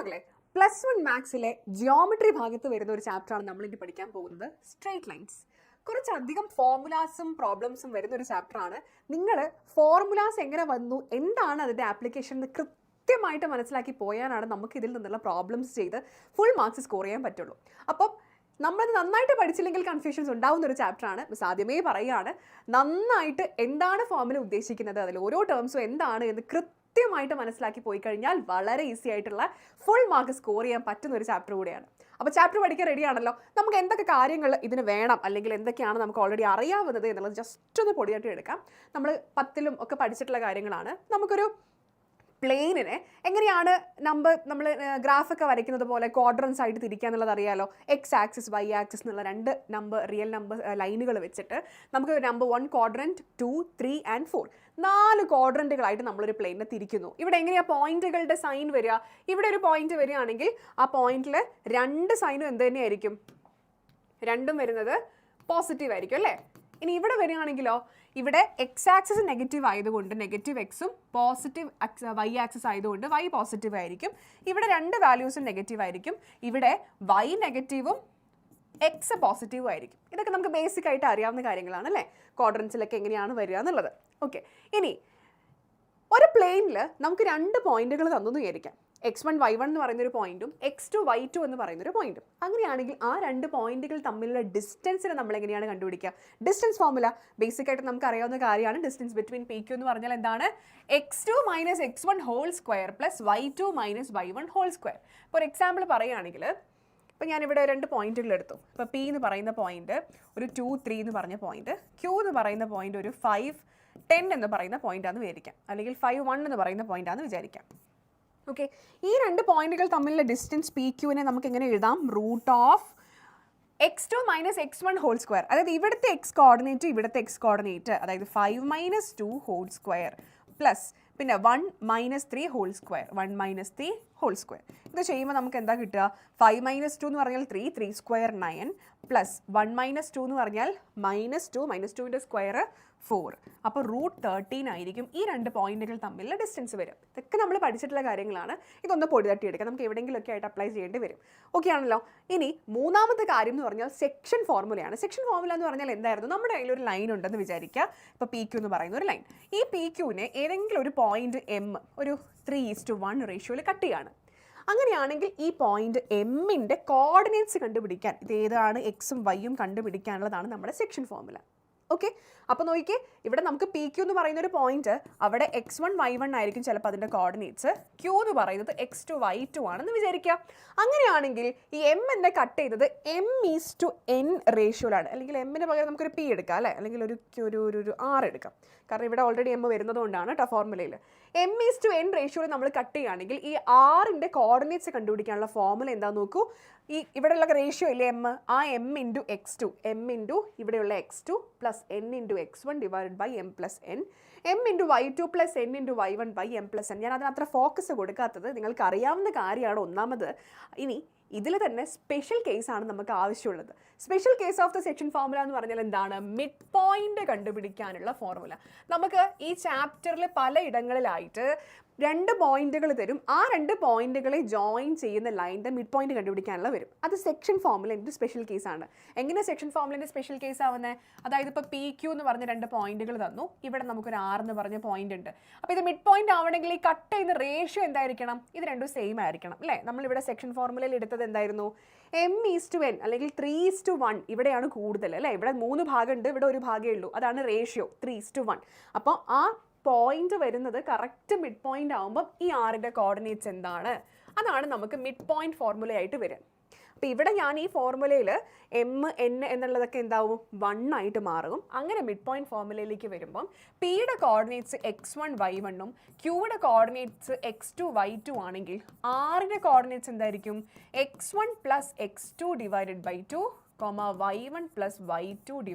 മക്കളെ +1 മാത്സിലെ ജിയോമെട്രി ഭാഗത്ത് വരുന്ന ഒരു ചാപ്റ്ററാണ് നമ്മൾ ഇനി പഠിക്കാൻ പോകുന്നത്. Straight lines. കുറച്ചധികം ഫോർമുലാസും പ്രോബ്ലംസും വരുന്ന ഒരു ചാപ്റ്ററാണ്. നിങ്ങൾ ഫോർമുലാസ് എങ്ങനെ വന്നു, എന്താണ് അതിൻ്റെ ആപ്ലിക്കേഷൻ എന്ന് കൃത്യമായിട്ട് മനസ്സിലാക്കി പോയാലാണ് നമുക്ക് ഇതിൽ നിന്നുള്ള പ്രോബ്ലംസ് ചെയ്ത് ഫുൾ മാർക്സ് സ്കോർ ചെയ്യാൻ പറ്റുള്ളൂ. അപ്പം നമ്മളത് നന്നായിട്ട് പഠിച്ചില്ലെങ്കിൽ കൺഫ്യൂഷൻസ് ഉണ്ടാവുന്ന ഒരു ചാപ്റ്ററാണ്. മിസ് ആദ്യമേ പറയുകയാണ്, നന്നായിട്ട് എന്താണ് ഫോർമുല ഉദ്ദേശിക്കുന്നത്, അതിൽ ഓരോ ടേംസും എന്താണ് എന്ന് കൃത്യമായിട്ട് മനസ്സിലാക്കി പോയി കഴിഞ്ഞാൽ വളരെ ഈസി ആയിട്ടുള്ള ഫുൾ മാർക്ക് സ്കോർ ചെയ്യാൻ പറ്റുന്ന ഒരു ചാപ്റ്റർ കൂടിയാണ്. അപ്പോൾ ചാപ്റ്റർ പഠിക്കാൻ റെഡിയാണല്ലോ. നമുക്ക് എന്തൊക്കെ കാര്യങ്ങൾ ഇതിന് വേണം, അല്ലെങ്കിൽ എന്തൊക്കെയാണ് നമുക്ക് ഓൾറെഡി അറിയാവുന്നത് എന്നുള്ളത് ജസ്റ്റ് ഒന്ന് പൊടിയായിട്ട് എടുക്കാം. നമ്മൾ 10ലും ഒക്കെ പഠിച്ചിട്ടുള്ള കാര്യങ്ങളാണ്. നമുക്കൊരു പ്ലെയിനിനെ എങ്ങനെയാണ് നമ്മൾ ഗ്രാഫൊക്കെ വരയ്ക്കുന്നത് പോലെ ക്വാഡ്രൻസ് ആയിട്ട് തിരിക്കുക എന്നുള്ളത് അറിയാലോ. എക്സ് ആക്സിസ് വൈ ആക്സിസ് എന്നുള്ള രണ്ട് റിയൽ നമ്പർ ലൈനുകൾ വെച്ചിട്ട് നമുക്ക് നമ്പർ 1 ക്വാഡ്രൻറ്റ്, 2, 3 and 4 4 ക്വാഡ്രൻറ്റുകളായിട്ട് നമ്മളൊരു പ്ലെയിനിനെ തിരിക്കുന്നു. ഇവിടെ എങ്ങനെയാണ് പോയിന്റുകളുടെ സൈൻ വരിക? ഇവിടെ ഒരു പോയിന്റ് വരികയാണെങ്കിൽ ആ പോയിന്റിൽ 2 സൈനും എന്ത് തന്നെയായിരിക്കും? രണ്ടും വരുന്നത് പോസിറ്റീവ് ആയിരിക്കും അല്ലേ. ഇനി ഇവിടെ വരികയാണെങ്കിലോ, ഇവിടെ എക്സ് ആക്സിസ് നെഗറ്റീവ് ആയതുകൊണ്ട് നെഗറ്റീവ് എക്സും പോസിറ്റീവ് വൈ ആക്സിസ് ആയതുകൊണ്ട് വൈ പോസിറ്റീവ് ആയിരിക്കും. ഇവിടെ 2 വാല്യൂസും നെഗറ്റീവ് ആയിരിക്കും. ഇവിടെ വൈ നെഗറ്റീവും എക്സ് പോസിറ്റീവും ആയിരിക്കും. ഇതൊക്കെ നമുക്ക് ബേസിക് ആയിട്ട് അറിയാവുന്ന കാര്യങ്ങളാണ് അല്ലേ, ക്വാഡ്രൻസിലൊക്കെ എങ്ങനെയാണ് വരിക എന്നുള്ളത്. ഓക്കെ, ഇനി ഒരു പ്ലെയിനിൽ നമുക്ക് 2 പോയിന്റുകൾ തന്നു വിചാരിക്കാം. x1 y1 എന്ന് പറയുന്നൊരു പോയിന്റും x2 y2 എന്ന് പറയുന്നൊരു പോയിന്റും. അങ്ങനെയാണെങ്കിൽ ആ 2 പോയിന്റുകൾ തമ്മിലുള്ള ഡിസ്റ്റൻസിനെ നമ്മൾ എങ്ങനെയാണ് കണ്ടുപിടിക്കുക? ഡിസ്റ്റൻസ് ഫോർമുല ബേസിക് ആയിട്ട് നമുക്ക് അറിയാവുന്ന കാര്യമാണ്. ഡിസ്റ്റൻസ് ബിറ്റ്വീൻ പി ക്യൂ എന്ന് പറഞ്ഞാൽ എന്താണ്? x2 - x1 whole square + y2 - y1 whole square. ഇപ്പോൾ ഒരു എക്സാമ്പിൾ പറയുകയാണെങ്കിൽ, ഇപ്പോൾ ഞാനിവിടെ 2 പോയിന്റുകൾ എടുത്തു. ഇപ്പോൾ പി എന്ന് പറയുന്ന പോയിന്റ് ഒരു 2, 3 എന്ന് പറഞ്ഞ പോയിന്റ്, ക്യൂ എന്ന് പറയുന്ന പോയിന്റ് ഒരു 5, 10 എന്ന് പറയുന്ന പോയിന്റാണെന്ന് വിചാരിക്കാം, അല്ലെങ്കിൽ 5, 1 എന്ന് പറയുന്ന പോയിന്റാണെന്ന് വിചാരിക്കാം. ഓക്കെ, ഈ 2 പോയിന്റുകൾ തമ്മിലുള്ള ഡിസ്റ്റൻസ് പി ക്യൂവിനെ നമുക്ക് എങ്ങനെ എഴുതാം? √x2 - x1 whole square. അതായത് ഇവിടുത്തെ എക്സ് കോർഡിനേറ്റ് ഇവിടുത്തെ എക്സ് കോർഡിനേറ്റ്, അതായത് 5 - 2 ഹോൾ സ്ക്വയർ പ്ലസ് പിന്നെ 1 - 3 ഹോൾ സ്ക്വയർ, 1 - 3 ഹോൾ സ്ക്വയർ. ഇത് ചെയ്യുമ്പോൾ നമുക്ക് എന്താ കിട്ടുക? 5 - 2 എന്ന് പറഞ്ഞാൽ 3, 3 സ്ക്വയർ 9 പ്ലസ് 1 - 2 എന്ന് പറഞ്ഞാൽ -2, -2ൻ്റെ സ്ക്വയർ 4. അപ്പോൾ √13 ആയിരിക്കും ഈ 2 പോയിന്റുകൾ തമ്മിലുള്ള ഡിസ്റ്റൻസ് വരും. ഇതൊക്കെ നമ്മൾ പഠിച്ചിട്ടുള്ള കാര്യങ്ങളാണ്. ഇതൊന്ന് പൊടി തട്ടിയെടുക്കാം, നമുക്ക് എവിടെയെങ്കിലുമൊക്കെ ആയിട്ട് അപ്ലൈ ചെയ്യേണ്ടി വരും. ഓക്കെ ആണല്ലോ. ഇനി മൂന്നാമത്തെ കാര്യം എന്ന് പറഞ്ഞാൽ സെക്ഷൻ ഫോർമുലയാണ്. സെക്ഷൻ ഫോർമുല എന്ന് പറഞ്ഞാൽ എന്തായിരുന്നു? നമ്മുടെ കയ്യിൽ ഒരു ലൈൻ ഉണ്ടെന്ന് വിചാരിക്കുക. ഇപ്പോൾ പി ക്യൂ എന്ന് പറയുന്ന ഒരു ലൈൻ. ഈ പി ക്യൂവിനെ ഏതെങ്കിലും ഒരു പോയിന്റ് എം ഒരു 3:1 റേഷ്യോയിൽ കട്ട് ചെയ്യാണ്. അങ്ങനെയാണെങ്കിൽ ഈ പോയിന്റ് എമ്മിൻ്റെ കോർഡിനേറ്റ്സ് കണ്ടുപിടിക്കാൻ, ഇത് ഏതാണ് എക്സും വൈയും കണ്ടുപിടിക്കാനുള്ളതാണ് നമ്മുടെ സെക്ഷൻ ഫോർമുല. ഓക്കെ, അപ്പോൾ നോക്കിക്കേ, ഇവിടെ നമുക്ക് പി ക്യൂ എന്ന് പറയുന്ന ഒരു പോയിന്റ്, അവിടെ x1 y1 ആയിരിക്കും ചിലപ്പോൾ അതിൻ്റെ കോർഡിനേറ്റ്സ്, ക്യൂ എന്ന് പറയുന്നത് x2 y2 ആണെന്ന് വിചാരിക്കുക. അങ്ങനെയാണെങ്കിൽ ഈ എം എന്നെ കട്ട് ചെയ്തത് m:n റേഷ്യോയിലാണ്. അല്ലെങ്കിൽ എമ്മിന് പകരം നമുക്കൊരു പി എടുക്കാം അല്ലേ, അല്ലെങ്കിൽ ഒരു R എടുക്കാം. കാരണം ഇവിടെ ഓൾറെഡി എം വരുന്നത് കൊണ്ടാണ് കേട്ടോ ഫോർമുലയിൽ. m:n റേഷ്യോയിൽ നമ്മൾ കട്ട് ചെയ്യുകയാണെങ്കിൽ ഈ ആറിൻ്റെ കോർഡിനേറ്റ്സ് കണ്ടുപിടിക്കാനുള്ള ഫോർമുല എന്താണെന്ന് നോക്കൂ. ഈ ഇവിടെയുള്ള റേഷ്യോ ഇല്ലേ എം, ആ m × x2, m × ഇവിടെയുള്ള x2 + n × x1 / m + n, m × y2 + n × y1 / m + n. ഞാൻ അതിനത്ര ഫോക്കസ് കൊടുക്കാത്തത് നിങ്ങൾക്ക് അറിയാവുന്ന കാര്യമാണ് ഒന്നാമത്. ഇനി ഇതിൽ തന്നെ സ്പെഷ്യൽ കേസാണ് നമുക്ക് ആവശ്യമുള്ളത്. Special case of the section formula എന്ന് പറഞ്ഞാൽ എന്താണ്? മിഡ് പോയിന്റ് കണ്ടുപിടിക്കാനുള്ള ഫോർമുല. നമുക്ക് ഈ ചാപ്റ്ററിൽ പലയിടങ്ങളിലായിട്ട് 2 പോയിന്റുകൾ തരും. ആ 2 പോയിന്റുകളെ ജോയിൻ ചെയ്യുന്ന ലൈനിൻ്റെ മിഡ് പോയിന്റ് കണ്ടുപിടിക്കാനുള്ള വരും. അത് സെക്ഷൻ ഫോർമുലേൻ്റെ സ്പെഷ്യൽ കേസാണ്. എങ്ങനെ സെക്ഷൻ ഫോർമുലേൻ്റെ സ്പെഷ്യൽ കേസ് ആവുന്നത്? അതായത് ഇപ്പോൾ പി ക്യൂ എന്ന് പറഞ്ഞ 2 പോയിന്റുകൾ തന്നു, ഇവിടെ നമുക്കൊരു R എന്ന് പറഞ്ഞ പോയിന്റ് ഉണ്ട്. അപ്പോൾ ഇത് മിഡ് പോയിന്റ് ആവണമെങ്കിൽ ഈ കട്ട് ചെയ്യുന്ന റേഷ്യോ എന്തായിരിക്കണം? ഇത് രണ്ടും സെയിം ആയിരിക്കണം അല്ലേ. നമ്മളിവിടെ സെക്ഷൻ ഫോർമുലയിൽ എടുത്തത് എന്തായിരുന്നു? m:n അല്ലെങ്കിൽ 3:1. ഇവിടെയാണ് കൂടുതൽ അല്ലേ, ഇവിടെ 3 ഭാഗമുണ്ട്, ഇവിടെ ഒരു ഭാഗമേ ഉള്ളൂ. അതാണ് റേഷ്യോ 3:1. അപ്പോൾ ആ പോയിന്റ് വരുന്നത് കറക്റ്റ് മിഡ് പോയിന്റ് ആകുമ്പം ഈ ആറിൻ്റെ കോർഡിനേറ്റ്സ് എന്താണ്? അതാണ് നമുക്ക് മിഡ് പോയിന്റ് ഫോർമുലയായിട്ട് വരിക. അപ്പോൾ ഇവിടെ ഞാൻ ഈ ഫോർമുലയിൽ m,n എന്നുള്ളതൊക്കെ എന്താവും? 1 ആയിട്ട് മാറും. അങ്ങനെ മിഡ് പോയിന്റ് ഫോർമുലയിലേക്ക് വരുമ്പം പിയുടെ coordinates x1 y1 ക്യൂയുടെ coordinates x2 y2 ആണെങ്കിൽ ആറിൻ്റെ കോർഡിനേറ്റ്സ് എന്തായിരിക്കും? x1 + x2 / 2, y1 + y2 /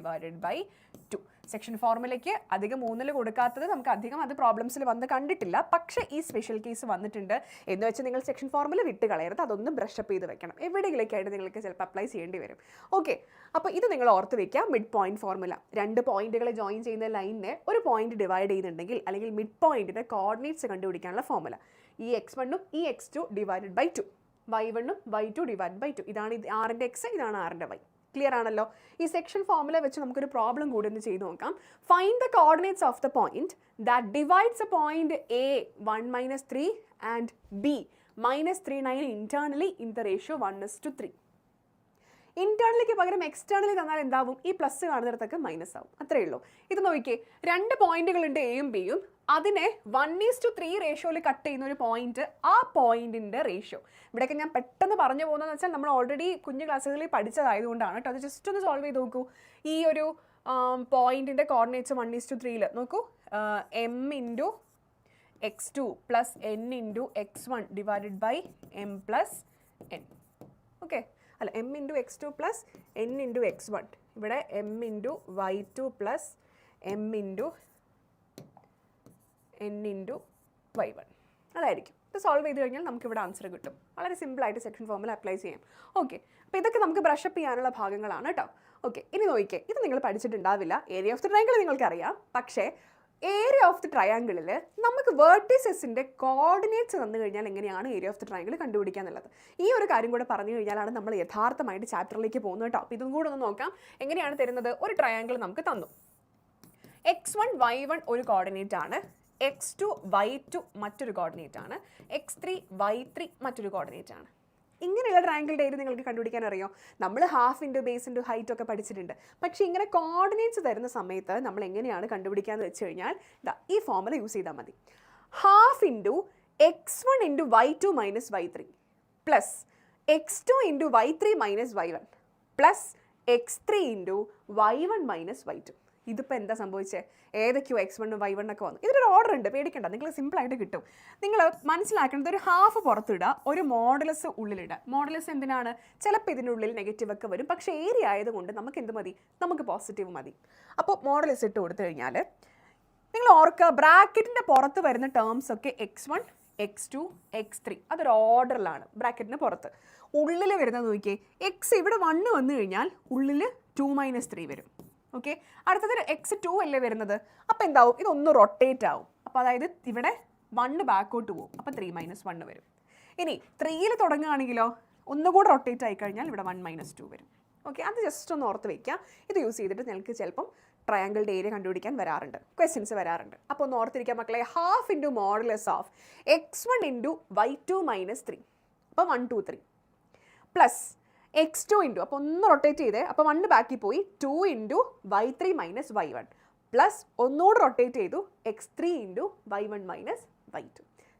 2. Section ഫോർമുലയ്ക്ക് അധികം 3 കൊടുക്കാത്തത് നമുക്ക് അധികം അത് പ്രോബ്ലംസിൽ വന്ന് കണ്ടിട്ടില്ല. പക്ഷേ ഈ സ്പെഷ്യൽ കേസ് വന്നിട്ടുണ്ട് എന്ന് വെച്ചാൽ നിങ്ങൾ സെക്ഷൻ ഫോർമുല വിട്ട് കളയരുത്, അതൊന്ന് ബ്രഷപ്പ് ചെയ്ത് വെക്കണം. എവിടെയെങ്കിലേക്കായിട്ട് നിങ്ങൾക്ക് ചിലപ്പോൾ അപ്ലൈ ചെയ്യേണ്ടി വരും. ഓക്കെ, അപ്പോൾ ഇത് നിങ്ങൾ ഓർത്ത് വെക്കുക. മിഡ് പോയിന്റ് ഫോർമുല, 2 പോയിന്റുകളെ ജോയിൻ ചെയ്യുന്ന ലൈനിനെ ഒരു പോയിന്റ് ഡിവൈഡ് ചെയ്യുന്നുണ്ടെങ്കിൽ അല്ലെങ്കിൽ മിഡ് പോയിന്റിൻ്റെ കോർഡിനേറ്റ്സ് കണ്ടുപിടിക്കാനുള്ള ഫോർമുല ഈ x1 ഉം ഈ x2 / 2. y1 y2 divide by 2. ഇതാണ് ആറിൻ്റെ എക്സ്, ഇതാണ് ആറിൻ്റെ വൈ. ക്ലിയർ ആണല്ലോ? ഈ സെക്ഷൻ ഫോർമുല വെച്ച് നമുക്കൊരു പ്രോബ്ലം കൂടി ഒന്ന് ചെയ്ത് നോക്കാം. Find the coordinates of the point that divides A point A 1 - 3 and B -3, 9 internally in the ratio 1:3. ഇന്റേണലിക്ക് പകരം എക്സ്റ്റേണലി തന്നാൽ എന്താവും? ഈ പ്ലസ് കാണുന്നിടത്തൊക്കെ മൈനസ് ആവും. അത്രയേ ഉള്ളൂ. ഇത് നോക്കിക്കേ, 2 പോയിന്റുകളുണ്ട് എയും ബിയും. അതിനെ 1:3 റേഷ്യോയിൽ കട്ട് ചെയ്യുന്ന ഒരു പോയിന്റ്, ആ പോയിന്റിന്റെ റേഷ്യോ. ഇവിടെയൊക്കെ ഞാൻ പെട്ടെന്ന് പറഞ്ഞു പോകുന്നതെന്ന് വെച്ചാൽ നമ്മൾ ഓൾറെഡി കുഞ്ഞു ക്ലാസ്സുകളിൽ പഠിച്ചതായതുകൊണ്ടാണ് കേട്ടോ. അത് ജസ്റ്റ് ഒന്ന് സോൾവ് ചെയ്ത് നോക്കൂ. ഈ ഒരു പോയിന്റിന്റെ കോർഡിനേറ്റ്സ് 1:3 നോക്കൂ. m × x2 + n × x1 divided by m + n. Okay, അല്ല, m × x2 + n × x1. ഇവിടെ m × y2 + m × n × y1 അതായിരിക്കും. ഇത് സോൾവ് ചെയ്ത് കഴിഞ്ഞാൽ നമുക്ക് ഇവിടെ ആൻസർ കിട്ടും. വളരെ സിമ്പിളായിട്ട് സെക്ഷൻ ഫോമിൽ അപ്ലൈ ചെയ്യാം. ഓക്കെ, അപ്പോൾ ഇതൊക്കെ നമുക്ക് ബ്രഷപ്പ് ചെയ്യാനുള്ള ഭാഗങ്ങളാണ് കേട്ടോ. ഓക്കെ, ഇനി നോക്കിക്കേ, ഇത് നിങ്ങൾ പഠിച്ചിട്ടുണ്ടാവില്ല. ഏരിയ ഓഫ് ദി ട്രയാങ്കിൾ നിങ്ങൾക്കറിയാം. പക്ഷേ ഏരിയ ഓഫ് ദി ട്രയാങ്കിളിൽ നമുക്ക് വേർട്ടിസസിൻ്റെ കോർഡിനേറ്റ്സ് തന്നു കഴിഞ്ഞാൽ എങ്ങനെയാണ് ഏരിയ ഓഫ് ദി ട്രയാങ്കിൾ കണ്ടുപിടിക്കുക എന്നുള്ളത്. ഈ ഒരു കാര്യം കൂടെ പറഞ്ഞു കഴിഞ്ഞാലാണ് നമ്മൾ യഥാർത്ഥമായിട്ട് ചാപ്റ്ററിലേക്ക് പോകുന്നത് കേട്ടോ. അപ്പോൾ ഇതും കൂടെ ഒന്ന് നോക്കാം. എങ്ങനെയാണ് തരുന്നത്? ഒരു ട്രയാങ്കിൾ നമുക്ക് തന്നു. x1 y1 ഒരു കോർഡിനേറ്റ് ആണ്, x2 y2 മറ്റൊരു കോർഡിനേറ്റ് ആണ്, x3 y3 മറ്റൊരു കോർഡിനേറ്റ് ആണ്. ഇങ്ങനെയുള്ള ട്രയാങ്കിളുടെ ഏരിയ നിങ്ങൾക്ക് കണ്ടുപിടിക്കാൻ അറിയോ? നമ്മൾ half into base into height ഒക്കെ പഠിച്ചിട്ടുണ്ട്. പക്ഷേ ഇങ്ങനെ കോർഡിനേറ്റ്സ് തരുന്ന സമയത്ത് നമ്മൾ എങ്ങനെയാണ് കണ്ടുപിടിക്കാന്ന് വെച്ച് കഴിഞ്ഞാൽ ഈ ഫോർമുല യൂസ് ചെയ്താൽ മതി. Half into x1 × y2 - y3 plus x2 × y3 - y1 plus x3 × y1 - y2. ഇതിപ്പോൾ എന്താ സംഭവിച്ചത്? ഏതൊക്കെയോ x1 y1 ഒക്കെ വന്നു. ഇതിനൊരു ഓർഡർ ഉണ്ട്, പേടിക്കണ്ട, നിങ്ങൾ സിമ്പിളായിട്ട് കിട്ടും. നിങ്ങൾ മനസ്സിലാക്കേണ്ടത് ഒരു ഹാഫ് പുറത്തിടുക, ഒരു മോഡുലസ് ഉള്ളിലിടുക. മോഡുലസ് എന്തിനാണ്? ചിലപ്പോൾ ഇതിനുള്ളിൽ നെഗറ്റീവ് ഒക്കെ വരും. പക്ഷേ ഏരിയ ആയതുകൊണ്ട് നമുക്ക് എന്ത് മതി? നമുക്ക് പോസിറ്റീവ് മതി. അപ്പോൾ മോഡുലസ് ഇട്ട് കൊടുത്തു കഴിഞ്ഞാൽ നിങ്ങൾ ഓർക്കുക, ബ്രാക്കറ്റിൻ്റെ പുറത്ത് വരുന്ന ടേംസ് ഒക്കെ x1 x2 x3 അതൊരു ഓർഡറിലാണ് ബ്രാക്കറ്റിന് പുറത്ത്. ഉള്ളിൽ വരുന്നത് നോക്കിയേ, എക്സ് ഇവിടെ 1 വന്നു കഴിഞ്ഞാൽ ഉള്ളിൽ 2 - 3 വരും. ഓക്കെ, അടുത്തത് x2 അല്ലേ വരുന്നത്. അപ്പോൾ എന്താവും? ഇതൊന്ന് റൊട്ടേറ്റ് ആവും. അപ്പോൾ അതായത് ഇവിടെ 1 ബാക്കോട്ട് പോകും. അപ്പോൾ 3 - 1 വരും. ഇനി 3യിൽ തുടങ്ങുകയാണെങ്കിലോ ഒന്നുകൂടെ റൊട്ടേറ്റ് ആയി കഴിഞ്ഞാൽ ഇവിടെ 1 - 2 വരും. ഓക്കെ, അത് ജസ്റ്റ് ഒന്ന് ഓർത്ത് വയ്ക്കുക. ഇത് യൂസ് ചെയ്തിട്ട് നിങ്ങൾക്ക് ചിലപ്പം ട്രയാങ്കിളുടെ ഏരിയ കണ്ടുപിടിക്കാൻ വരാറുണ്ട്, ക്വസ്റ്റ്യൻസ് വരാറുണ്ട്. അപ്പോൾ ഒന്ന് ഓർത്തിരിക്കുക മക്കളെ. Half into modulus of x1 × y2 - 3, അപ്പോൾ 1 2 3 പ്ലസ് x2 ഇൻറ്റു, അപ്പോൾ ഒന്ന് റൊട്ടേറ്റ് ചെയ്തേ, അപ്പോൾ 1 ബാക്കി പോയി, 2 × y3 - y1 പ്ലസ് ഒന്നുകൂടെ റൊട്ടേറ്റ് ചെയ്തു x3 × y1 - y2.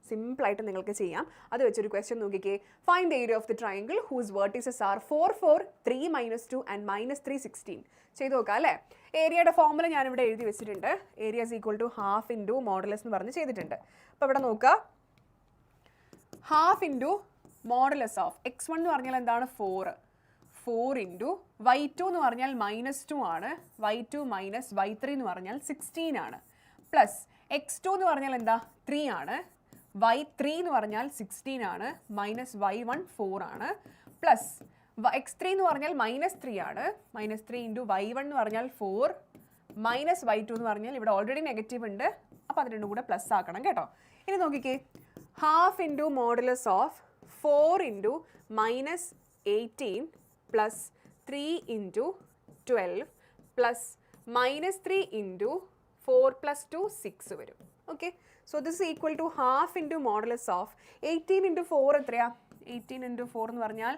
സിമ്പിളായിട്ട് നിങ്ങൾക്ക് ചെയ്യാം. അത് വെച്ചൊരു ക്വസ്റ്റ്യൻ നോക്കിക്കേ. Find area of the triangle whose vertices are 4 4 3 - 2 and -3 16. ചെയ്ത് നോക്കാം അല്ലേ? ഏരിയയുടെ ഫോർമുല ഞാനിവിടെ എഴുതി വെച്ചിട്ടുണ്ട്. Area is equal to half into modulus എന്ന് പറഞ്ഞ് ചെയ്തിട്ടുണ്ട്. അപ്പോൾ ഇവിടെ നോക്കുക, half into modulus of x1 എന്ന് പറഞ്ഞാൽ എന്താണ്? 4 × y2 എന്ന് പറഞ്ഞാൽ -2 ആണ്, y2 - y3 എന്ന് പറഞ്ഞാൽ 16 ആണ്, പ്ലസ് x2 എന്ന് പറഞ്ഞാൽ എന്താ? 3 ആണ്, y3 എന്ന് പറഞ്ഞാൽ 16 ആണ്, -y1 4 ആണ്, പ്ലസ് x3 എന്ന് പറഞ്ഞാൽ -3 ആണ്, -3 × y1 എന്ന് പറഞ്ഞാൽ 4 -y2 എന്ന് പറഞ്ഞാൽ ഇവിടെ ഓൾറെഡി നെഗറ്റീവ് ഉണ്ട്. അപ്പോൾ അത് രണ്ടും കൂടെ പ്ലസ് ആക്കണം കേട്ടോ. ഇനി നോക്കിക്കേ, half into modulus of 4 × -18 plus 3 × 12 plus -3 × 4 + 2 6 വരും. Okay, so this equal to half into modulus of 18 × 4 എത്രയാ? 18 × 4 എന്ന് പറഞ്ഞാൽ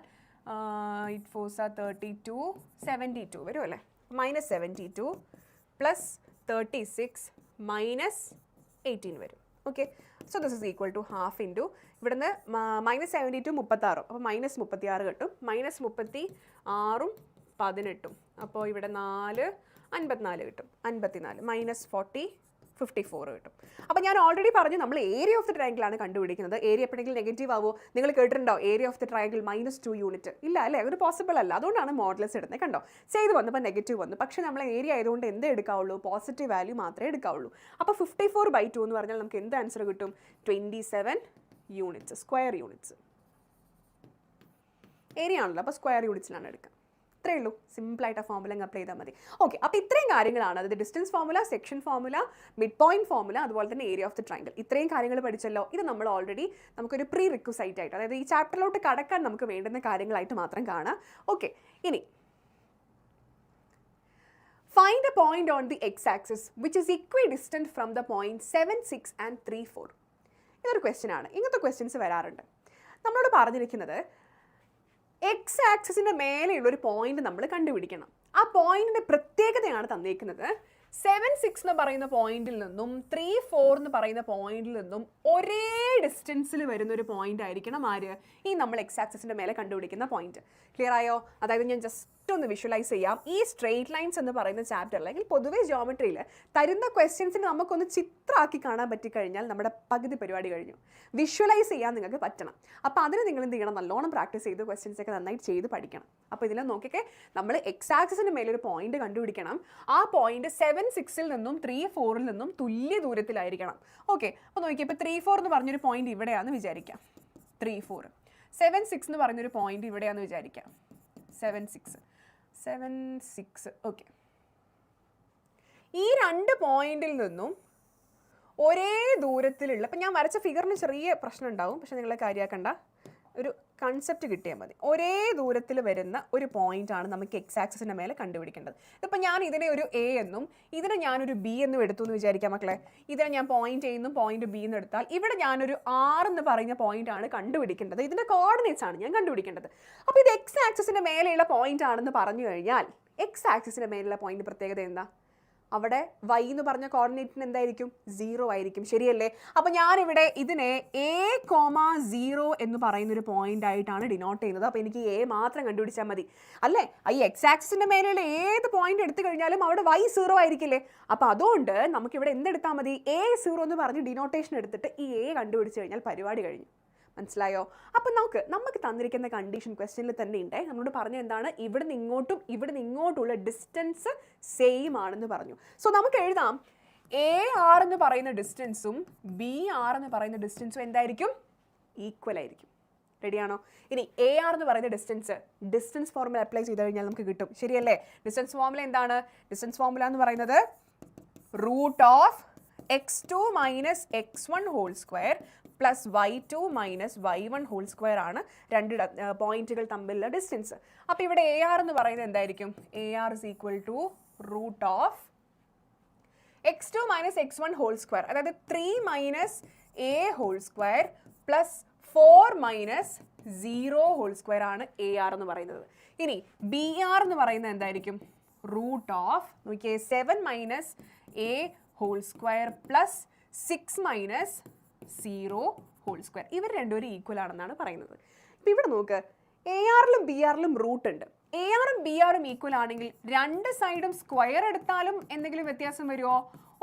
8 4s are 32 72 വരും അല്ലേ? -72 പ്ലസ് 36 -18 വരും. Okay, so this is equal to half into ഇവിടുന്ന് -72 36, അപ്പോൾ -36 കിട്ടും, -36 18, അപ്പോൾ ഇവിടെ 4 54 കിട്ടും, 54 -40 54 കിട്ടും. അപ്പോൾ ഞാൻ ഓൾറെഡി പറഞ്ഞു നമ്മൾ ഏരിയ ഓഫ് ദി ട്രയാങ്കിൾ ആണ് കണ്ടുപിടിക്കുന്നത്. ഏരിയ എപ്പോഴെങ്കിലും നെഗറ്റീവ് ആവോ? നിങ്ങൾ കേട്ടിട്ടുണ്ടോ area of the triangle -2 unit? ഇല്ല അല്ലേ, ഒരു പോസിബിൾ അല്ല. അതുകൊണ്ടാണ് മോഡുലസ് ഇടുന്നത്. കണ്ടോ, ചെയ്ത് വന്നപ്പോൾ നെഗറ്റീവ് വന്നു. പക്ഷേ നമ്മൾ ഏരിയ ആയതുകൊണ്ട് എന്ത് എടുക്കാവുള്ളൂ? പോസിറ്റീവ് വാല്യൂ മാത്രമേ എടുക്കാവുള്ളൂ. അപ്പോൾ 54/2 എന്ന് പറഞ്ഞാൽ നമുക്ക് എന്ത് ആൻസർ കിട്ടും? 27 യൂണിറ്റ്സ്, സ്ക്വയർ യൂണിറ്റ്സ്. ഏരിയ ആണല്ലോ, അപ്പോൾ സ്ക്വയർ യൂണിറ്റ്സിലാണ് എടുക്കുക. ഇത്രയേ ഉള്ളൂ. സിമ്പിളായിട്ട് ആ ഫോമുല അങ്ങ് അപ്ലൈ ചെയ്താൽ മതി. ഓക്കെ, അപ്പോൾ ഇത്രയും കാര്യങ്ങളാണ്, അതായത് distance formula, section formula, mid point formula, അതുപോലെ തന്നെ ഏരിയ ഓഫ് ദി ട്രയാങ്കിൾ. ഇത്രയും കാര്യങ്ങൾ പഠിച്ചല്ലോ. ഇത് നമ്മൾ ഓൾറെഡി നമുക്കൊരു പ്രീ റിക്വസൈറ്റ് ആയിട്ട്, അതായത് ഈ ചാപ്റ്ററിലോട്ട് കടക്കാൻ നമുക്ക് വേണ്ടുന്ന കാര്യങ്ങളായിട്ട് മാത്രം കാണാം. ഓക്കെ, ഇനി find a point on the x-axis which is equidistant from the point 7, 6 and 3, 4. ഇതൊരു ക്വസ്റ്റ്യൻ ആണ്. ഇങ്ങനത്തെ ക്വസ്റ്റ്യൻസ് വരാറുണ്ട്. നമ്മളോട് പറഞ്ഞിരിക്കുന്നത് എക്സ് ആക്സിസിൻ്റെ മേലെയുള്ള ഒരു പോയിന്റ് നമ്മൾ കണ്ടുപിടിക്കണം. ആ പോയിന്റിൻ്റെ പ്രത്യേകതയാണ് തന്നിരിക്കുന്നത്. 7, 6 എന്ന് പറയുന്ന പോയിന്റിൽ നിന്നും 3, 4 എന്ന് പറയുന്ന പോയിന്റിൽ നിന്നും ഒരേ ഡിസ്റ്റൻസിൽ വരുന്ന ഒരു പോയിന്റ് ആയിരിക്കണം ആര്, ഈ നമ്മൾ എക്സ് ആക്സിസിൻ്റെ മേലെ കണ്ടുപിടിക്കുന്ന പോയിന്റ്. ക്ലിയർ ആയോ? അതായത് ഞാൻ ജസ്റ്റ് ഒന്ന് വിഷ്വലൈസ് ചെയ്യാം. ഈ സ്ട്രെയിറ്റ് ലൈൻസ് എന്ന് പറയുന്ന ചാപ്റ്റർ, അല്ലെങ്കിൽ പൊതുവേ ജിയോമെട്രിയിൽ തരുന്ന ക്വസ്റ്റ്യൻസിന് നമുക്കൊന്ന് ചിത്രമാക്കി കാണാൻ പറ്റിക്കഴിഞ്ഞാൽ നമ്മുടെ പകുതി പരിപാടി കഴിഞ്ഞു. വിഷ്വലൈസ് ചെയ്യാൻ നിങ്ങൾക്ക് പറ്റണം. അപ്പോൾ അതിന് നിങ്ങൾ എന്ത് ചെയ്യണം, നല്ലോണം പ്രാക്ടീസ് ചെയ്ത് ക്വസ്റ്റ്യൻസ് ഒക്കെ നന്നായിട്ട് ചെയ്ത് പഠിക്കണം. അപ്പോൾ ഇതിൽ നോക്കിയൊക്കെ നമ്മൾ എക്സ് ആക്സിസിന് മേലെ ഒരു പോയിന്റ് കണ്ടുപിടിക്കണം. ആ പോയിന്റ് 7, 6 നിന്നും 3, 4 നിന്നും തുല്യ ദൂരത്തിലായിരിക്കണം. ഓക്കെ, അപ്പോൾ നോക്കിയാൽ ഇപ്പോൾ 3, 4 എന്ന് പറഞ്ഞൊരു പോയിന്റ് ഇവിടെയാണെന്ന് വിചാരിക്കാം. 3, 4. 7, 6 എന്ന് പറഞ്ഞൊരു പോയിന്റ് ഇവിടെയാണെന്ന് വിചാരിക്കാം. 7, 6. ഓക്കെ, ഈ രണ്ട് പോയിന്റിൽ നിന്നും ഒരേ ദൂരത്തിലുള്ള, അപ്പം ഞാൻ വരച്ച ഫിഗറിന് ചെറിയ പ്രശ്നം ഉണ്ടാവും, പക്ഷെ നിങ്ങളെ കാര്യമാക്കണ്ട, ഒരു കൺസെപ്റ്റ് കിട്ടിയാൽ മതി. ഒരേ ദൂരത്തിൽ വരുന്ന ഒരു പോയിന്റ് ആണ് നമുക്ക് എക്സ് ആക്സിസിൻ്റെ മേലെ കണ്ടുപിടിക്കേണ്ടത്. ഇതിപ്പോൾ ഞാൻ ഇതിനെ ഒരു എ എന്നും ഇതിനെ ഞാനൊരു ബി എന്നും എടുത്തു എന്ന് വിചാരിക്കാം മക്കളെ. ഇതിനെ ഞാൻ പോയിന്റ് എ എന്നും പോയിന്റ് ബി എന്നും എടുത്താൽ ഇവിടെ ഞാനൊരു ആർ എന്ന് പറയുന്ന പോയിന്റ് ആണ് കണ്ടുപിടിക്കേണ്ടത്. ഇതിൻ്റെ കോർഡിനേറ്റ്സ് ആണ് ഞാൻ കണ്ടുപിടിക്കേണ്ടത്. അപ്പോൾ ഇത് എക്സ് ആക്സിസിൻ്റെ മേലെയുള്ള പോയിന്റ് ആണെന്ന് പറഞ്ഞു കഴിഞ്ഞാൽ എക്സ് ആക്സിസിൻ്റെ മേലെയുള്ള പോയിന്റ് പ്രത്യേകത എന്താ? അവിടെ y എന്ന് പറഞ്ഞ കോർഡിനേറ്റിന് എന്തായിരിക്കും? 0 ആയിരിക്കും. ശരിയല്ലേ? അപ്പോൾ ഞാനിവിടെ ഇതിനെ A,0 എന്ന് പറയുന്നൊരു പോയിന്റ് ആയിട്ടാണ് ഡിനോട്ട് ചെയ്യുന്നത്. അപ്പോൾ എനിക്ക് എ മാത്രം കണ്ടുപിടിച്ചാൽ മതി അല്ലേ? ഈ എക്സ് ആക്സിസിൻ്റെ മേലെയുള്ള ഏത് പോയിന്റ് എടുത്തു കഴിഞ്ഞാലും അവിടെ y 0 ആയിരിക്കില്ലേ? അപ്പോൾ അതുകൊണ്ട് നമുക്കിവിടെ എന്തെടുത്താൽ മതി? A0 എന്ന് പറഞ്ഞ് ഡിനോട്ടേഷൻ എടുത്തിട്ട് ഈ എ കണ്ടുപിടിച്ച് കഴിഞ്ഞാൽ പരിപാടി കഴിഞ്ഞു. മനസ്സിലായോ? അപ്പം നമുക്ക് തന്നിരിക്കുന്ന കണ്ടീഷൻ ക്വസ്റ്റ്യനിൽ തന്നെ ഉണ്ട്. നമ്മളോട് പറഞ്ഞ എന്താണ്? ഇവിടുന്ന് ഇങ്ങോട്ടുള്ള ഡിസ്റ്റൻസ് സെയിം ആണെന്ന് പറഞ്ഞു. സോ നമുക്ക് എഴുതാം AR എന്ന് പറയുന്ന ഡിസ്റ്റൻസും BR എന്ന് പറയുന്ന ഡിസ്റ്റൻസും എന്തായിരിക്കും? ഈക്വൽ ആയിരിക്കും. റെഡിയാണോ? ഇനി AR എന്ന് പറയുന്ന ഡിസ്റ്റൻസ് ഫോർമുല അപ്ലൈ ചെയ്ത് കഴിഞ്ഞാൽ നമുക്ക് കിട്ടും. ശരിയല്ലേ? ഡിസ്റ്റൻസ് ഫോർമുല എന്താണ്? ഡിസ്റ്റൻസ് ഫോർമുല എന്ന് പറയുന്നത് √(x2 - x1) whole square plus y2 - y1 whole square ആണ് രണ്ട് പോയിന്റുകൾ തമ്മിലുള്ള ഡിസ്റ്റൻസ്. അപ്പോൾ ഇവിടെ AR എന്ന് പറയുന്നത് എന്തായിരിക്കും? AR is equal to √(x2 - x1) whole square, അതായത് 3 - a whole square plus 4 - 0 whole square ആണ് AR എന്ന് പറയുന്നത്. ഇനി BR എന്ന് പറയുന്നത് എന്തായിരിക്കും? നോക്കിയേ 7 - a whole square plus 6 - 0 whole square. ഇവർ രണ്ടുപേരും ഈക്വൽ ആണെന്നാണ് പറയുന്നത്. ഇപ്പം ഇവിടെ നോക്ക്, ARലും BRലും റൂട്ട് ഉണ്ട്. ARും BRും ഈക്വൽ ആണെങ്കിൽ രണ്ട് സൈഡും സ്ക്വയർ എടുത്താലും എന്തെങ്കിലും വ്യത്യാസം വരുമോ?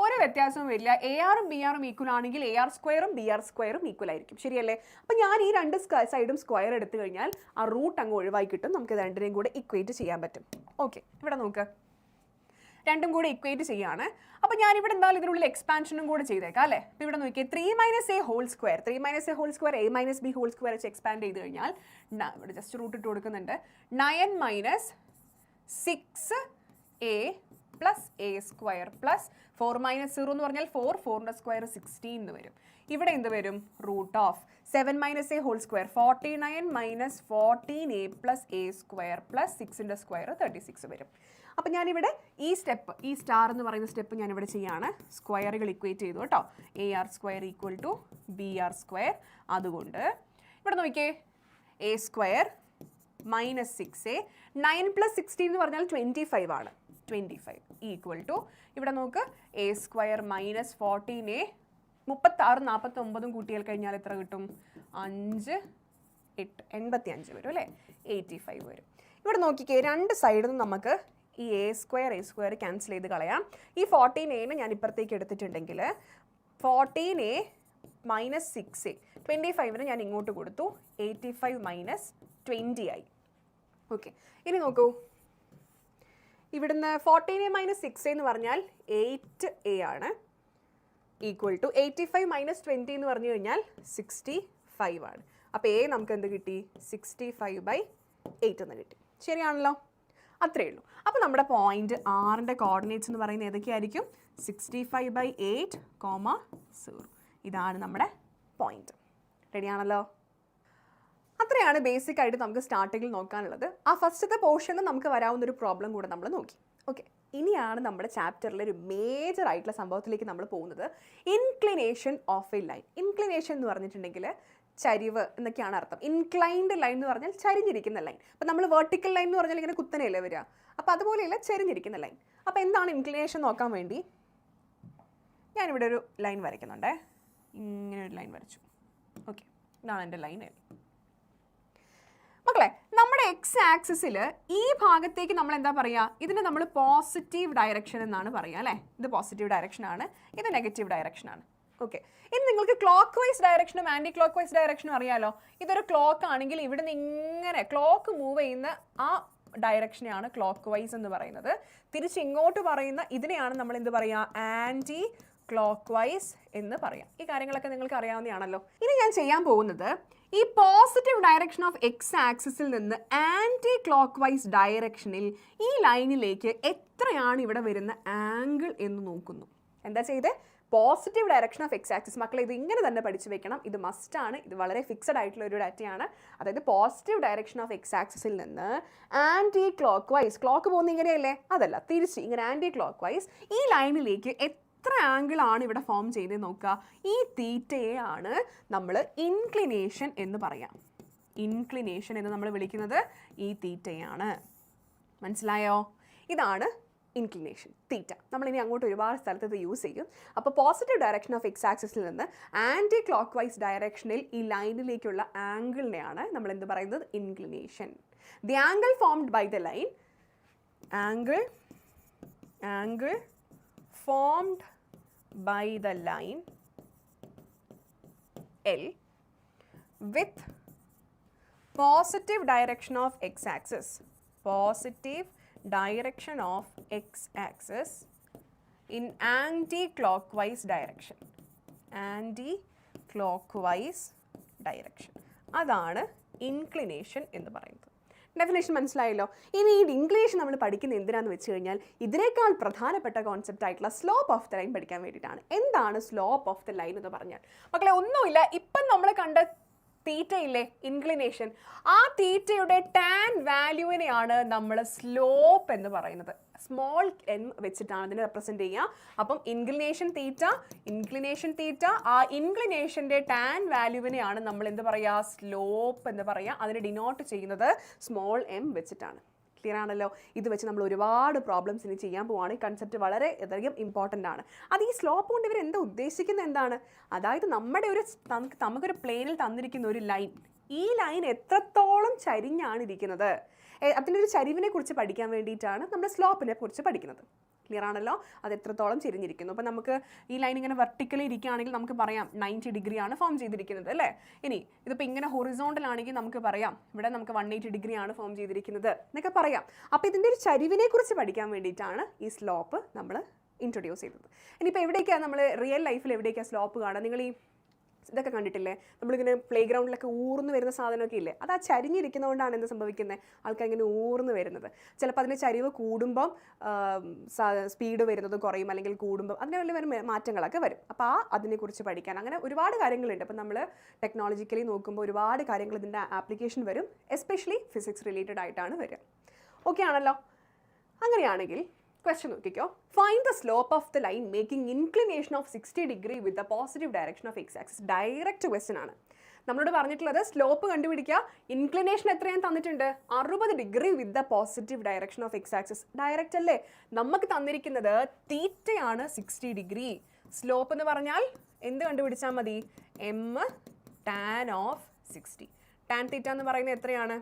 ഒരു വ്യത്യാസവും വരില്ല. ARും BRും ഈക്വൽ ആണെങ്കിൽ AR സ്ക്വയറും BR സ്ക്വയറും ഈക്വൽ ആയിരിക്കും. ശരിയല്ലേ? അപ്പം ഞാൻ ഈ രണ്ട് സൈഡും സ്ക്വയർ എടുത്തു കഴിഞ്ഞാൽ ആ റൂട്ട് അങ്ങ് ഒഴിവായി കിട്ടും. നമുക്ക് രണ്ടിനെയും കൂടെ ഇക്വേറ്റ് ചെയ്യാൻ പറ്റും. ഓക്കെ, ഇവിടെ നോക്ക്, രണ്ടും കൂടെ ഇക്വേറ്റ് ചെയ്യാണ്. അപ്പോൾ ഞാനിവിടെ എന്തായാലും ഇതിനുള്ളിൽ എക്സ്പാൻഷനും കൂടെ ചെയ്തേക്കാം അല്ലേ? അപ്പോൾ ഇവിടെ നോക്കിയേ 3 - a whole square, a - b whole square വെച്ച് എക്സ്പാൻഡ് ചെയ്ത് കഴിഞ്ഞാൽ ഇവിടെ ജസ്റ്റ് റൂട്ട് ഇട്ട് കൊടുക്കുന്നുണ്ട്. 9 - 6a plus a square plus 4 - 0 എന്ന് പറഞ്ഞാൽ 4 സ്ക്വയർ 16 എന്ന് വരും. ഇവിടെ എന്ത് വരും? √7 - a whole square 49 - 14a plus a square plus 6ന്റെ സ്ക്വയർ 36 വരും. അപ്പം ഞാനിവിടെ ഈ സ്റ്റാർ എന്ന് പറയുന്ന സ്റ്റെപ്പ് ഞാനിവിടെ ചെയ്യാണ്. സ്ക്വയറുകൾ ഇക്വേറ്റ് ചെയ്തു കേട്ടോ. AR square equal to BR square. അതുകൊണ്ട് ഇവിടെ നോക്കിയേ, a സ്ക്വയർ മൈനസ് 6a 9 + 16 എന്ന് പറഞ്ഞാൽ 25 ആണ്. 25 ഈക്വൽ ടു ഇവിടെ നോക്ക് a സ്ക്വയർ മൈനസ് 14a 36 49 കൂട്ടിയാൽ കഴിഞ്ഞാൽ എത്ര കിട്ടും? 5 8 85 വരും അല്ലേ? 85 വരും. ഇവിടെ നോക്കിക്കേ, രണ്ട് സൈഡിൽ നിന്ന് നമുക്ക് ഈ a സ്ക്വയർ ക്യാൻസൽ ചെയ്ത് കളയാം. ഈ 14a ഞാൻ ഇപ്പുറത്തേക്ക് എടുത്തിട്ടുണ്ടെങ്കിൽ 14a മൈനസ് 6a 25ന് ഞാൻ ഇങ്ങോട്ട് കൊടുത്തു. 85 - 20 ആയി. ഓക്കെ, ഇനി നോക്കൂ, ഇവിടുന്ന് 14a - 6a എന്ന് പറഞ്ഞാൽ 8a ആണ്. ഈക്വൽ ടു 85 - 20 എന്ന് പറഞ്ഞു കഴിഞ്ഞാൽ 65 ആണ്. അപ്പോൾ a നമുക്ക് എന്ത് കിട്ടി? 65/8 എന്ന് കിട്ടി. ശരിയാണല്ലോ? അത്രയേ ഉള്ളൂ. അപ്പോൾ നമ്മുടെ പോയിന്റ് ആറിൻ്റെ കോർഡിനേറ്റ്സ് എന്ന് പറയുന്നത് ഏതൊക്കെയായിരിക്കും? 65/8, 0. ഇതാണ് നമ്മുടെ പോയിന്റ്. റെഡിയാണല്ലോ? അത്രയാണ് ബേസിക് ആയിട്ട് നമുക്ക് സ്റ്റാർട്ടിങ്ങിൽ നോക്കാനുള്ളത്. ആ ഫസ്റ്റത്തെ പോർഷനിൽ നമുക്ക് വരാവുന്നൊരു പ്രോബ്ലം കൂടെ നമ്മൾ നോക്കി. ഓക്കെ, ഇനിയാണ് നമ്മുടെ ചാപ്റ്ററിലെ ഒരു മേജർ ആയിട്ടുള്ള സംഭവത്തിലേക്ക് നമ്മൾ പോകുന്നത്. Inclination of a line. Inclination എന്ന് പറഞ്ഞിട്ടുണ്ടെങ്കിൽ ചരിവ് എന്നൊക്കെയാണ് അർത്ഥം. ഇൻക്ലൈൻഡ് ലൈൻ എന്ന് പറഞ്ഞാൽ ചരിഞ്ഞിരിക്കുന്ന ലൈൻ. അപ്പോൾ നമ്മൾ വെർട്ടിക്കൽ ലൈൻ എന്ന് പറഞ്ഞാൽ ഇങ്ങനെ കുത്തനെയല്ലേ വരിക, അപ്പോൾ അതുപോലെയല്ല ചരിഞ്ഞിരിക്കുന്ന ലൈൻ. അപ്പോൾ എന്താണ് ഇൻക്ലിനേഷൻ നോക്കാൻ വേണ്ടി ഞാനിവിടെ ഒരു ലൈൻ വരയ്ക്കുന്നുണ്ടേ. ഇങ്ങനെ ഒരു ലൈൻ വരച്ചു. ഓക്കെ, ഇതാണ് എൻ്റെ ലൈൻ. മക്കളെ, നമ്മുടെ എക്സ് ആക്സിസിൽ ഈ ഭാഗത്തേക്ക് നമ്മൾ എന്താ പറയുക? ഇതിന് നമ്മൾ പോസിറ്റീവ് ഡയറക്ഷൻ എന്നാണ് പറയുക അല്ലേ? ഇത് പോസിറ്റീവ് ഡയറക്ഷനാണ്, ഇത് നെഗറ്റീവ് ഡയറക്ഷനാണ്. ഓക്കെ, ഇനി നിങ്ങൾക്ക് ക്ലോക്ക് വൈസ് ഡയറക്ഷനും ആൻറ്റി ക്ലോക്ക് വൈസ് ഡയറക്ഷനും അറിയാലോ. ഇതൊരു ക്ലോക്ക് ആണെങ്കിൽ ഇവിടെ നിന്ന് ഇങ്ങനെ ക്ലോക്ക് മൂവ് ചെയ്യുന്ന ആ ഡയറക്ഷനെയാണ് ക്ലോക്ക് വൈസ് എന്ന് പറയുന്നത്. തിരിച്ച് ഇങ്ങോട്ട് പറയുന്ന ഇതിനെയാണ് നമ്മൾ എന്ത് പറയുക? ആൻറ്റി ക്ലോക്ക് വൈസ് എന്ന് പറയാം. ഈ കാര്യങ്ങളൊക്കെ നിങ്ങൾക്ക് അറിയാവുന്നതാണല്ലോ. ഇനി ഞാൻ ചെയ്യാൻ പോകുന്നത് ഈ പോസിറ്റീവ് ഡയറക്ഷൻ ഓഫ് എക്സ് ആക്സിസിൽ നിന്ന് ആൻറ്റി ക്ലോക്ക് വൈസ് ഡയറക്ഷനിൽ ഈ ലൈനിലേക്ക് എത്രയാണ് ഇവിടെ വരുന്ന ആംഗിൾ എന്ന് നോക്കുന്നു. എന്താ ചെയ്തേ? Positive direction of X axis. മക്കളെ, ഇത് ഇങ്ങനെ തന്നെ പഠിച്ചു വെക്കണം. ഇത് മസ്റ്റാണ്. ഇത് വളരെ ഫിക്സഡ് ആയിട്ടുള്ള ഒരു ഡാറ്റയാണ്. അതായത് പോസിറ്റീവ് ഡയറക്ഷൻ ഓഫ് എക്സ് ആക്സിസിൽ നിന്ന് ആൻറ്റി ക്ലോക്ക് വൈസ്, ക്ലോക്ക് പോകുന്ന ഇങ്ങനെയല്ലേ, അതല്ല, തിരിച്ച് ഇങ്ങനെ ആൻറ്റി ക്ലോക്ക് വൈസ് ഈ ലൈനിലേക്ക് എത്ര ആംഗിൾ ആണ് ഇവിടെ ഫോം ചെയ്ത് നോക്കുക. ഈ തീറ്റയാണ് നമ്മൾ ഇൻക്ലിനേഷൻ എന്ന് പറയാം. ഇൻക്ലിനേഷൻ എന്ന് നമ്മൾ വിളിക്കുന്നത് ഈ തീറ്റയാണ്. മനസ്സിലായോ? ഇതാണ് ഇൻക്ലിനേഷൻ, തീറ്റ. നമ്മളിനി അങ്ങോട്ട് ഒരുപാട് സ്ഥലത്ത് ഇത് യൂസ് ചെയ്യും. അപ്പോൾ പോസിറ്റീവ് ഡയറക്ഷൻ ഓഫ് എക്സ് ആക്സിസിൽ നിന്ന് ആൻറ്റി ക്ലോക്ക് വൈസ് ഡയറക്ഷനിൽ ഈ ലൈനിലേക്കുള്ള ആംഗിളിനെയാണ് നമ്മൾ എന്ത് പറയുന്നത്? Inclination. The angle formed by the line, angle formed by the line L with positive direction of x-axis, positive direction of x-axis in anti-clockwise direction, anti-clockwise direction. അതാണ് inclination എന്ന് പറയുന്നത്. Definition മനസ്സിലായല്ലോ. ഇനി ഈ ഇംഗ്ലീഷ് നമ്മൾ പഠിക്കുന്നത് എന്തിനാന്ന് വെച്ച് കഴിഞ്ഞാൽ ഇതിനേക്കാൾ പ്രധാനപ്പെട്ട കോൺസെപ്റ്റ് ആയിട്ടുള്ള സ്ലോപ്പ് ഓഫ് ദ ലൈൻ പഠിക്കാൻ വേണ്ടിയിട്ടാണ്. എന്താണ് സ്ലോപ്പ് ഓഫ് ദ ലൈൻ എന്ന് പറഞ്ഞാൽ? മക്കളെ, ഒന്നുമില്ല, ഇപ്പം നമ്മൾ കണ്ട തീറ്റ ഇല്ലേ, ഇൻക്ലിനേഷൻ, ആ തീറ്റയുടെ ടാൻ വാല്യൂവിനെയാണ് നമ്മൾ സ്ലോപ്പ് എന്ന് പറയുന്നത്. സ്മോൾ എൻ വെച്ചിട്ടാണ് അതിനെ റെപ്രസെൻറ്റ് ചെയ്യുക. അപ്പം ഇൻക്ലിനേഷൻ തീറ്റ, ആ ഇൻക്ലിനേഷൻ്റെ ടാൻ വാല്യൂവിനെയാണ് നമ്മൾ എന്ത് പറയുക? സ്ലോപ്പ് എന്ന് പറയുക. അതിനെ ഡിനോട്ട് ചെയ്യുന്നത് സ്മോൾ എം വെച്ചിട്ടാണ്. ക്ലിയർ ആണല്ലോ? ഇത് വെച്ച് നമ്മൾ ഒരുപാട് പ്രോബ്ലംസ് ഇനി ചെയ്യാൻ പോവാണ്. ഈ കൺസെപ്റ്റ് വളരെ അധികം ഇമ്പോർട്ടൻ്റ് ആണ്. അത് ഈ സ്ലോപ്പ് കൊണ്ട് ഇവർ എന്താ ഉദ്ദേശിക്കുന്നത് എന്താണ്? അതായത് നമ്മുടെ നമുക്കൊരു പ്ലെയിനിൽ തന്നിരിക്കുന്ന ഒരു ലൈൻ, ഈ ലൈൻ എത്രത്തോളം ചരിഞ്ഞാണ് ഇരിക്കുന്നത്, അതിൻ്റെ ഒരു ചരിവിനെ കുറിച്ച് പഠിക്കാൻ വേണ്ടിയിട്ടാണ് നമ്മൾ സ്ലോപ്പിനെ കുറിച്ച് പഠിക്കുന്നത്. ക്ലിയർ ആണല്ലോ? അത് എത്രത്തോളം ചെരിഞ്ഞിരിക്കുന്നു. അപ്പോൾ നമുക്ക് ഈ ലൈൻ ഇങ്ങനെ വെർട്ടിക്കലി ഇരിക്കുകയാണെങ്കിൽ നമുക്ക് പറയാം 90 ഡിഗ്രിയാണ് ഫോം ചെയ്തിരിക്കുന്നത് അല്ലേ. ഇനി ഇതിപ്പോൾ ഇങ്ങനെ ഹൊറിസോണ്ടൽ ആണെങ്കിൽ നമുക്ക് പറയാം ഇവിടെ നമുക്ക് 180 ഡിഗ്രിയാണ് ഫോം ചെയ്തിരിക്കുന്നത് എന്നൊക്കെ പറയാം. അപ്പോൾ ഇതിൻ്റെ ഒരു ചരിവിനെ കുറിച്ച് പഠിക്കാൻ വേണ്ടിയിട്ടാണ് ഈ സ്ലോപ്പ് നമ്മൾ ഇൻട്രൊഡ്യൂസ് ചെയ്തത്. ഇനിയിപ്പോൾ എവിടേക്കാണ് നമ്മൾ റിയൽ ലൈഫിൽ എവിടേക്കാണ് സ്ലോപ്പ് കാണുക? നിങ്ങൾ ഈ ഇതൊക്കെ കണ്ടിട്ടില്ലേ, നമ്മളിങ്ങനെ പ്ലേ ഗ്രൗണ്ടിലൊക്കെ ഊർന്ന് വരുന്ന സാധനമൊക്കെ ഇല്ലേ, അത് ആ ചരിഞ്ഞിരിക്കുന്നതുകൊണ്ടാണ് എന്ത് സംഭവിക്കുന്നത്? ആൾക്കാർ ഇങ്ങനെ ഊർന്ന് വരുന്നത്. ചിലപ്പോൾ അതിൻ്റെ ചരിവ് കൂടുമ്പം സ്പീഡ് വരുന്നത് കുറയും, അല്ലെങ്കിൽ കൂടുമ്പം അതിന് വലിയ മാറ്റങ്ങളൊക്കെ വരും. അപ്പോൾ അതിനെക്കുറിച്ച് പഠിക്കാൻ അങ്ങനെ ഒരുപാട് കാര്യങ്ങളുണ്ട്. അപ്പം നമ്മൾ ടെക്നോളജിക്കലി നോക്കുമ്പോൾ ഒരുപാട് കാര്യങ്ങൾ ഇതിൻ്റെ ആപ്ലിക്കേഷൻ വരും. എസ്പെഷ്യലി ഫിസിക്സ് റിലേറ്റഡ് ആയിട്ടാണ് വരിക. ഓക്കെ ആണല്ലോ? അങ്ങനെയാണെങ്കിൽ ക്വസ്റ്റ്യൻ നോക്കിക്കോ. Find the slope of the line making inclination of 60 degree with the positive direction of X axis. Direct question ആണ് നമ്മളോട് പറഞ്ഞിട്ടുള്ളത്. സ്ലോപ്പ് കണ്ടുപിടിക്കുക. ഇൻക്ലിനേഷൻ എത്രയാണ് തന്നിട്ടുണ്ട്? 60 degree with the positive direction of X axis. Direct അല്ലേ? നമുക്ക് തന്നിരിക്കുന്നത് തീറ്റയാണ് 60 ഡിഗ്രി. സ്ലോപ്പ് എന്ന് പറഞ്ഞാൽ എന്ത് കണ്ടുപിടിച്ചാൽ മതി? M tan of 60. Tan theta എന്ന് പറയുന്നത് എത്രയാണ്?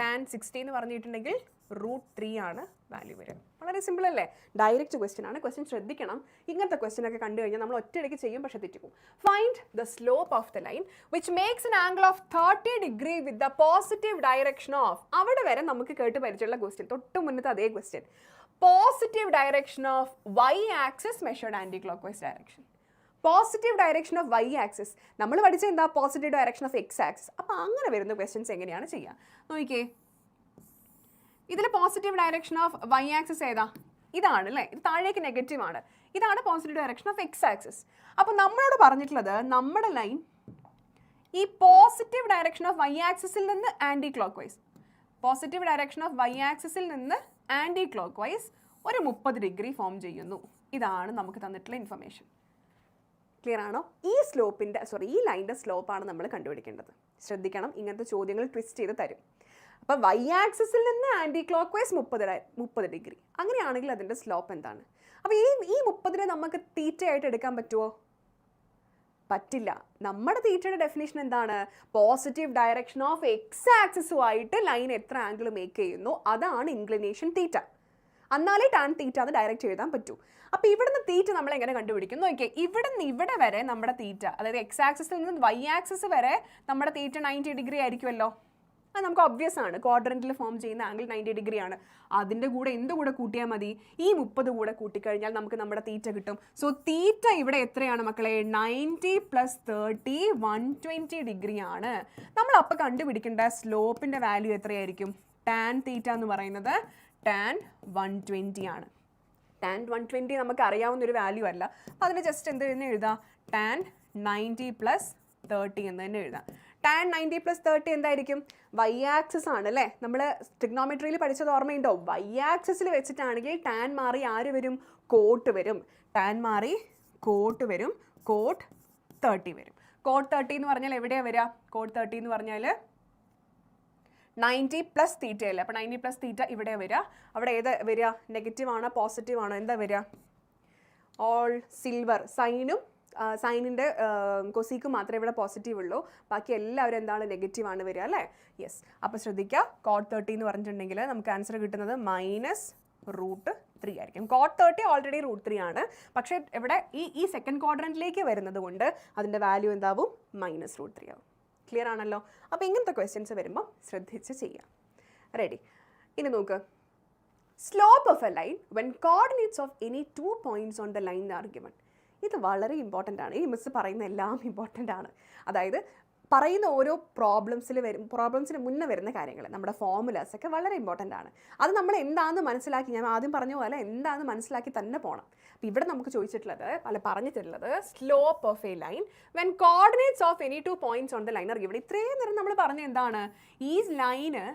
ടാൻ 60 എന്ന് പറഞ്ഞിട്ടുണ്ടെങ്കിൽ √3 ആണ് വാല്യൂ വരിക. വളരെ സിമ്പിൾ അല്ലേ? ഡയറക്റ്റ് ക്വസ്റ്റ്യൻ ആണ്. ക്വസ്റ്റ്യൻ ശ്രദ്ധിക്കണം. ഇങ്ങനത്തെ ക്വസ്റ്റ്യൻ ഒക്കെ കണ്ടു കഴിഞ്ഞാൽ നമ്മൾ ഒറ്റയടിക്ക് ചെയ്യും, പക്ഷേ തെറ്റിക്കും. Find the slope of the line which makes an angle of 30 degree with the positive direction of. അവിടെ വരെ നമുക്ക് കേട്ട് പരിചയമുള്ള ക്വസ്റ്റ്യൻ, തൊട്ട് മുന്നത്തെ അതേ question. Positive direction of Y axis measured anticlockwise direction. Positive direction of Y axis നമ്മൾ പഠിച്ച എന്താ? Positive direction of X axis. അപ്പോൾ അങ്ങനെ വരുന്ന ക്വസ്റ്റ്യൻസ് എങ്ങനെയാണ് ചെയ്യുക നോക്കിക്കേ. ഇതിൽ positive direction of Y axis ഏതാ? ഇതാണ് അല്ലേ, ഇത് താഴേക്ക് നെഗറ്റീവ് ആണ്. ഇതാണ് positive direction of X axis. അപ്പോൾ നമ്മളോട് പറഞ്ഞിട്ടുള്ളത് നമ്മുടെ ലൈൻ ഈ പോസിറ്റീവ് ഡയറക്ഷൻ ഓഫ് വൈ ആക്സിസിൽ നിന്ന് anticlockwise, positive direction of y ആക്സിസിൽ നിന്ന് ആൻറ്റി ക്ലോക്ക് വൈസ് ഒരു 30 ഡിഗ്രി ഫോം ചെയ്യുന്നു. ഇതാണ് നമുക്ക് തന്നിട്ടുള്ള ഇൻഫർമേഷൻ. ക്ലിയർ ആണോ? ഈ സ്ലോപ്പിൻ്റെ ഈ ലൈനിൻ്റെ സ്ലോപ്പാണ് നമ്മൾ കണ്ടുപിടിക്കേണ്ടത്. ശ്രദ്ധിക്കണം, ഇങ്ങനത്തെ ചോദ്യങ്ങൾ ട്വിസ്റ്റ് ചെയ്ത് തരും. അപ്പോൾ വൈ ആക്സിസിൽ നിന്ന് ആൻറ്റി ക്ലോക്ക് വൈസ് 30 ഡിഗ്രി, അങ്ങനെയാണെങ്കിൽ അതിൻ്റെ സ്ലോപ്പ് എന്താണ്? അപ്പോൾ ഈ 30നെ നമുക്ക് തീറ്റയായിട്ട് എടുക്കാൻ പറ്റുമോ? പറ്റില്ല. നമ്മുടെ തീറ്റയുടെ ഡെഫിനേഷൻ എന്താണ്? പോസിറ്റീവ് ഡയറക്ഷൻ ഓഫ് എക്സ് ആക്സിസുമായിട്ട് ലൈൻ എത്ര ആംഗിൾ മേക്ക് ചെയ്യുന്നു അതാണ് ഇൻക്ലിനേഷൻ തീറ്റ. എന്നാലേ ടാൻ തീറ്റ അത് ഡയറക്റ്റ് എഴുതാൻ പറ്റൂ. അപ്പോൾ ഇവിടുന്ന് തീറ്റ നമ്മൾ എങ്ങനെ കണ്ടുപിടിക്കും നോക്കിയേ. ഇവിടെ നിന്ന് ഇവിടെ വരെ നമ്മുടെ തീറ്റ, അതായത് എക്സ് ആക്സിസിൽ നിന്ന് വൈ ആക്സിസ് വരെ നമ്മുടെ തീറ്റ 90 ഡിഗ്രി ആയിരിക്കുമല്ലോ. അത് നമുക്ക് ഒബ്വിയസ് ആണ്. ക്വാഡ്രന്റിൽ ഫോം ചെയ്യുന്ന ആംഗിൾ 90 ഡിഗ്രി ആണ്. അതിൻ്റെ കൂടെ എന്ത് കൂടെ കൂട്ടിയാൽ മതി? ഈ 30 കൂടെ കൂട്ടിക്കഴിഞ്ഞാൽ നമുക്ക് നമ്മുടെ തീറ്റ കിട്ടും. സോ തീറ്റ ഇവിടെ എത്രയാണ് മക്കളെ? 90 + 30 120 ഡിഗ്രി ആണ്. നമ്മൾ അപ്പോൾ കണ്ടുപിടിക്കേണ്ട സ്ലോപ്പിൻ്റെ വാല്യൂ എത്രയായിരിക്കും? ടാൻ തീറ്റ എന്ന് പറയുന്നത് ടാൻ 120 ആണ്. ടാൻ 120 നമുക്ക് അറിയാവുന്നൊരു വാല്യൂ അല്ല. അപ്പോൾ അതിന് ജസ്റ്റ് എന്ത് തന്നെ എഴുതാം? ടാൻ 90 + 30 എന്ന് തന്നെ എഴുതാം. ടാൻ 90 + 30 എന്തായിരിക്കും? വൈ ആക്സിസ് ആണ് അല്ലേ? നമ്മൾ ട്രിഗ്നോമെട്രിയിൽ പഠിച്ചത് ഓർമ്മയുണ്ടോ? വൈ ആക്സിസിൽ വെച്ചിട്ടാണെങ്കിൽ ടാൻ മാറി ആര് വരും? കോട്ട് വരും. ടാൻ മാറി കോട്ട് വരും. കോട്ട് 30 വരും. കോട്ട് 30 എന്ന് പറഞ്ഞാൽ എവിടെയാണ് വരിക? കോട്ട് 30 എന്ന് പറഞ്ഞാൽ 90 + തീറ്റ അല്ലേ? അപ്പോൾ 90 + തീറ്റ ഇവിടെ വരിക. അവിടെ ഏത് വരിക? നെഗറ്റീവ് ആണോ പോസിറ്റീവ് ആണോ? എന്താ വരിക? All silver. സൈനിൻ്റെ കൊസീക്ക് മാത്രമേ ഇവിടെ പോസിറ്റീവ് ഉള്ളൂ. ബാക്കി എല്ലാവരും എന്താണ്? നെഗറ്റീവ് ആണ് വരിക അല്ലേ? യെസ്. അപ്പോൾ ശ്രദ്ധിക്കുക, കോട്ട് 30 എന്ന് പറഞ്ഞിട്ടുണ്ടെങ്കിൽ നമുക്ക് ആൻസർ കിട്ടുന്നത് -√3 ആയിരിക്കും. കോട്ട് 30 ഓൾറെഡി √3 ആണ്. പക്ഷേ ഇവിടെ ഈ സെക്കൻഡ് ക്വാഡ്രന്റിലേക്ക് വരുന്നത് കൊണ്ട് അതിൻ്റെ വാല്യൂ എന്താവും? -√3 ആവും. ക്ലിയർ ആണല്ലോ? അപ്പോൾ ഇങ്ങനത്തെ ക്വസ്റ്റ്യൻസ് വരുമ്പോൾ ശ്രദ്ധിച്ച് ചെയ്യാം. റെഡി? ഇനി നോക്ക്. Slope of a line when coordinates of any 2 points on the line are given. ഇത് വളരെ ഇമ്പോർട്ടൻ്റ് ആണ്. ഈ മിസ് പറയുന്ന എല്ലാം ഇമ്പോർട്ടൻ്റ് ആണ്. അതായത് പറയുന്ന ഓരോ പ്രോബ്ലംസിന് മുന്നേ വരുന്ന കാര്യങ്ങൾ, നമ്മുടെ ഫോർമുലാസ് ഒക്കെ വളരെ ഇമ്പോർട്ടൻ്റ് ആണ്. അത് നമ്മൾ എന്താണെന്ന് മനസ്സിലാക്കി, ഞാൻ ആദ്യം പറഞ്ഞ പോലെ എന്താണെന്ന് മനസ്സിലാക്കി തന്നെ പോകണം. അപ്പോൾ ഇവിടെ നമുക്ക് പറഞ്ഞിട്ടുള്ളത് slope of a line when coordinates of any 2 points on the line are given. ഇത്രയും നേരം നമ്മൾ പറഞ്ഞ എന്താണ്? ഈ ലൈന്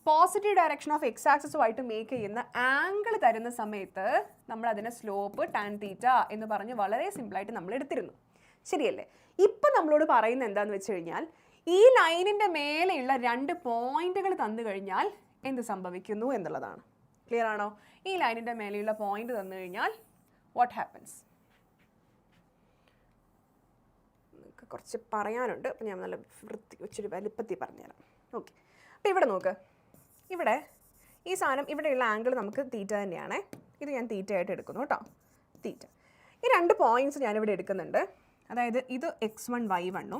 പോസിറ്റീവ് ഡയറക്ഷൻ ഓഫ് എക്സ് ആക്സിസുമായിട്ട് മേക്ക് ചെയ്യുന്ന ആംഗിൾ തരുന്ന സമയത്ത് നമ്മൾ അതിനെ സ്ലോപ്പ് ടാൻ തീറ്റ എന്ന് പറഞ്ഞ് വളരെ സിമ്പിളായിട്ട് നമ്മൾ എടുത്തിരുന്നു. ശരിയല്ലേ? ഇപ്പം നമ്മളോട് പറയുന്നത് എന്താണെന്ന് വെച്ച് കഴിഞ്ഞാൽ ഈ ലൈനിൻ്റെ മേലെയുള്ള 2 പോയിന്റുകൾ തന്നു കഴിഞ്ഞാൽ എന്ത് സംഭവിക്കുന്നു എന്നുള്ളതാണ്. ക്ലിയർ ആണോ? ഈ ലൈനിൻ്റെ മേലെയുള്ള പോയിന്റ് തന്നു കഴിഞ്ഞാൽ വാട്ട് ഹാപ്പൻസ്? നിങ്ങൾക്ക് കുറച്ച് പറയാനുണ്ട്. അപ്പം ഞാൻ നല്ല ഇച്ചിരി വലുപ്പത്തിൽ പറഞ്ഞുതരാം. ഓക്കെ. അപ്പോൾ ഇവിടെ നോക്ക്. ഇവിടെ ഈ സാധനം ഇവിടെയുള്ള ആംഗിൾ നമുക്ക് തീറ്റ തന്നെയാണ്. ഇത് ഞാൻ തീറ്റ ആയിട്ട് എടുക്കുന്നു കേട്ടോ. തീറ്റ. ഈ 2 പോയിന്റ്സ് ഞാനിവിടെ എടുക്കുന്നുണ്ട്. അതായത് ഇത് x1 y1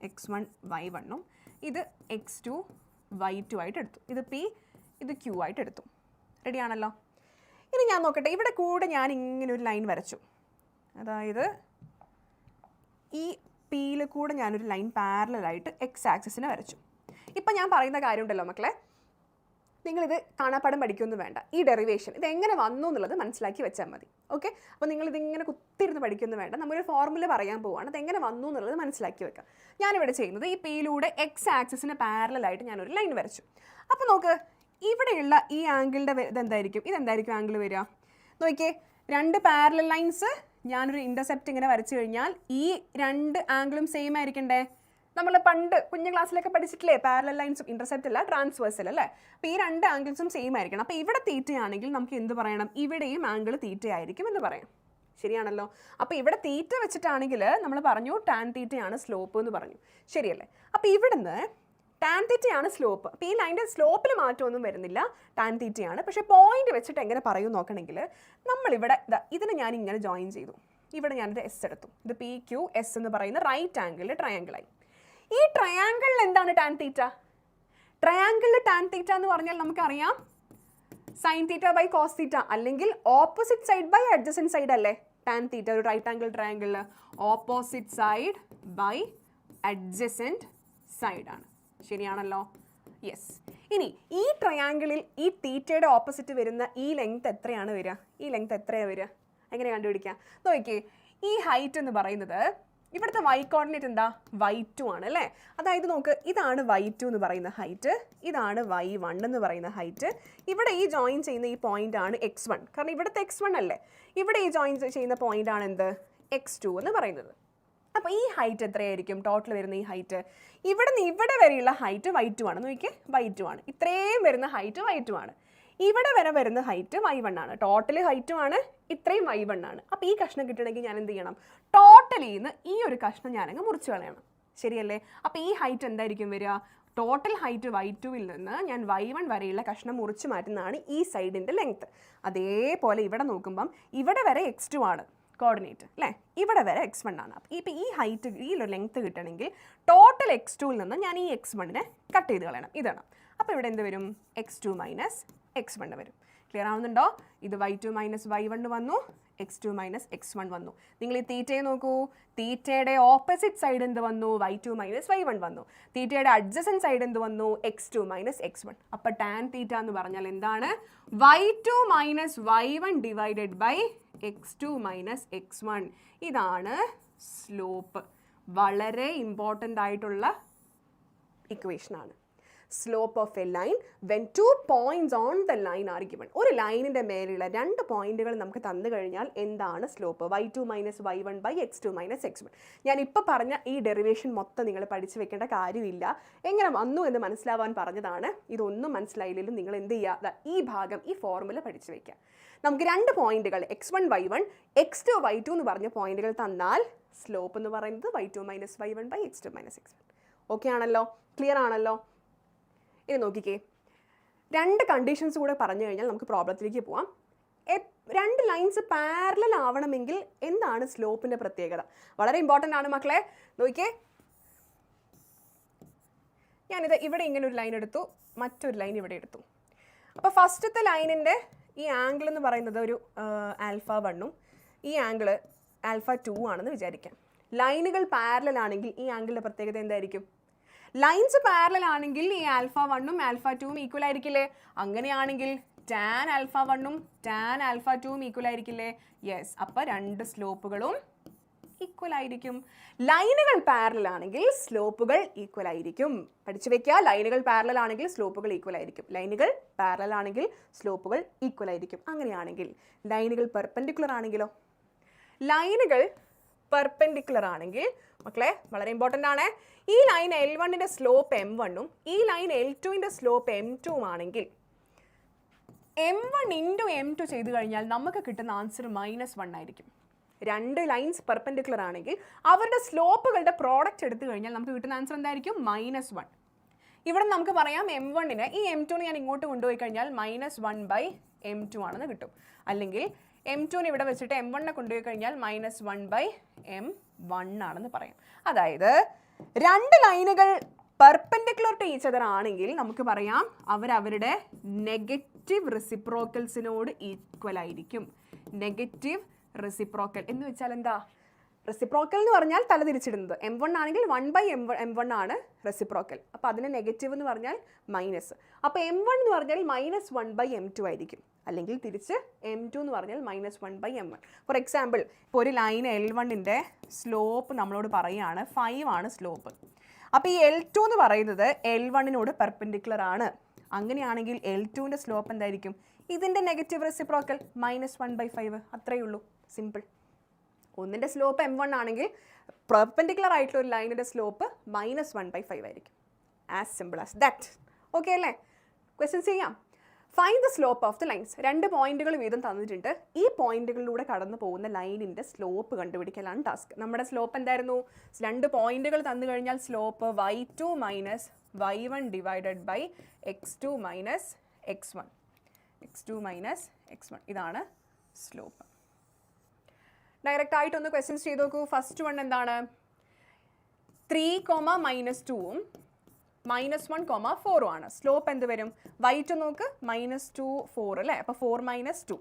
x1 y1 ഇത് x2 y2 ആയിട്ട് എടുത്തു. ഇത് P, ഇത് Q ആയിട്ട് എടുത്തു. റെഡി ആണല്ലോ? ഇനി ഞാൻ നോക്കട്ടെ. ഇവിടെ കൂടെ ഞാൻ ഇങ്ങനെ ഒരു ലൈൻ വരച്ചു. അതായത് ഈ Pയിൽ കൂടെ ഞാനൊരു ലൈൻ പാരലായിട്ട് എക്സ് ആക്സിസിനെ വരച്ചു. ഇപ്പം ഞാൻ പറയുന്ന കാര്യമുണ്ടല്ലോ മക്കളെ, നിങ്ങളിത് കാണാപ്പാടം പഠിക്കൊന്നും വേണ്ട. ഈ ഡെറിവേഷൻ ഇത് എങ്ങനെ വന്നു എന്നുള്ളത് മനസ്സിലാക്കി വെച്ചാൽ മതി. ഓക്കെ? അപ്പോൾ നിങ്ങളിതിങ്ങനെ കുത്തിരുന്ന് പഠിക്കൊന്നും വേണ്ട. നമ്മളൊരു ഫോർമുല പറയാൻ പോവുകയാണ്. അത് എങ്ങനെ വന്നു എന്നുള്ളത് മനസ്സിലാക്കി വെക്കാം. ഞാനിവിടെ ചെയ്യുന്നത് ഈ Pയിലൂടെ എക്സ് ആക്സിസിന് പാരലായിട്ട് ഞാനൊരു ലൈൻ വരച്ചു. അപ്പോൾ നോക്ക്, ഇവിടെയുള്ള ഈ ആംഗിളിൻ്റെ ഇതെന്തായിരിക്കും? ഇതെന്തായിരിക്കും ആംഗിൾ വരിക? നോക്കിയേ, 2 പാരലൽ ലൈൻസ് ഞാനൊരു ഇൻ്റർസെപ്റ്റ് ഇങ്ങനെ വരച്ചു കഴിഞ്ഞാൽ ഈ 2 ആംഗിളും സെയിം ആയിരിക്കണ്ടേ? നമ്മൾ പണ്ട് കുഞ്ഞു ക്ലാസ്സിലൊക്കെ പഠിച്ചിട്ടില്ലേ? പാരലൽ ലൈൻസും ഇൻ്റർസെപ്റ്റ് അല്ല, ട്രാൻസ്വേഴ്സൽ അല്ലേ? അപ്പോൾ ഈ 2 ആംഗിൾസും സെയിം ആയിരിക്കണം. അപ്പോൾ ഇവിടെ തീറ്റയാണെങ്കിൽ നമുക്ക് എന്ത് പറയണം? ഇവിടെയും ആംഗിൾ തീറ്റയായിരിക്കും എന്ന് പറയാം. ശരിയാണല്ലോ? അപ്പോൾ ഇവിടെ തീറ്റ വെച്ചിട്ടാണെങ്കിൽ നമ്മൾ പറഞ്ഞു ടാൻ തീറ്റയാണ് സ്ലോപ്പ് എന്ന് പറഞ്ഞു. ശരിയല്ലേ? അപ്പോൾ ഇവിടുന്ന് ടാൻ തീറ്റയാണ് സ്ലോപ്പ്. അപ്പോൾ ഈ ലൈൻ്റെ സ്ലോപ്പിൽ മാറ്റമൊന്നും വരുന്നില്ല, ടാൻ തീറ്റയാണ്. പക്ഷേ പോയിന്റ് വെച്ചിട്ട് എങ്ങനെ പറയും നോക്കണമെങ്കിൽ നമ്മളിവിടെ ഇതിനെ ഞാൻ ഇങ്ങനെ ജോയിൻ ചെയ്തു. ഇവിടെ ഞാനൊരു എസ് എടുത്തു. ഇത് PQS എന്ന് പറയുന്ന റൈറ്റ് ആംഗിളിൽ ട്രയാങ്കിളായി. ഈ ട്രയാങ്കിളിൽ എന്താണ് ടാൻ തീറ്റ? ട്രയാങ്കിളിൽ ടാൻ തീറ്റ എന്ന് പറഞ്ഞാൽ നമുക്കറിയാം sine theta by cos theta, അല്ലെങ്കിൽ opposite side by adjacent side അല്ലേ ടാൻ തീറ്റ? ഒരു റൈറ്റ് ആംഗിൾ ട്രയാങ്കിളിൽ ഓപ്പോസിറ്റ് സൈഡ് ബൈ അഡ്ജസൻറ്റ് സൈഡാണ്. ശരിയാണല്ലോ? യെസ്. ഇനി ഈ ട്രയാങ്കിളിൽ ഈ തീറ്റയുടെ ഓപ്പോസിറ്റ് വരുന്ന ഈ ലെങ്ത് എത്രയാണ് വരിക? ഈ ലെങ്ത് എത്രയാണ് വരിക? എങ്ങനെ കണ്ടുപിടിക്കാം? നോക്കിക്കേ, ഈ ഹൈറ്റ് എന്ന് പറയുന്നത് ഇവിടുത്തെ y കോർഡിനേറ്റ് എന്താ? y2 ആണ് അല്ലേ? അതായത് നോക്ക്, ഇതാണ് y2 എന്ന് പറയുന്ന ഹൈറ്റ്, ഇതാണ് y1 എന്ന് പറയുന്ന ഹൈറ്റ്. ഇവിടെ ഈ ജോയിൻ ചെയ്യുന്ന ഈ പോയിന്റ് ആണ് x1, കാരണം ഇവിടുത്തെ x1 അല്ലേ. ഇവിടെ ഈ ജോയിൻ ചെയ്യുന്ന പോയിന്റ് ആണ് എന്ത്? x2 എന്ന് പറയുന്നത്. അപ്പോൾ ഈ ഹൈറ്റ് എത്രയായിരിക്കും? ടോട്ടൽ വരുന്ന ഈ ഹൈറ്റ്, ഇവിടെ നിന്ന് ഇവിടെ വരെയുള്ള ഹൈറ്റ് y2 ആണ്. നോക്കിയേ, y2 ആണ്. ഇത്രയും വരുന്ന ഹൈറ്റ് y2 ആണ്. ഇവിടെ വരെ വരുന്ന ഹൈറ്റ് y1 ആണ്. ടോട്ടൽ ഹൈറ്റും ആണ്, ഇത്രയും y1 ആണ്. അപ്പോൾ ഈ കഷ്ണം കിട്ടണമെങ്കിൽ ഞാൻ എന്ത് ചെയ്യണം? ടോട്ടലിൽ നിന്ന് ഈ ഒരു കഷ്ണം ഞാനങ്ങ് മുറിച്ച് കളയണം. ശരിയല്ലേ? അപ്പോൾ ഈ ഹൈറ്റ് എന്തായിരിക്കും വരിക? ടോട്ടൽ ഹൈറ്റ് y2വിൽ നിന്ന് ഞാൻ y1 വരെയുള്ള കഷ്ണം മുറിച്ച് മാറ്റുന്നതാണ് ഈ സൈഡിൻ്റെ ലെങ്ത്ത്. അതേപോലെ ഇവിടെ നോക്കുമ്പം ഇവിടെ വരെ x2 ആണ് കോർഡിനേറ്റ് അല്ലേ, ഇവിടെ വരെ x1 ആണ്. അപ്പോൾ ഇപ്പോൾ ഈ ഹൈറ്റ്, ഈ ഒരു ലെങ്ത്ത് കിട്ടണമെങ്കിൽ ടോട്ടൽ x2വിൽ നിന്ന് ഞാൻ ഈ x1നെ കട്ട് ചെയ്ത് കളയണം. ഇതാണ്. അപ്പോൾ ഇവിടെ എന്ത് വരും? x2 മൈനസ് x1 വരും. ക്ലിയർ ആവുന്നുണ്ടോ? ഇത് y2 മൈനസ് y1 വന്നു, x2 മൈനസ് x1 വന്നു. നിങ്ങൾ ഈ തീറ്റയെ നോക്കൂ, തീറ്റയുടെ ഓപ്പോസിറ്റ് സൈഡ് എന്ത് വന്നു? y2 മൈനസ് y1 വന്നു. തീറ്റയുടെ അഡ്ജസൻറ്റ് സൈഡ് എന്ത് വന്നു? x2 minus x1. അപ്പോൾ ടാൻ തീറ്റ എന്ന് പറഞ്ഞാൽ എന്താണ്? y2 minus y1 divided by x2 minus x1. ഇതാണ് സ്ലോപ്പ്. വളരെ ഇമ്പോർട്ടൻ്റ് ആയിട്ടുള്ള ഇക്വേഷനാണ്. Slope of a line when 2 points on the line are given. ഒരു ലൈനിൻ്റെ മേലെയുള്ള 2 പോയിന്റുകൾ നമുക്ക് തന്നു കഴിഞ്ഞാൽ എന്താണ് slope? y2 minus y1 by x2 minus x1. ഞാൻ ഇപ്പോൾ പറഞ്ഞ ഈ ഡെറിവേഷൻ മൊത്തം നിങ്ങൾ പഠിച്ചു വെക്കേണ്ട കാര്യമില്ല. എങ്ങനെ വന്നു എന്ന് മനസ്സിലാവാൻ പറഞ്ഞതാണ്. ഇതൊന്നും മനസ്സിലായില്ലെങ്കിലും നിങ്ങൾ എന്ത് ചെയ്യുക? ഈ ഭാഗം, ഈ ഫോർമുല പഠിച്ചു വെക്കുക. നമുക്ക് 2 പോയിന്റുകൾ x1 y1 x2 y2 എന്ന് പറഞ്ഞ പോയിന്റുകൾ തന്നാൽ സ്ലോപ്പ് എന്ന് പറയുന്നത് y2 minus y1 by x2 minus x1. Okay ആണല്ലോ? ക്ലിയർ ആണല്ലോ? ഇനി നോക്കിക്കേ, 2 കണ്ടീഷൻസ് കൂടെ പറഞ്ഞു കഴിഞ്ഞാൽ നമുക്ക് പ്രോബ്ലത്തിലേക്ക് പോവാം. 2 ലൈൻസ് പാരലൽ ആവണമെങ്കിൽ എന്താണ് സ്ലോപ്പിൻ്റെ പ്രത്യേകത? വളരെ ഇമ്പോർട്ടൻ്റ് ആണ് മക്കളെ. നോക്കിക്കേ, ഞാനിത് ഇവിടെ ഇങ്ങനെ ഒരു ലൈൻ എടുത്തു, മറ്റൊരു ലൈൻ ഇവിടെ എടുത്തു. അപ്പോൾ ഫസ്റ്റത്തെ ലൈനിൻ്റെ ഈ ആംഗിൾ എന്ന് പറയുന്നത് ഒരു ആൽഫ 1ഉം ഈ ആംഗിൾ ആൽഫ 2 ആണെന്ന് വിചാരിക്കാം. ലൈനുകൾ പാരലൽ ആണെങ്കിൽ ഈ ആംഗിളിൻ്റെ പ്രത്യേകത എന്തായിരിക്കും? ലൈൻസ് പാരലൽ ആണെങ്കിൽ ഈ ആൽഫ 1ഉം ആൽഫ 2ഉം ഈക്വൽ ആയിരിക്കില്ലേ? അങ്ങനെയാണെങ്കിൽ ടാൻ ആൽഫ 1ഉം ടാൻ ആൽഫ 2ഉം ഈക്വൽ ആയിരിക്കില്ലേ? യെസ്. അപ്പോൾ 2 സ്ലോപ്പുകളും ഈക്വൽ ആയിരിക്കും. ലൈനുകൾ പാരലൽ ആണെങ്കിൽ സ്ലോപ്പുകൾ ഈക്വൽ ആയിരിക്കും. പഠിച്ചു വെക്കുക, ലൈനുകൾ പാരലൽ ആണെങ്കിൽ സ്ലോപ്പുകൾ ഈക്വൽ ആയിരിക്കും. ലൈനുകൾ പാരലൽ ആണെങ്കിൽ സ്ലോപ്പുകൾ ഈക്വൽ ആയിരിക്കും. അങ്ങനെയാണെങ്കിൽ ലൈനുകൾ പെർപെൻഡിക്കുലർ ആണെങ്കിലോ? ലൈനുകൾ പെർപെൻഡിക്കുലർ ആണെങ്കിൽ മക്കളെ വളരെ ഇമ്പോർട്ടൻ്റ് ആണ്. ഈ ലൈൻ L1ൻ്റെ സ്ലോപ്പ് M1ഉം ഈ ലൈൻ L2ൻ്റെ സ്ലോപ്പ് M2ഉം ആണെങ്കിൽ M1 ഇൻറ്റു M2 ചെയ്ത് കഴിഞ്ഞാൽ നമുക്ക് കിട്ടുന്ന ആൻസർ -1 ആയിരിക്കും. 2 ലൈൻസ് പെർപെൻഡിക്കുലർ ആണെങ്കിൽ അവരുടെ സ്ലോപ്പുകളുടെ പ്രോഡക്റ്റ് എടുത്തു കഴിഞ്ഞാൽ നമുക്ക് കിട്ടുന്ന ആൻസർ എന്തായിരിക്കും? -1. ഇവിടെ നമുക്ക് പറയാം M1ന് ഈ M2ന് ഞാൻ ഇങ്ങോട്ട് കൊണ്ടുപോയി കഴിഞ്ഞാൽ -1 ബൈ M2 ആണെന്ന് കിട്ടും. അല്ലെങ്കിൽ M2ന് ഇവിടെ വെച്ചിട്ട് M1നെ കൊണ്ടുപോയി കഴിഞ്ഞാൽ -1 ബൈ M1 ആണെന്ന് പറയാം. അതായത് 2 ലൈനുകൾ പെർപെൻഡിക്കുലർ ടു ഈച്ച് അതർ ആണെങ്കിൽ നമുക്ക് പറയാം അവരവരുടെ നെഗറ്റീവ് റെസിപ്രോക്കൽസിനോട് ഈക്വൽ ആയിരിക്കും. നെഗറ്റീവ് റെസിപ്രോക്കൽ എന്ന് വെച്ചാൽ എന്താ? റെസിപ്രോക്കൽ എന്ന് പറഞ്ഞാൽ തലതിരിച്ചിടുന്നത്. M1 ആണെങ്കിൽ 1 ബൈ M1 ആണ് റെസിപ്രോക്കൽ. അപ്പോൾ അതിന് നെഗറ്റീവ് എന്ന് പറഞ്ഞാൽ മൈനസ്. അപ്പോൾ M1 എന്ന് പറഞ്ഞാൽ -1 ബൈ M2 ആയിരിക്കും. അല്ലെങ്കിൽ തിരിച്ച് M2 എന്ന് പറഞ്ഞാൽ -1 ബൈ M1. ഫോർ എക്സാമ്പിൾ, ഇപ്പോൾ ഒരു ലൈൻ L1ൻ്റെ സ്ലോപ്പ് നമ്മളോട് പറയുകയാണ് 5 ആണ് സ്ലോപ്പ്. അപ്പോൾ ഈ L2 എന്ന് പറയുന്നത് L1നോട് പെർപെൻഡിക്കുലർ ആണ്. അങ്ങനെയാണെങ്കിൽ L2ൻ്റെ സ്ലോപ്പ് എന്തായിരിക്കും? ഇതിൻ്റെ നെഗറ്റീവ് റെസിപ്രോക്കൽ -1 ബൈ 5. അത്രയേ ഉള്ളൂ, സിമ്പിൾ. ഒന്നിൻ്റെ സ്ലോപ്പ് M1 ആണെങ്കിൽ പെർപെൻഡിക്കുലർ ആയിട്ടുള്ള ഒരു ലൈനിൻ്റെ സ്ലോപ്പ് -1 ബൈ 5 ആയിരിക്കും. As simple as that. Okay അല്ലേ? ക്വസ്റ്റ്യൻസ് ചെയ്യാം. Find the slope of the lines. 2 പോയിന്റുകൾ വീതം തന്നിട്ടുണ്ട്. ഈ പോയിന്റുകളിലൂടെ കടന്നു പോകുന്ന ലൈനിൻ്റെ സ്ലോപ്പ് കണ്ടുപിടിക്കലാണ് ടാസ്ക്. നമ്മുടെ സ്ലോപ്പ് എന്തായിരുന്നു? 2 പോയിന്റുകൾ തന്നു കഴിഞ്ഞാൽ slope y2 minus y1 divided by x2 minus x1. x2 minus x1 ഇതാണ് സ്ലോപ്പ്. ഡയറക്റ്റ് ആയിട്ടൊന്ന് ക്വസ്റ്റ്യൻസ് ചെയ്ത് നോക്കൂ. ഫസ്റ്റ് വൺ എന്താണ്? 3, -2ഉം -1, 4 ആണ്. സ്ലോപ്പ് എന്ത് വരും? y2 നോക്ക്, -2, 4 അല്ലേ? അപ്പോൾ 4 - 2,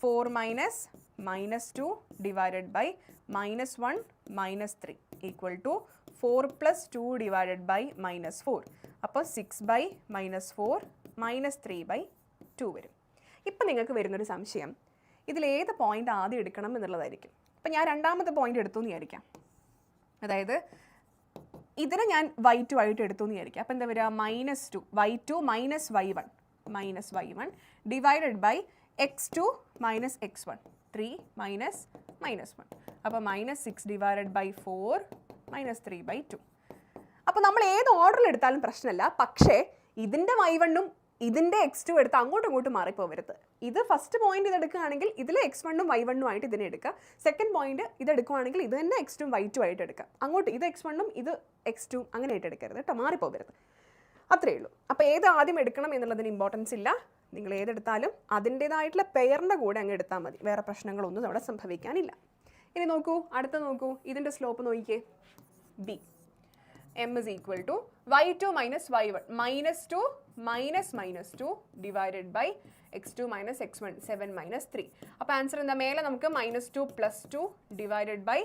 4 - -2 divided by -1 - 3 equal to 4 + 2 divided by -4. അപ്പോൾ 6 / -4 -3/2 വരും. ഇപ്പം നിങ്ങൾക്ക് വരുന്നൊരു സംശയം, ഇതിലേത് പോയിന്റ് ആദ്യം എടുക്കണം എന്നുള്ളതായിരിക്കും. അപ്പം ഞാൻ രണ്ടാമത്തെ പോയിന്റ് എടുത്തു എന്ന് വിചാരിക്കാം. അതായത് ഇതിനെ ഞാൻ y2 ആയിട്ട് എടുത്തു എന്ന് വിചാരിക്കാം. അപ്പോൾ എന്താ വരിക? -2 y2 - y1 divided by x2 - x1 3 - -1. അപ്പോൾ -6 ഡിവൈഡഡ് ബൈ 4 -3/2. അപ്പോൾ നമ്മൾ ഏത് ഓർഡറിൽ എടുത്താലും പ്രശ്നമില്ല. പക്ഷേ ഇതിൻ്റെ y1ഉം ഇതിൻ്റെ x2 എടുത്ത് അങ്ങോട്ടും ഇങ്ങോട്ടും മാറിപ്പോവരുത്. ഇത് ഫസ്റ്റ് പോയിന്റ് ഇതെടുക്കുകയാണെങ്കിൽ ഇതിൽ x1ഉം y1ഉം ആയിട്ട് ഇതിനെ എടുക്കുക. സെക്കൻഡ് പോയിന്റ് ഇതെടുക്കുകയാണെങ്കിൽ ഇത് തന്നെ x2ഉം y2 ആയിട്ട് എടുക്കുക. അങ്ങോട്ട് ഇത് x1ഉം ഇത് x2ഉം അങ്ങനെ ആയിട്ട് എടുക്കരുത് കേട്ടോ, മാറിപ്പോവരുത്. അത്രയേ ഉള്ളൂ. അപ്പോൾ ഏത് ആദ്യം എടുക്കണം എന്നുള്ളതിന് ഇമ്പോർട്ടൻസ് ഇല്ല. നിങ്ങൾ ഏതെടുത്താലും അതിൻ്റേതായിട്ടുള്ള പെയറിൻ്റെ കൂടെ അങ്ങ് എടുത്താൽ മതി. വേറെ പ്രശ്നങ്ങളൊന്നും അവിടെ സംഭവിക്കാനില്ല. ഇനി നോക്കൂ, അടുത്ത നോക്കൂ, ഇതിൻ്റെ സ്ലോപ്പ് നോക്കിക്കേ. b m is equal to y2 - y1 -2 -2 divided by x2 - x1 7 - 3. അപ്പോൾ ആൻസർ എന്താ? മേലെ നമുക്ക് -2 + 2 ഡിവൈഡഡ് ബൈ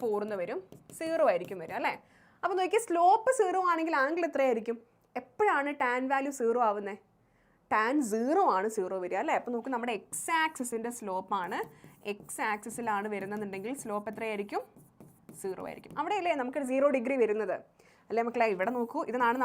4 എന്ന് വരും. 0 ആയിരിക്കും വരും അല്ലേ? അപ്പോൾ നോക്കിയാൽ സ്ലോപ്പ് 0 ആണെങ്കിൽ ആംഗിൾ എത്രയായിരിക്കും? എപ്പോഴാണ് ടാൻ വാല്യൂ 0 ആവുന്നത്? ടാൻ 0 ആണ് 0 വരിക അല്ലേ? അപ്പോൾ നോക്ക്, നമ്മുടെ എക്സ് ആക്സിസിൻ്റെ സ്ലോപ്പാണ്. എക്സ് ആക്സിസിലാണ് വരുന്നതെന്നുണ്ടെങ്കിൽ സ്ലോപ്പ് എത്രയായിരിക്കും? 0 ആയിരിക്കും. അവിടെ അല്ലേ നമുക്ക് 0 ഡിഗ്രി വരുന്നത് അല്ലേ മക്കളെ? ഇവിടെ നോക്കൂ, ഇതാണ്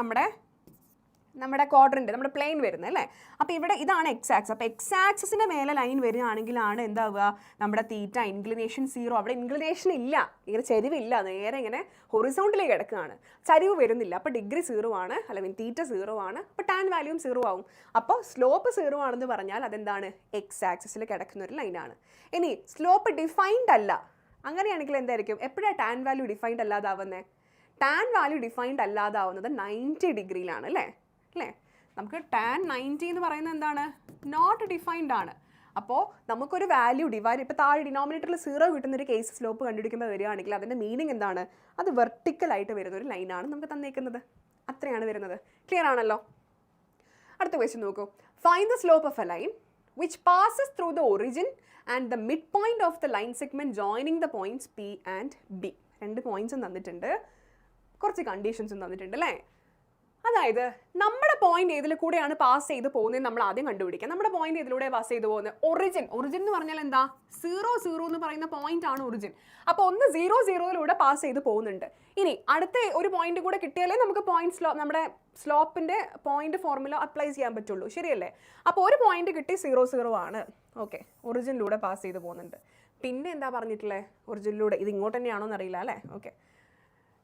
നമ്മുടെ ക്വാഡ്രന്റ്, നമ്മുടെ പ്ലെയിൻ വരുന്നത് അല്ലേ? അപ്പോൾ ഇവിടെ ഇതാണ് എക്സ് ആക്സിസ്. അപ്പോൾ എക്സ് ആക്സിസിൻ്റെ മേലെ ലൈൻ വരികയാണെങ്കിലാണ് എന്താവുക? നമ്മുടെ തീറ്റ ഇൻക്ലിനേഷൻ 0. അവിടെ ഇൻക്ലിനേഷൻ ഇല്ല, ഇങ്ങനെ ചരിവില്ല, നേരെ ഇങ്ങനെ ഹൊറിസോണ്ടലി കിടക്കുകയാണ്, ചരിവ് വരുന്നില്ല. അപ്പോൾ ഡിഗ്രി 0 ആണ്, അല്ലെങ്കിൽ തീറ്റ 0 ആണ്. അപ്പോൾ ടാൻ വാല്യൂം 0 ആവും. അപ്പോൾ സ്ലോപ്പ് 0 ആണെന്ന് പറഞ്ഞാൽ അതെന്താണ്? എക്സ് ആക്സിസിൽ കിടക്കുന്ന ഒരു ലൈനാണ്. ഇനി സ്ലോപ്പ് ഡിഫൈൻഡ് അല്ല, അങ്ങനെയാണെങ്കിൽ എന്തായിരിക്കും? എപ്പോഴാണ് ടാൻ വാല്യൂ ഡിഫൈൻഡ് അല്ലാതാവുന്നത്? ടാൻ വാല്യൂ ഡിഫൈൻഡ് അല്ലാതാവുന്നത് 90 ഡിഗ്രിയിലാണ് അല്ലേ? നമുക്ക് ടാൻ 90 എന്ന് പറയുന്നത് എന്താണ്? നോട്ട് ഡിഫൈൻഡ് ആണ്. അപ്പോൾ നമുക്കൊരു വാല്യൂ ഡിവൈഡ്, ഇപ്പോൾ താഴെ ഡിനോമിനേറ്ററിൽ 0 കിട്ടുന്നൊരു കേസ് സ്ലോപ്പ് കണ്ടുപിടിക്കുമ്പോൾ വരികയാണെങ്കിൽ അതിൻ്റെ മീനിങ് എന്താണ്? അത് വെർട്ടിക്കലായിട്ട് വരുന്ന ഒരു ലൈനാണ് നമുക്ക് തന്നേക്കുന്നത്. അത്രയാണ് വരുന്നത്. ക്ലിയർ ആണല്ലോ? അടുത്ത ക്വസ്റ്റ്യൻ നോക്കൂ. Find the slope of a line which passes through the origin and the midpoint of the line segment joining the points P and B. 2 പോയിന്റ്സും തന്നിട്ടുണ്ട്, കുറച്ച് കണ്ടീഷൻസും തന്നിട്ടുണ്ട് അല്ലേ? അതായത് നമ്മുടെ പോയിന്റ് ഏതിൽ കൂടെയാണ് പാസ് ചെയ്ത് പോകുന്നത് നമ്മൾ ആദ്യം കണ്ടുപിടിക്കാം. നമ്മുടെ പോയിന്റ് ഏതിലൂടെ പാസ് ചെയ്ത് പോകുന്നത്? ഒറിജിൻ എന്ന് പറഞ്ഞാൽ എന്താ? 0 എന്ന് പറയുന്ന പോയിന്റ് ആണ് ഒറിജിൻ. അപ്പോൾ ഒന്ന് 0 പാസ് ചെയ്ത് പോകുന്നുണ്ട്. ഇനി അടുത്ത ഒരു പോയിന്റ് കൂടെ കിട്ടിയാലേ നമുക്ക് നമ്മുടെ സ്ലോപ്പിന്റെ പോയിന്റ് ഫോർമുല അപ്ലൈ ചെയ്യാൻ പറ്റുള്ളൂ, ശരിയല്ലേ? അപ്പോൾ ഒരു പോയിന്റ് കിട്ടി 0 ആണ്, ഓക്കെ, ഒറിജിനിലൂടെ പാസ് ചെയ്ത് പോകുന്നുണ്ട്. പിന്നെ എന്താ പറഞ്ഞിട്ടുള്ളത്? ഒറിജിനിലൂടെ ഇത് ഇങ്ങോട്ട് തന്നെയാണോ എന്നറിയില്ല അല്ലേ? ഓക്കെ,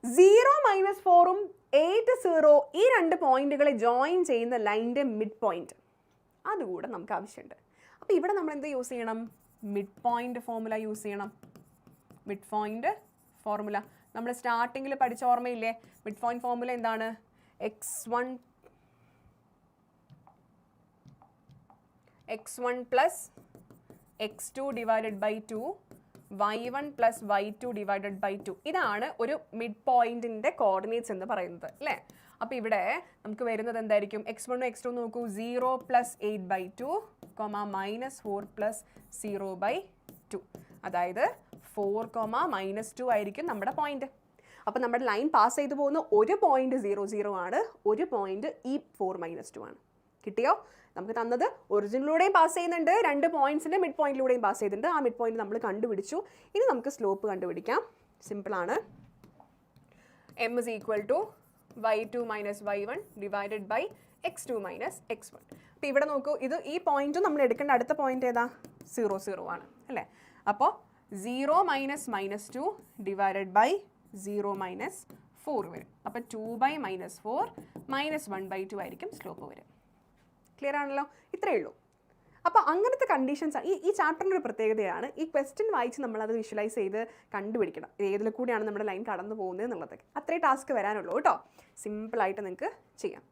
0 - 4ഉം 8 0 ഈ 2 പോയിന്റുകളെ ജോയിൻ ചെയ്യുന്ന ലൈനിൻ്റെ മിഡ് പോയിന്റ്, അതുകൂടെ നമുക്ക് ആവശ്യമുണ്ട്. അപ്പോൾ ഇവിടെ നമ്മൾ എന്ത് യൂസ് ചെയ്യണം? മിഡ് പോയിന്റ് ഫോർമുല യൂസ് ചെയ്യണം. മിഡ് പോയിന്റ് ഫോർമുല നമ്മൾ സ്റ്റാർട്ടിങ്ങിൽ പഠിച്ച ഓർമ്മയില്ലേ? മിഡ് പോയിന്റ് ഫോർമുല എന്താണ്? x1 plus x2 divided by 2 y1 plus y2 divided by 2. ഇതാണ് ഒരു മിഡ് പോയിന്റിന്റെ കോർഡിനേറ്റ്സ് എന്ന് പറയുന്നത് അല്ലേ? അപ്പോൾ ഇവിടെ നമുക്ക് വരുന്നത് എന്തായിരിക്കും? x1 x2 നോക്കൂ. 0 plus 8/2, -4 plus 0/2. അതായത് 4, -2 ആയിരിക്കും നമ്മുടെ പോയിന്റ്. അപ്പോൾ നമ്മുടെ ലൈൻ പാസ് ചെയ്തു പോകുന്ന ഒരു പോയിന്റ് 0 ആണ്, ഒരു പോയിന്റ് ഈ 4 - 2 ആണ്. കിട്ടിയോ? നമുക്ക് തന്നത് ഒറിജിനിലൂടെയും പാസ് ചെയ്യുന്നുണ്ട്, 2 പോയിന്റ്സിൻ്റെ മിഡ് പോയിന്റിലൂടെയും പാസ് ചെയ്തിട്ടുണ്ട്. ആ മിഡ് പോയിന്റ് നമ്മൾ കണ്ടുപിടിച്ചു. ഇനി നമുക്ക് സ്ലോപ്പ് കണ്ടുപിടിക്കാം. സിമ്പിളാണ്. m is equal to y2 - y1 divided by x2 - x1. അപ്പോൾ ഇവിടെ നോക്കൂ, ഈ പോയിന്റും നമ്മൾ എടുക്കേണ്ട അടുത്ത പോയിന്റ് ഏതാ? 0 ആണ് അല്ലേ? അപ്പോൾ 0 - -2 ഡിവൈഡഡ് ബൈ 0 - 4 വരും. അപ്പോൾ 2 -4 -1/2 ആയിരിക്കും സ്ലോപ്പ് വരും. ക്ലിയർ ആണല്ലോ? ഇത്രയേ ഉള്ളൂ. അപ്പോൾ അങ്ങനത്തെ കണ്ടീഷൻസ് ഈ ചാപ്റ്ററിൻ്റെ ഒരു പ്രത്യേകതയാണ്. ഈ ക്വസ്റ്റ്യൻ വായിച്ച് നമ്മളത് വിഷ്വലൈസ് ചെയ്ത് കണ്ടുപിടിക്കണം, ഏതിൽ കൂടിയാണ് നമ്മുടെ ലൈൻ കടന്നു പോകുന്നത് എന്നുള്ളത്. അത്രേ ടാസ്ക് വരാനുള്ളൂ കേട്ടോ. സിമ്പിളായിട്ട് നിങ്ങൾക്ക് ചെയ്യാം.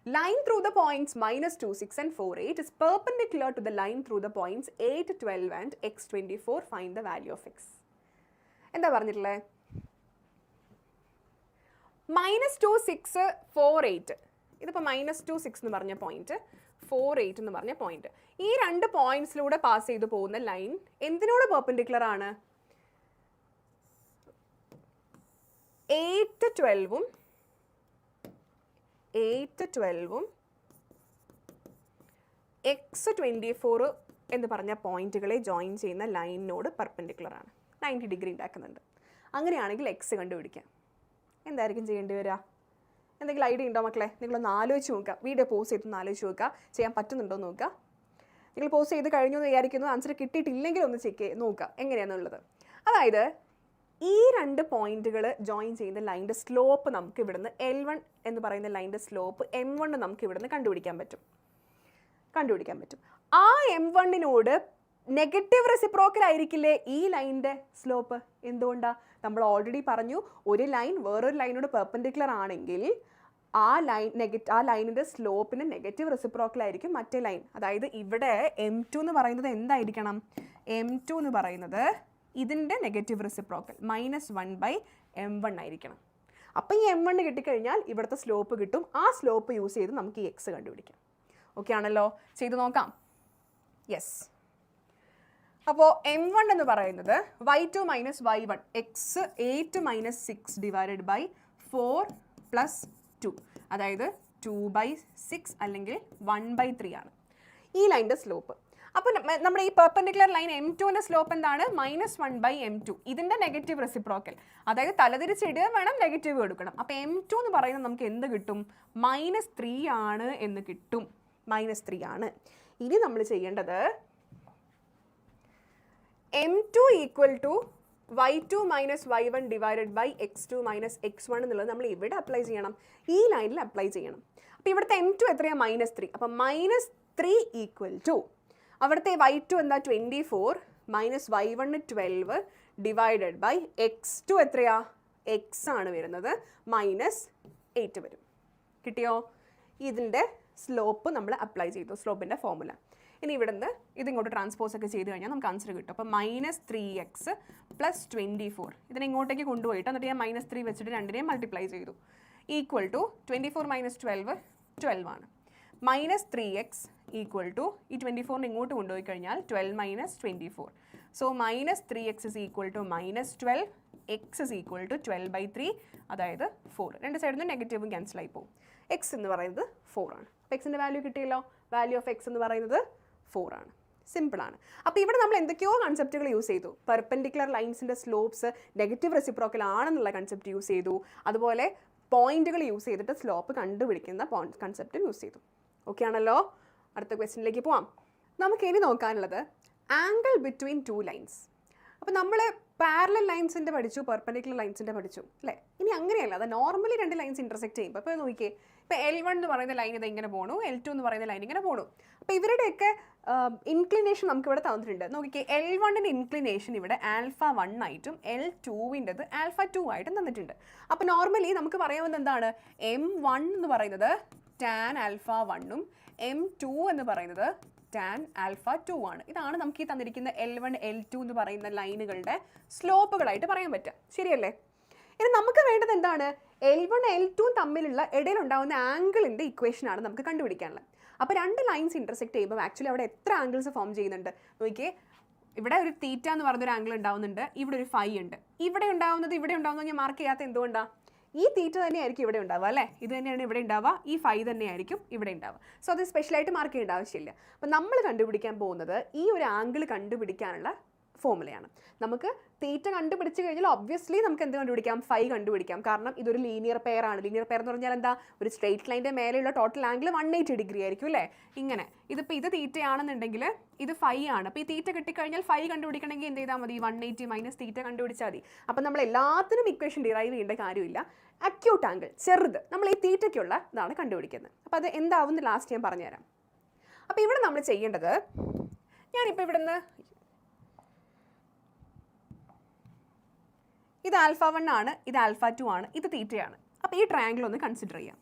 Line through the points -2, 6 and 4, 8 is perpendicular to the line through the points 8, 12 and x24. Find the value of x. എന്താ പറഞ്ഞിട്ടുള്ളത്? -2, 6, 4, 8. ഇതിപ്പോൾ -2, 6 എന്ന് പറഞ്ഞ പോയിന്റ്, 4, 8 എന്ന് പറഞ്ഞ പോയിന്റ്. ഈ 2 പോയിന്റ്സിലൂടെ പാസ് ചെയ്ത് പോകുന്ന ലൈൻ എന്തിനോട് പെർപെൻഡിക്കുലർ ആണ്? 8, 12 x24 എന്ന് പറഞ്ഞ പോയിന്റുകളെ ജോയിൻ ചെയ്യുന്ന ലൈനിനോട് പെർപെൻഡിക്കുലർ ആണ്, 90 ഡിഗ്രി ഉണ്ടാക്കുന്നുണ്ട്. അങ്ങനെയാണെങ്കിൽ എക്സ് കണ്ടുപിടിക്കാം. എന്തായിരിക്കും ചെയ്യേണ്ടി വരിക? എന്തെങ്കിലും ഐഡിയ ഉണ്ടോ മക്കളെ? നിങ്ങളൊന്ന് ആലോചിച്ച് നോക്കുക, വീഡിയോ പോസ് ചെയ്തൊന്ന് ആലോചിച്ച് നോക്കുക, ചെയ്യാൻ പറ്റുന്നുണ്ടോ എന്ന് നോക്കുക. നിങ്ങൾ പോസ് ചെയ്ത് കഴിഞ്ഞു എന്ന് വിചാരിക്കുന്നു, ആൻസർ കിട്ടിയിട്ടില്ലെങ്കിൽ ഒന്ന് ചെക്ക് നോക്കുക എങ്ങനെയാണെന്നുള്ളത്. അതായത് ഈ രണ്ട് പോയിന്റുകൾ ജോയിൻ ചെയ്യുന്ന ലൈനിൻ്റെ സ്ലോപ്പ് നമുക്ക് ഇവിടുന്ന് L1 എന്ന് പറയുന്ന ലൈനിൻ്റെ സ്ലോപ്പ് M1 നമുക്ക് ഇവിടുന്ന് കണ്ടുപിടിക്കാൻ പറ്റും. ആ M1നോട് നെഗറ്റീവ് റെസിപ്രോക്കൽ ആയിരിക്കില്ലേ ഈ ലൈനിൻ്റെ സ്ലോപ്പ്? എന്തുകൊണ്ടാണ്? നമ്മൾ ഓൾറെഡി പറഞ്ഞു, ഒരു ലൈൻ വേറൊരു ലൈനോട് പെർപെൻഡിക്കുലർ ആണെങ്കിൽ ആ ലൈനിൻ്റെ സ്ലോപ്പിന് നെഗറ്റീവ് റെസിപ്രോക്കൽ ആയിരിക്കും മറ്റേ ലൈൻ. അതായത് ഇവിടെ M2 എന്ന് പറയുന്നത് എന്തായിരിക്കണം? M2 എന്ന് പറയുന്നത് ഇതിൻ്റെ നെഗറ്റീവ് റെസിപ്രോക്കൽ -1/M1 ആയിരിക്കണം. അപ്പം ഈ M1 കിട്ടിക്കഴിഞ്ഞാൽ ഇവിടുത്തെ സ്ലോപ്പ് കിട്ടും. ആ സ്ലോപ്പ് യൂസ് ചെയ്ത് നമുക്ക് ഈ എക്സ് കണ്ടുപിടിക്കാം. ഓക്കെ ആണല്ലോ? ചെയ്ത് നോക്കാം. യെസ്. അപ്പോൾ M1 എന്ന് പറയുന്നത് y2 - y1 x8 - 6 divided by 4 + 2, അതായത് 2/6 അല്ലെങ്കിൽ 1/3 ആണ് ഈ ലൈനിൻ്റെ സ്ലോപ്പ്. അപ്പോൾ നമ്മുടെ ഈ പെർപെൻഡിക്കുലർ ലൈൻ M2ൻ്റെ സ്ലോപ്പ് എന്താണ്? -1/M2. ഇതിൻ്റെ നെഗറ്റീവ് റെസിപ്രോക്കൽ, അതായത് തലതിരിച്ചിടുക വേണം, നെഗറ്റീവ് കൊടുക്കണം. അപ്പോൾ M2 എന്ന് പറയുന്നത് നമുക്ക് എന്ത് കിട്ടും? -3 ആണ് എന്ന് കിട്ടും. -3 ആണ്. ഇനി നമ്മൾ ചെയ്യേണ്ടത് M2 = y2 - y1 divided by x2 - x1 എന്നുള്ളത് നമ്മൾ ഇവിടെ അപ്ലൈ ചെയ്യണം, ഈ ലൈനിൽ അപ്ലൈ ചെയ്യണം. അപ്പോൾ ഇവിടുത്തെ M2 എത്രയാണ്? -3. അപ്പം -3 = അവിടുത്തെ y2 എന്താ? 24 -y1 12 ഡിവൈഡഡ് ബൈ x2 എത്രയാ? x ആണ് വരുന്നത്, -8 വരും. കിട്ടിയോ? ഇതിൻ്റെ സ്ലോപ്പ് നമ്മൾ അപ്ലൈ ചെയ്തു, സ്ലോപ്പിൻ്റെ ഫോർമുല. ഇനി ഇവിടുന്ന് ഇതിങ്ങോട്ട് ട്രാൻസ്പോസ് ഒക്കെ ചെയ്ത് കഴിഞ്ഞാൽ നമുക്ക് ആൻസർ കിട്ടും. അപ്പോൾ -3x + 24 ഇതിനെ ഇങ്ങോട്ടേക്ക് കൊണ്ടുപോയിട്ട് എന്നിട്ട് ഞാൻ -3 വെച്ചിട്ട് രണ്ടിനെയും മൾട്ടിപ്ലൈ ചെയ്തു. = 24 - 12 12 ആണ്. -3x = ഈ 24നെ ഇങ്ങോട്ട് കൊണ്ടുപോയി കഴിഞ്ഞാൽ 12 - 24. സോ -3x = -12, x = 12/3, അതായത് 4. രണ്ട് സൈഡിൽ നിന്ന് നെഗറ്റീവും ക്യാൻസൽ ആയി പോകും. x എന്ന് പറയുന്നത് 4 ആണ്. അപ്പോൾ എക്സിൻ്റെ വാല്യൂ കിട്ടിയല്ലോ. വാല്യൂ ഓഫ് എക്സ് എന്ന് പറയുന്നത് 4 ആണ്. സിമ്പിളാണ്. അപ്പോൾ ഇവിടെ നമ്മൾ എന്തൊക്കെയോ കൺസെപ്റ്റുകൾ യൂസ് ചെയ്തു. പെർപെൻഡിക്കുലർ ലൈൻസിൻ്റെ സ്ലോപ്സ് നെഗറ്റീവ് റെസിപ്രോക്കൽ ആണെന്നുള്ള കൺസെപ്റ്റ് യൂസ് ചെയ്തു. അതുപോലെ പോയിന്റുകൾ യൂസ് ചെയ്തിട്ട് സ്ലോപ്പ് കണ്ടുപിടിക്കുന്ന കൺസെപ്റ്റ് യൂസ് ചെയ്തു. ഓക്കെ ആണല്ലോ? അടുത്ത ക്വസ്റ്റ്യനിലേക്ക് പോവാം. നമുക്ക് ഇനി നോക്കാനുള്ളത് ആംഗിൾ ബിറ്റ്വീൻ 2 ലൈൻസ്. അപ്പോൾ നമ്മൾ പാരലൽ ലൈൻസിൻ്റെ പഠിച്ചു, പെർപെൻഡിക്കുലർ ലൈൻസിൻ്റെ പഠിച്ചു അല്ലേ? ഇനി അങ്ങനെയല്ല, അത് നോർമലി രണ്ട് ലൈൻസ് ഇൻ്റർസെക്റ്റ് ചെയ്യുമ്പോൾ ഇപ്പോൾ നോക്കിയേ, ഇപ്പോൾ L1 എന്ന് പറയുന്ന ലൈൻ ഇത് ഇങ്ങനെ പോകണു, L2 എന്ന് പറയുന്ന ലൈൻ ഇങ്ങനെ പോകണു. അപ്പോൾ ഇവരുടെയൊക്കെ ഇൻക്ലിനേഷൻ നമുക്ക് ഇവിടെ തന്നിട്ടുണ്ട്. നോക്കിക്കേ, L1ൻ്റെ ഇൻക്ലിനേഷൻ ഇവിടെ α1 ആയിട്ടും L2ൻ്റെത് α2 ആയിട്ടും തന്നിട്ടുണ്ട്. അപ്പോൾ നോർമലി നമുക്ക് പറയാവുന്ന എന്താണ്? M1 എന്ന് പറയുന്നത് tan α1 M2 എന്ന് പറയുന്നത് tan α2 ആണ്. ഇതാണ് നമുക്ക് ഈ തന്നിരിക്കുന്ന L1 L2 എന്ന് പറയുന്ന ലൈനുകളുടെ സ്ലോപ്പുകളായിട്ട് പറയാൻ പറ്റുക. ശരിയല്ലേ? ഇനി നമുക്ക് വേണ്ടത് എന്താണ്? L1 L2 തമ്മിലുള്ള ഇടയിലുണ്ടാകുന്ന ആംഗിളിൻ്റെ ഇക്വേഷനാണ് നമുക്ക് കണ്ടുപിടിക്കാനുള്ളത്. അപ്പോൾ രണ്ട് ലൈൻസ് ഇൻ്റർസെക്റ്റ് ചെയ്യുമ്പോൾ ആക്ച്വലി അവിടെ എത്ര ആംഗിൾസ് ഫോം ചെയ്യുന്നുണ്ട് നോക്കിയേ. ഇവിടെ ഒരു തീറ്റ എന്ന് പറഞ്ഞൊരു ആംഗിൾ ഉണ്ടാവുന്നുണ്ട്, ഇവിടെ ഒരു ഫൈ ഉണ്ട്. ഇവിടെ ഉണ്ടാവുന്നത് ഞാൻ മാർക്ക് ചെയ്യാത്ത എന്തുകൊണ്ടാണ്? ഈ തീറ്റ തന്നെയായിരിക്കും ഇവിടെ ഉണ്ടാവുക അല്ലേ? ഇത് തന്നെയാണ് ഇവിടെ ഉണ്ടാവുക, ഈ ഫൈ തന്നെയായിരിക്കും ഇവിടെ ഉണ്ടാവുക. സോ അത് സ്പെഷ്യലായിട്ട് മാർക്ക് ചെയ്യേണ്ട ആവശ്യമില്ല. അപ്പം നമ്മൾ കണ്ടുപിടിക്കാൻ പോകുന്നത് ഈ ഒരു ആംഗിൾ കണ്ടുപിടിക്കാനുള്ള ഫോർമുലയാണ്. നമുക്ക് തീറ്റ കണ്ടുപിടിച്ച് കഴിഞ്ഞാൽ ഒബ്വിയസ്ലി നമുക്ക് എന്ത് കണ്ടുപിടിക്കാം? ഫൈ കണ്ടുപിടിക്കാം. കാരണം ഇതൊരു ലീനിയർ പെയർ ആണ്. ലീനിയർ പെയർ എന്ന് പറഞ്ഞാൽ എന്താ? ഒരു സ്ട്രെയിറ്റ് ലൈൻ്റെ മേലെയുള്ള ടോട്ടൽ ആംഗിൾ 180 ഡിഗ്രി ആയിരിക്കും അല്ലേ? ഇങ്ങനെ ഇതിപ്പോൾ ഇത് തീറ്റയാണെന്നുണ്ടെങ്കിൽ ഇത് ഫൈ ആണ്. അപ്പോൾ ഈ തീറ്റ കിട്ടിക്കഴിഞ്ഞാൽ ഫൈ കണ്ടുപിടിക്കണമെങ്കിൽ എന്ത് ചെയ്താൽ മതി? 180 - തീറ്റ കണ്ടുപിടിച്ചാൽ മതി. അപ്പം നമ്മൾ എല്ലാത്തിനും ഇക്വേഷൻ ഡിറൈവ് ചെയ്യേണ്ട കാര്യമില്ല. അക്യൂട്ട് ആംഗിൾ ചെറുത് നമ്മൾ ഈ തീറ്റയ്ക്കുള്ള ഇതാണ് കണ്ടുപിടിക്കുന്നത്. അപ്പോൾ അത് എന്താവുന്ന ലാസ്റ്റ് ഞാൻ പറഞ്ഞുതരാം. അപ്പോൾ ഇവിടെ നമ്മൾ ചെയ്യേണ്ടത്, ഞാനിപ്പോൾ ഇവിടുന്ന് ഇത് α1 ആണ്, ഇത് α2 ആണ്, ഇത് തീറ്റയാണ്. അപ്പോൾ ഈ ട്രയാങ്കിൾ ഒന്ന് കൺസിഡർ ചെയ്യാം.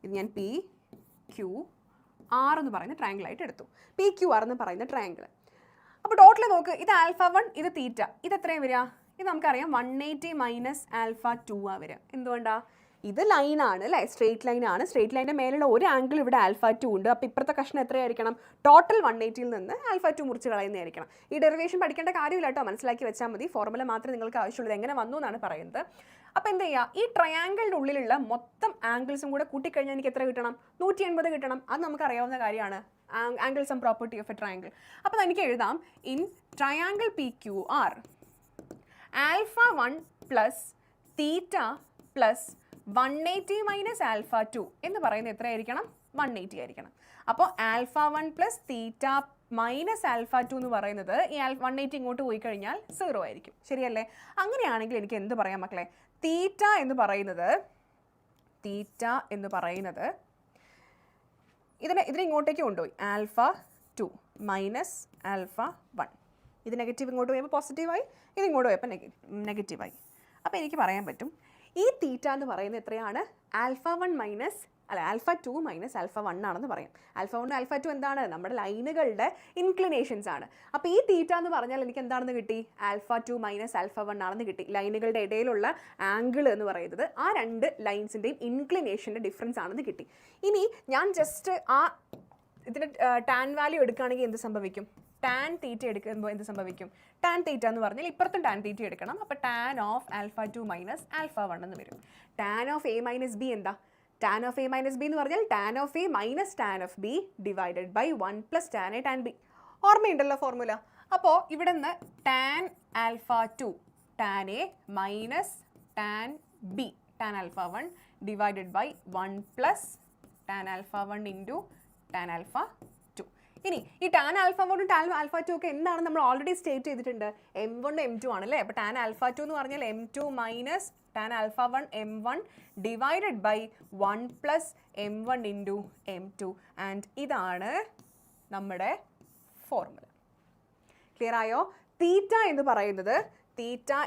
ഇത് ഞാൻ PQR എന്ന് പറയുന്ന ട്രയാങ്കിളായിട്ട് എടുത്തു. PQR എന്ന് പറയുന്ന ട്രയാങ്കിൾ. അപ്പോൾ ടോട്ടൽ നോക്ക്, ഇത് α1, ഇത് തീറ്റ, ഇത് എത്രയും വരിക? ഇത് നമുക്കറിയാം 180 - α2 ആ വരിക. എന്തുകൊണ്ടാണ്? ഇത് ലൈനാണ് അല്ലേ? സ്ട്രെയിറ്റ് ലൈനാണ്. സ്ട്രെയിറ്റ് ലൈൻ്റെ മേലുള്ള ഒരു ആംഗിൾ ഇവിടെ α2 ഉണ്ട്. അപ്പോൾ ഇപ്പുറത്തെ കഷ്ണം എത്രയായിരിക്കണം? ടോട്ടൽ 180ൽ നിന്ന് α2 മുറിച്ച് കളയുന്നതായിരിക്കണം. ഈ ഡെറിവേഷൻ പഠിക്കേണ്ട കാര്യമില്ല കേട്ടോ, മനസ്സിലാക്കി വെച്ചാൽ മതി. ഫോർമുല മാത്രമേ നിങ്ങൾക്ക് ആവശ്യമുള്ളൂ. എങ്ങനെ വന്നു എന്നാണ് പറയുന്നത്. അപ്പോൾ എന്ത് ചെയ്യുക, ഈ ട്രയാങ്കിളിൻ്റെ ഉള്ളിലുള്ള മൊത്തം ആംഗിൾസും കൂടെ കൂട്ടിക്കഴിഞ്ഞാൽ എനിക്ക് എത്ര കിട്ടണം? 180 കിട്ടണം. അത് നമുക്കറിയാവുന്ന കാര്യമാണ്, angle sum property of a triangle. അപ്പോൾ എനിക്ക് എഴുതാം, in triangle P Q R alpha 1 plus theta plus 180 minus alpha 2 എന്ന് പറയുന്നത് എത്രയായിരിക്കണം? 180 ആയിരിക്കണം. അപ്പോൾ alpha 1 plus theta minus alpha 2 എന്ന് പറയുന്നത് ഈ 180 ഇങ്ങോട്ട് പോയി കഴിഞ്ഞാൽ 0 ആയിരിക്കും. ശരിയല്ലേ? അങ്ങനെയാണെങ്കിൽ എനിക്ക് എന്ത് പറയാം മക്കളെ? തീറ്റ എന്ന് പറയുന്നത് ഇതിനെ ഇങ്ങോട്ടേക്ക് കൊണ്ടുപോയി ആൽഫ 2 മൈനസ് ആൽഫ 1. ഇത് നെഗറ്റീവ് ഇങ്ങോട്ട് പോയപ്പോൾ പോസിറ്റീവായി, ഇത് ഇങ്ങോട്ട് പോയപ്പോൾ നെഗറ്റീവായി. അപ്പോൾ എനിക്ക് പറയാൻ പറ്റും ഈ തീറ്റ എന്ന് പറയുന്നത് എത്രയാണ്? Alpha 1 minus alpha 2 minus alpha 1 ആണെന്ന് പറയാം. ആൽഫ 1 ആൽഫ 2 എന്താണ്? നമ്മുടെ ലൈനുകളുടെ ഇൻക്ലിനേഷൻസ് ആണ്. അപ്പോൾ ഈ തീറ്റ എന്ന് പറഞ്ഞാൽ എനിക്ക് എന്താണെന്ന് കിട്ടി? ആൽഫ 2 മൈനസ് ആൽഫ 1 ആണെന്ന് കിട്ടി. ലൈനുകളുടെ ഇടയിലുള്ള ആംഗിൾ എന്ന് പറയുന്നത് ആ രണ്ട് ലൈൻസിൻ്റെയും ഇൻക്ലിനേഷൻ്റെ ഡിഫറൻസ് ആണെന്ന് കിട്ടി. ഇനി ഞാൻ ജസ്റ്റ് ഇതിന് ടാൻ വാല്യൂ എടുക്കുകയാണെങ്കിൽ എന്ത് സംഭവിക്കും? ടാൻ തീറ്റ എടുക്കുമ്പോൾ എന്ത് സംഭവിക്കും? ടാൻ തീറ്റ എന്ന് പറഞ്ഞാൽ ഇപ്പുറത്തും ടാൻ തീറ്റ എടുക്കണം. അപ്പോൾ tan of alpha 2 minus alpha 1 എന്ന് വരും. Tan of A minus B എന്താ? Tan of A minus B എന്ന് പറഞ്ഞാൽ tan of A minus tan of B divided by 1 plus tan A tan B. ഓർമ്മയുണ്ടല്ലോ formula? അപ്പോൾ ഇവിടെ നിന്ന് tan alpha 2 tan A minus tan B tan alpha 1 divided by 1 plus tan alpha 1 into tan alpha 2. ഇനി ഈ tan alpha 1 tan alpha 2 ഒക്കെ എന്താണ് നമ്മൾ already state ചെയ്തിട്ടുണ്ട്? M1 M2 ആണല്ലേ. അപ്പോൾ ടാൻ ആൽഫ 2 എന്ന് പറഞ്ഞാൽ M2 minus tan alpha 1 M1 divided by 1 plus M1 into M2. And ഇതാണ് നമ്മുടെ ഫോർമുല. ക്ലിയർ ആയോ? തീറ്റ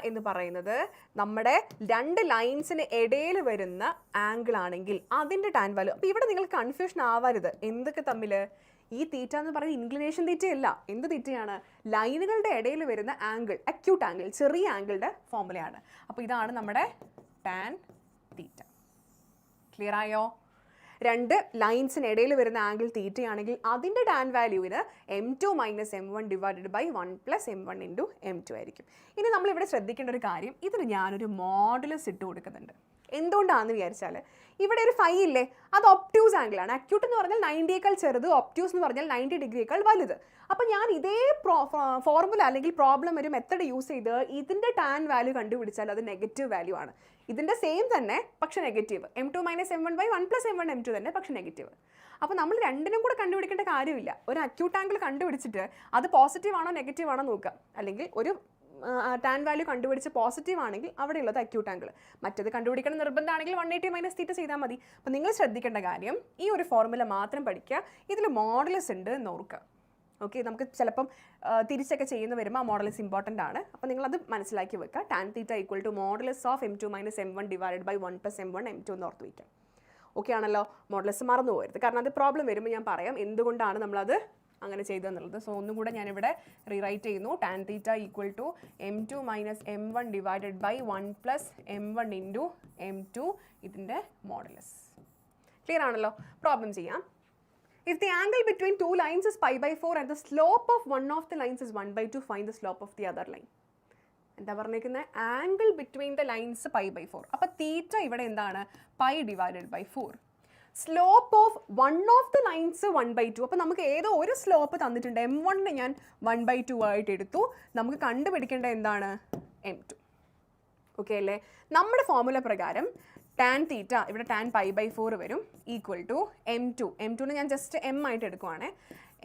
എന്ന് പറയുന്നത് നമ്മുടെ രണ്ട് ലൈൻസിന് ഇടയിൽ വരുന്ന ആംഗിൾ ആണെങ്കിൽ അതിൻ്റെ ടാൻ വാല്യൂ. അപ്പോൾ ഇവിടെ നിങ്ങൾ കൺഫ്യൂഷൻ ആവരുത് എന്തൊക്കെ തമ്മിൽ. ഈ തീറ്റ എന്ന് പറയുന്നത് ഇൻക്ലിനേഷൻ തീറ്റയല്ല. എന്ത് തീറ്റയാണ്? ലൈനുകളുടെ ഇടയിൽ വരുന്ന ആംഗിൾ, അക്യൂട്ട് ആംഗിൾ, ചെറിയ ആംഗിളുടെ ഫോർമുലയാണ്. അപ്പോൾ ഇതാണ് നമ്മുടെ ടാൻ തീറ്റ. ക്ലിയർ ആയോ? രണ്ട് ലൈൻസിന് ഇടയിൽ വരുന്ന ആംഗിൾ തീറ്റയാണെങ്കിൽ അതിൻ്റെ ടാൻ വാല്യൂവിന് M2 minus M1 divided by 1 plus M1 into M2 ആയിരിക്കും. ഇനി നമ്മളിവിടെ ശ്രദ്ധിക്കേണ്ട ഒരു കാര്യം, ഇതിന് ഞാനൊരു മോഡുലസ് ഇട്ട് കൊടുക്കുന്നുണ്ട്. എന്തുകൊണ്ടാണെന്ന് വിചാരിച്ചാൽ ഇവിടെ ഒരു ഫൈ ഇല്ലേ, അത് ഒപ്റ്റ്യൂസ് ആംഗിളാണ്. അക്യൂട്ട് എന്ന് പറഞ്ഞാൽ 90യേക്കാൾ ചെറുത്, ഒപ്റ്റ്യൂസ് എന്ന് പറഞ്ഞാൽ 90 ഡിഗ്രിയേക്കാൾ വലുത്. അപ്പോൾ ഞാൻ ഇതേ ഫോർമുല അല്ലെങ്കിൽ പ്രോബ്ലം ഒരു മെത്തഡ് യൂസ് ചെയ്ത് ഇതിൻ്റെ ടാൻ വാല്യൂ കണ്ടുപിടിച്ചാൽ അത് നെഗറ്റീവ് വാല്യൂ ആണ്. ഇതിൻ്റെ സെയിം തന്നെ പക്ഷേ negative. M2 minus M1 by 1 plus M1 M2 തന്നെ പക്ഷേ നെഗറ്റീവ്. അപ്പോൾ നമ്മൾ രണ്ടിനും കൂടെ കണ്ടുപിടിക്കേണ്ട കാര്യമില്ല. ഒരു അക്യൂട്ട് ആംഗിൾ കണ്ടുപിടിച്ചിട്ട് അത് പോസിറ്റീവ് ആണോ നെഗറ്റീവ് ആണോ നോക്കുക. അല്ലെങ്കിൽ ഒരു ടാൻ വാല്യൂ കണ്ടുപിടിച്ച് പോസിറ്റീവ് ആണെങ്കിൽ അവിടെയുള്ളത് അക്യൂട്ട് ആംഗിൾ. മറ്റത് കണ്ടുപിടിക്കണം നിർബന്ധമാണെങ്കിൽ 180 മൈനസ് തീറ്റ ചെയ്താൽ മതി. അപ്പോൾ നിങ്ങൾ ശ്രദ്ധിക്കേണ്ട കാര്യം ഈ ഒരു ഫോർമുല മാത്രം പഠിക്കുക. ഇതിൽ മോഡുലസ് ഉണ്ട് എന്ന് ഓർക്കുക. ഓക്കെ, നമുക്ക് ചിലപ്പം തിരിച്ചൊക്കെ ചെയ്യുന്ന വരുമ്പോൾ ആ മോഡുലസ് ഇമ്പോർട്ടൻ്റ് ആണ്. അപ്പോൾ നിങ്ങളത് മനസ്സിലാക്കി വെക്കുക. Tan theta equal to modulus of M2 minus M1 divided by 1 plus M1 M2 എന്ന് ഓർത്ത് വയ്ക്കാം. ഓക്കെ ആണല്ലോ? മോഡുലസ് മറന്നു പോകരുത്. കാരണം അത് പ്രോബ്ലം വരുമ്പോൾ ഞാൻ പറയാം എന്തുകൊണ്ടാണ് നമ്മളത് അങ്ങനെ ചെയ്തെന്നുള്ളത്. സോ ഒന്നും കൂടെ ഞാനിവിടെ റീറൈറ്റ് ചെയ്യുന്നു. Tan theta equal to M2 minus M1 divided by 1 plus M1 into M2 ഇതിൻ്റെ മോഡുലസ്. ക്ലിയർ ആണല്ലോ? പ്രോബ്ലം ചെയ്യാം. If the angle between two lines is pi by 4 and the slope of one of the lines is 1 by 2, find the slope of the other line. എന്താ പറഞ്ഞിരിക്കുന്നത്? Angle between the lines pi by 4. അപ്പോൾ theta ഇവിടെ എന്താണ്? Pi divided by 4. Slope of one of the lines 1 by 2. അപ്പോൾ നമുക്ക് ഏതോ ഒരു slope തന്നിട്ടുണ്ട്. M1 ഞാൻ 1 by 2 ആയിട്ട് എടുത്തു. നമുക്ക് കണ്ടുപിടിക്കേണ്ട എന്താണ്? M2. ഓക്കെ അല്ലേ? നമ്മുടെ ഫോർമുല പ്രകാരം ടാൻ തീറ്റ ഇവിടെ ടാൻ പൈ ബൈ 4 വരും ഈക്വൽ ടു M2 ഞാൻ ജസ്റ്റ് M ആയിട്ട് എടുക്കുവാണ്.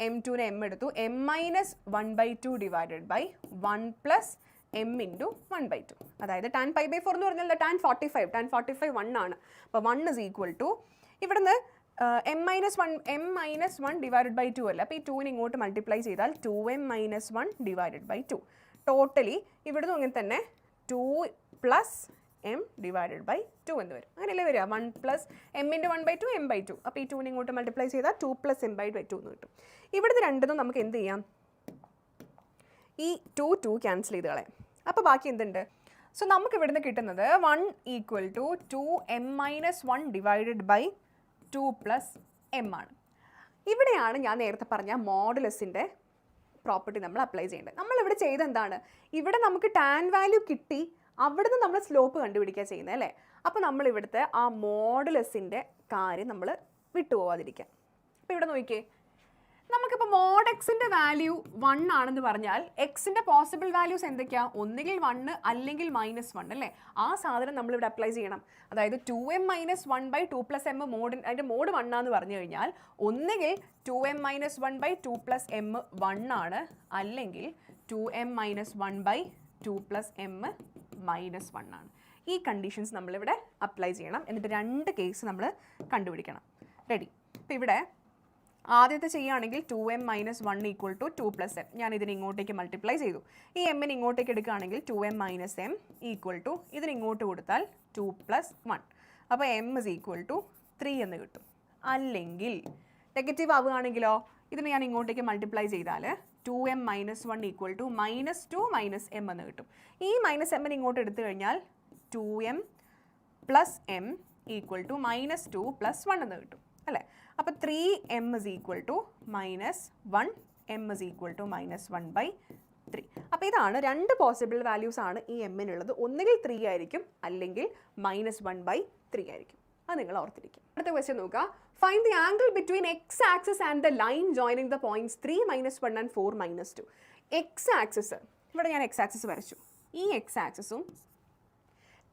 M2 M എടുത്തു. M minus 1 by 2 divided by 1 plus M into 1 by 2. അതായത് ടാൻ പൈ ബൈ 4 എന്ന് പറഞ്ഞാൽ ടാൻ 45 1 ആണ്. അപ്പോൾ 1 ഇസ് ഈക്വൽ ടു ഇവിടുന്ന് M മൈനസ് 1 ഡിവൈഡഡ് ബൈ 2 അല്ല. അപ്പോൾ ഈ 2നെ ഇങ്ങോട്ട് മൾട്ടിപ്ലൈ ചെയ്താൽ 2M minus 1 divided by 2. Totally ഇവിടുന്ന് അങ്ങനെ തന്നെ 2 പ്ലസ് M ഡിവൈഡഡ് ബൈ 2 എന്ന് വരും. അങ്ങനെയല്ലേ വരിക? 1 plus M into 1 by 2 M by 2. അപ്പോൾ ഈ 2നെ ഇങ്ങോട്ട് മൾട്ടിപ്ലൈ ചെയ്താൽ 2 പ്ലസ് M by 2 എന്ന് കിട്ടും. ഇവിടുന്ന് രണ്ടും നമുക്ക് എന്ത് ചെയ്യാം? ഈ 2 ക്യാൻസൽ ചെയ്ത് കളയാം. അപ്പോൾ ബാക്കി എന്തുണ്ട്? സോ നമുക്ക് ഇവിടുന്ന് കിട്ടുന്നത് 1 equal to 2M minus 1 divided by 2 plus M ആണ്. ഇവിടെയാണ് ഞാൻ നേരത്തെ പറഞ്ഞ മോഡുലസിൻ്റെ പ്രോപ്പർട്ടി നമ്മൾ അപ്ലൈ ചെയ്യേണ്ടത്. നമ്മളിവിടെ ചെയ്തെന്താണ്? ഇവിടെ നമുക്ക് ടാൻ വാല്യൂ കിട്ടി, അവിടുന്ന് നമ്മൾ സ്ലോപ്പ് കണ്ടുപിടിക്കുക ചെയ്യുന്നത് അല്ലേ. അപ്പോൾ നമ്മൾ ഇവിടുത്തെ ആ മോഡുലസിൻ്റെ കാര്യം നമ്മൾ വിട്ടുപോകാതിരിക്കാം. അപ്പോൾ ഇവിടെ നോക്കിയേ, നമുക്കിപ്പോൾ മോഡ് എക്സിൻ്റെ വാല്യൂ 1 ആണെന്ന് പറഞ്ഞാൽ എക്സിൻ്റെ പോസിബിൾ വാല്യൂസ് എന്തൊക്കെയാണ്? ഒന്നുകിൽ 1 അല്ലെങ്കിൽ -1 അല്ലേ. ആ സാധനം നമ്മളിവിടെ അപ്ലൈ ചെയ്യണം. അതായത് 2m - 1/2 + m മോഡ്, അതിൻ്റെ മോഡ് 1 ആണെന്ന് പറഞ്ഞു കഴിഞ്ഞാൽ ഒന്നുകിൽ 2m - 1/2 + m 1 ആണ്, അല്ലെങ്കിൽ 2m - 1/2 + m -1 ആണ്. ഈ കണ്ടീഷൻസ് നമ്മളിവിടെ അപ്ലൈ ചെയ്യണം. എന്നിട്ട് 2 കേസ് നമ്മൾ കണ്ടുപിടിക്കണം. റെഡി. അപ്പോൾ ഇവിടെ ആദ്യത്തെ ചെയ്യുകയാണെങ്കിൽ 2m - 1 = 2 + m. ഞാൻ ഇതിന് ഇങ്ങോട്ടേക്ക് മൾട്ടിപ്ലൈ ചെയ്തു. ഈ എമ്മിന് ഇങ്ങോട്ടേക്ക് എടുക്കുകയാണെങ്കിൽ 2m - m = ഇതിന് ഇങ്ങോട്ട് കൊടുത്താൽ 2 + 1. അപ്പോൾ m = 3 എന്ന് കിട്ടും. അല്ലെങ്കിൽ നെഗറ്റീവ് ആവുകയാണെങ്കിലോ, ഇതിന് ഞാൻ ഇങ്ങോട്ടേക്ക് മൾട്ടിപ്ലൈ ചെയ്താൽ 2m - 1 = -2 - m എന്ന് കിട്ടും. ഈ -m ഇങ്ങോട്ട് എടുത്തു കഴിഞ്ഞാൽ 2m + m = -2 + 1 എന്ന് കിട്ടും അല്ലേ. അപ്പോൾ 3m = -1, m = -1/3. അപ്പോൾ ഇതാണ് 2 പോസിബിൾ വാല്യൂസ് ആണ് ഈ എമ്മിനുള്ളത്. ഒന്നുകിൽ 3 ആയിരിക്കും, അല്ലെങ്കിൽ -1/3 ആയിരിക്കും. അത് നിങ്ങൾ ഓർത്തിരിക്കും. അടുത്ത ക്വസ്റ്റ്യൻ നോക്കുക. Find the angle between X axis and the line joining the points 3 - 1 and 4 - 2. X axis, ഇവിടെ ഞാൻ എക്സ് ആക്സിസ് വരച്ചു. ഈ എക്സ് ആക്സിസും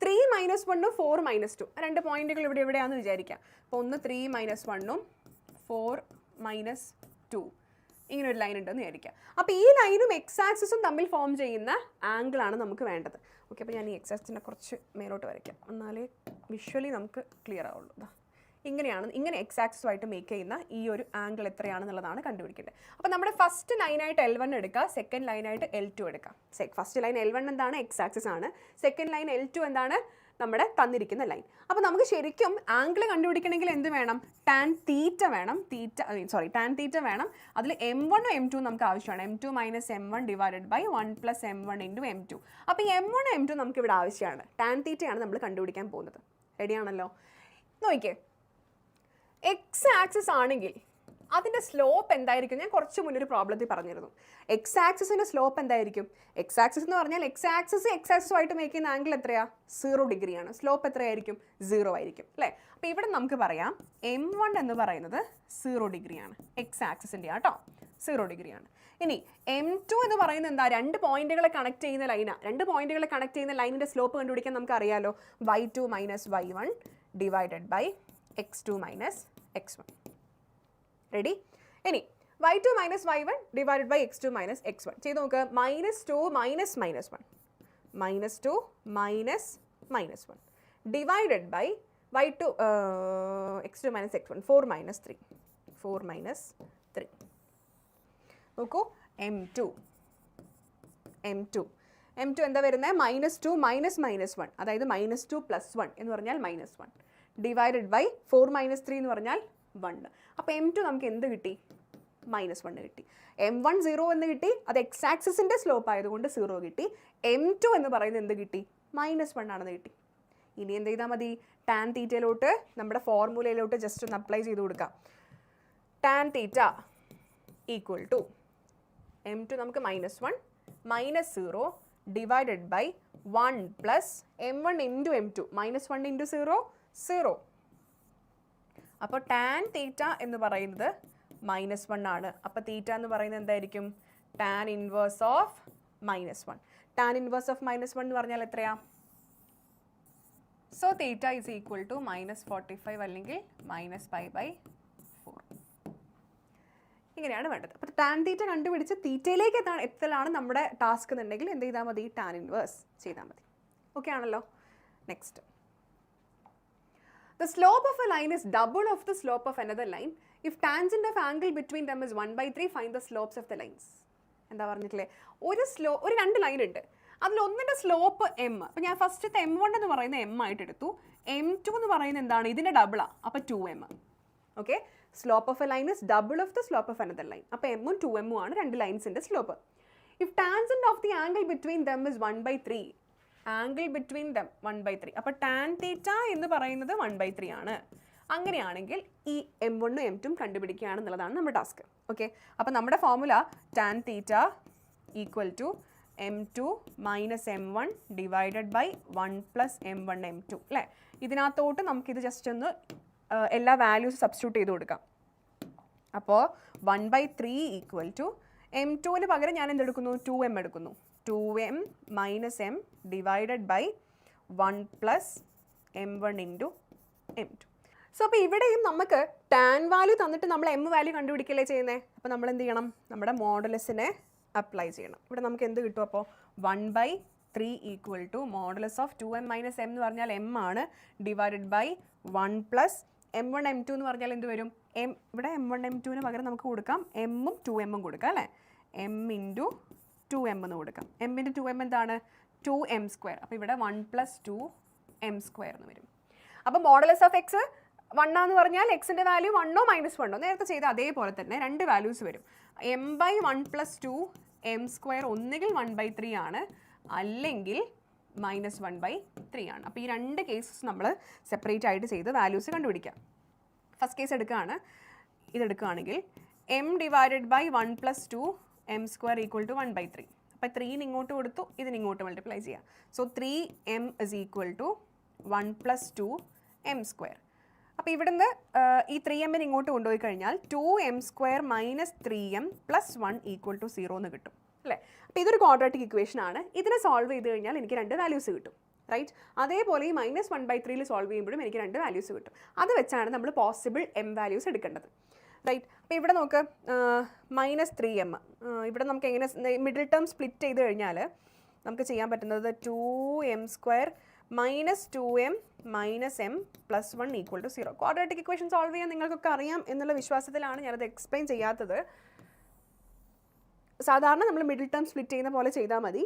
3 - 1 4 - 2 രണ്ട് പോയിന്റുകൾ ഇവിടെ എവിടെയാണെന്ന് വിചാരിക്കാം. അപ്പോൾ ഒന്ന് 3 - 1 4 - 2 ഇങ്ങനെ ഒരു ലൈൻ ഉണ്ടെന്ന് വിചാരിക്കാം. അപ്പോൾ ഈ ലൈനും എക്സ് ആക്സിസും തമ്മിൽ ഫോം ചെയ്യുന്ന ആംഗിളാണ് നമുക്ക് വേണ്ടത്. ഓക്കെ, അപ്പോൾ ഞാൻ ഈ എക്സ് ആക്സിസിനെ കുറച്ച് മേലോട്ട് വരയ്ക്കാം, എന്നാലേ വിഷ്വലി നമുക്ക് ക്ലിയർ ആവുള്ളൂ. ഇങ്ങനെ എക്സ് ആക്സിസുമായിട്ട് മേക്ക് ചെയ്യുന്ന ഈ ഒരു ആംഗിൾ എത്രയാണെന്നുള്ളതാണ് കണ്ടുപിടിക്കേണ്ടത്. അപ്പോൾ നമ്മുടെ ഫസ്റ്റ് ലൈനായിട്ട് L1 എടുക്കുക, സെക്കൻഡ് ലൈനായിട്ട് L2 എടുക്കാം. ഫസ്റ്റ് ലൈൻ L1 എന്താണ്? എക്സ് ആക്സിസ് ആണ്. സെക്കൻഡ് ലൈൻ L2 എന്താണ്? നമ്മുടെ തന്നിരിക്കുന്ന ലൈൻ. അപ്പോൾ നമുക്ക് ശരിക്കും ആംഗിൾ കണ്ടുപിടിക്കണമെങ്കിൽ എന്ത് വേണം? ടാൻ തീറ്റ വേണം. ടാൻ തീറ്റ വേണം. അതിൽ m1 m2 നമുക്ക് ആവശ്യമാണ്. m2 - m1 / 1 + m1 × m2. അപ്പോൾ ഈ m1 m2 നമുക്ക് ഇവിടെ ആവശ്യമാണ്. ടാൻ തീറ്റയാണ് നമ്മൾ കണ്ടുപിടിക്കാൻ പോകുന്നത്. റെഡിയാണല്ലോ? നോക്കിക്കേ, എക്സ് ആക്സിസ് ആണെങ്കിൽ അതിൻ്റെ സ്ലോപ്പ് എന്തായിരിക്കും? ഞാൻ കുറച്ച് മുന്നേ ഒരു പ്രോബ്ലത്തിൽ പറഞ്ഞിരുന്നു. എക്സ് ആക്സിസിൻ്റെ സ്ലോപ്പ് എന്തായിരിക്കും? എക്സ് ആക്സിസ് എന്ന് പറഞ്ഞാൽ എക്സ് ആക്സിസുമായിട്ട് മേക്ക് ചെയ്യുന്ന ആംഗിൾ എത്രയാണ്? 0 ഡിഗ്രിയാണ്. സ്ലോപ്പ് എത്രയായിരിക്കും? 0 ആയിരിക്കും അല്ലേ. അപ്പോൾ ഇവിടെ നമുക്ക് പറയാം m1 എന്ന് പറയുന്നത് 0 ഡിഗ്രിയാണ്. എക്സ് ആക്സിസിൻ്റെ ആട്ടോ 0 ഡിഗ്രിയാണ്. ഇനി m2 എന്ന് പറയുന്നത് എന്താ? 2 പോയിന്റുകളെ കണക്ട് ചെയ്യുന്ന ലൈനാണ്. 2 പോയിന്റുകളെ കണക്ട് ചെയ്യുന്ന ലൈനിൻ്റെ സ്ലോപ്പ് കണ്ടുപിടിക്കാൻ നമുക്ക് അറിയാലോ. y2 - y1 / x2 - x1. Ready? ഇനി y2 - y1 / x2 - x1 ചെയ്ത് നോക്കുക. -2 - -1 -2 - -1 divided by y2 x2 - x1 4 - 3 നോക്കൂ. m2 എന്താ വരുന്നത്? -2 - -1 അതായത് -2 + 1 എന്ന് പറഞ്ഞാൽ -1 ഡിവൈഡഡ് ബൈ 4 - 3 എന്ന് പറഞ്ഞാൽ 1. അപ്പോൾ m2 നമുക്ക് എന്ത് കിട്ടി? -1 കിട്ടി. m1 0 എന്ന് കിട്ടി. അത് എക്സ് ആക്സിസിൻ്റെ സ്ലോപ്പ് ആയതുകൊണ്ട് 0 കിട്ടി. m2 എന്ന് പറയുന്നത് എന്ത് കിട്ടി? -1 ആണെന്ന് കിട്ടി. ഇനി എന്ത് ചെയ്താൽ മതി? ടാൻ തീറ്റയിലോട്ട് നമ്മുടെ ഫോർമുലയിലോട്ട് ജസ്റ്റ് ഒന്ന് അപ്ലൈ ചെയ്ത് കൊടുക്കാം. ടാൻ തീറ്റ = m2 നമുക്ക് -1 - 0 ഡിവൈഡഡ് ബൈ 1 + m1 × m2 -1 × 0 0. അപ്പോൾ ടാൻ തീറ്റ എന്ന് പറയുന്നത് -1 ആണ്. അപ്പോൾ തീറ്റ എന്ന് പറയുന്നത് എന്തായിരിക്കും? Tan inverse of -1. Tan inverse of -1 എന്ന് പറഞ്ഞാൽ എത്രയാ? സോ തീറ്റ = -45 അല്ലെങ്കിൽ -π/4. ഇങ്ങനെയാണ് വേണ്ടത്. അപ്പോൾ ടാൻ തീറ്റ കണ്ടുപിടിച്ച് തീറ്റയിലേക്ക് എത്തലാണ് നമ്മുടെ ടാസ്ക് എന്നുണ്ടെങ്കിൽ എന്ത് ചെയ്താൽ മതി? ടാൻ ഇൻവേഴ്സ് ചെയ്താൽ മതി. ഓക്കെ ആണല്ലോ? Next, the slope of a line is double of the slope of another line. If tangent of angle between them is 1/3, find the slopes of the lines. എന്താ പറഞ്ഞിട്ടില്ലേ? ഒരു 2 ലൈൻ ഉണ്ട്. അതിൽ ഒന്നിൻ്റെ slope m. അപ്പോൾ ഞാൻ ഫസ്റ്റത്തെ m1 എന്ന് പറയുന്നത് m ആയിട്ട് എടുത്തു. m2 എന്ന് പറയുന്നത് എന്താണ്? ഇതിൻ്റെ ഡബിളാണ്. അപ്പോൾ 2m. Okay, slope of a line is double of the slope of another line. അപ്പോൾ m ഉം 2m ആണ് 2 ലൈൻസിൻ്റെ slope. If tangent of the angle between them is 1/3, angle between them 1/3. അപ്പോൾ ടാൻ തീറ്റ എന്ന് പറയുന്നത് 1/3 ആണ്. അങ്ങനെയാണെങ്കിൽ ഈ m1 ഉം m2 ഉം കണ്ടുപിടിക്കുകയാണെന്നുള്ളതാണ് നമ്മുടെ ടാസ്ക്. ഓക്കെ, അപ്പോൾ നമ്മുടെ formula tan theta = m2 minus m1 divided by 1 plus m1 m2 അല്ലേ. ഇതിനകത്തോട്ട് നമുക്കിത് ജസ്റ്റ് ഒന്ന് എല്ലാ വാല്യൂസ് സബ്സ്റ്റിറ്റ്യൂട്ട് ചെയ്ത് കൊടുക്കാം. അപ്പോൾ 1/3 ഈക്വൽ ടു m2ന് പകരം ഞാൻ എന്തെടുക്കുന്നു 2m എടുക്കുന്നു. 2m minus m divided by 1 plus m1 into m2. So അപ്പോൾ ഇവിടെയും നമുക്ക് ടാൻ വാല്യൂ തന്നിട്ട് നമ്മൾ എം വാല്യൂ കണ്ടുപിടിക്കല്ലേ ചെയ്യുന്നത്. അപ്പോൾ നമ്മൾ എന്ത് ചെയ്യണം, നമ്മുടെ മോഡുലസിനെ അപ്ലൈ ചെയ്യണം. ഇവിടെ നമുക്ക് എന്ത് കിട്ടും, അപ്പോൾ 1/3 equal to modulus of 2m minus m എന്ന് പറഞ്ഞാൽ m ആണ്, divided by 1 plus m1 m2 എന്ന് പറഞ്ഞാൽ എന്ത് വരും, ഇവിടെ m1 m2ന് പകരം നമുക്ക് കൊടുക്കാം m-ഉം 2m-ഉം കൊടുക്കാം അല്ലേ. m ഇൻറ്റു 2m എന്ന് കൊടുക്കാം. m ഇൻറ്റു 2m എന്താണ് 2m². അപ്പോൾ ഇവിടെ 1 പ്ലസ് 2m² എന്ന് വരും. അപ്പോൾ മോഡുലസ് ഓഫ് എക്സ് 1 ആണെന്ന് പറഞ്ഞാൽ എക്സിൻ്റെ വാല്യൂ 1 മൈനസ് 1 നേരത്തെ ചെയ്ത അതേപോലെ തന്നെ രണ്ട് വാല്യൂസ് വരും. m/1 പ്ലസ് 2m² ഒന്നുകിൽ 1/3 ആണ്, അല്ലെങ്കിൽ -1/3 ആണ്. അപ്പോൾ ഈ രണ്ട് കേസസ് നമ്മൾ സെപ്പറേറ്റ് ആയിട്ട് ചെയ്ത് വാല്യൂസ് കണ്ടുപിടിക്കാം. ഫസ്റ്റ് കേസ് എടുക്കുകയാണ്, ഇതെടുക്കുകയാണെങ്കിൽ m divided by 1 plus 2m² equal to 1/3. അപ്പോൾ 3 ഇങ്ങോട്ട് കൊടുത്തു, ഇതിന് ഇങ്ങോട്ട് മൾട്ടിപ്ലൈ ചെയ്യാം. So 3m is equal to 1 plus 2m². അപ്പോൾ ഇവിടുന്ന് ഈ 3m ഇങ്ങോട്ട് കൊണ്ടുപോയി കഴിഞ്ഞാൽ 2m² minus 3m plus 1 equal to 0 എന്ന് കിട്ടും അല്ലേ. അപ്പോൾ ഇതൊരു ക്വാഡ്രാറ്റിക് ഇക്വേഷൻ ആണ്. ഇതിനെ സോൾവ് ചെയ്ത് കഴിഞ്ഞാൽ എനിക്ക് രണ്ട് വാല്യൂസ് കിട്ടും, റൈറ്റ്. അതേപോലെ ഈ -1/3 സോൾവ് ചെയ്യുമ്പോഴും എനിക്ക് രണ്ട് വാല്യൂസ് കിട്ടും. അത് വെച്ചാണ് നമ്മൾ പോസിബിൾ m വാല്യൂസ് എടുക്കേണ്ടത്, റൈറ്റ്. അപ്പോൾ ഇവിടെ നമുക്ക് -3m, ഇവിടെ നമുക്ക് എങ്ങനെ മിഡിൽ ടേം സ്പ്ലിറ്റ് ചെയ്ത് കഴിഞ്ഞാൽ നമുക്ക് ചെയ്യാൻ പറ്റുന്നത് 2m² minus 2m minus m plus 1 equal to 0. Quadratic equation solve ചെയ്യാൻ നിങ്ങൾക്കൊക്കെ അറിയാം എന്നുള്ള വിശ്വാസത്തിലാണ് ഞാനത് എക്സ്പ്ലെയിൻ ചെയ്യാത്തത്. സാധാരണ നമ്മൾ മിഡിൽ ടേം സ്പ്ലിറ്റ് ചെയ്യുന്ന പോലെ ചെയ്താൽ മതി.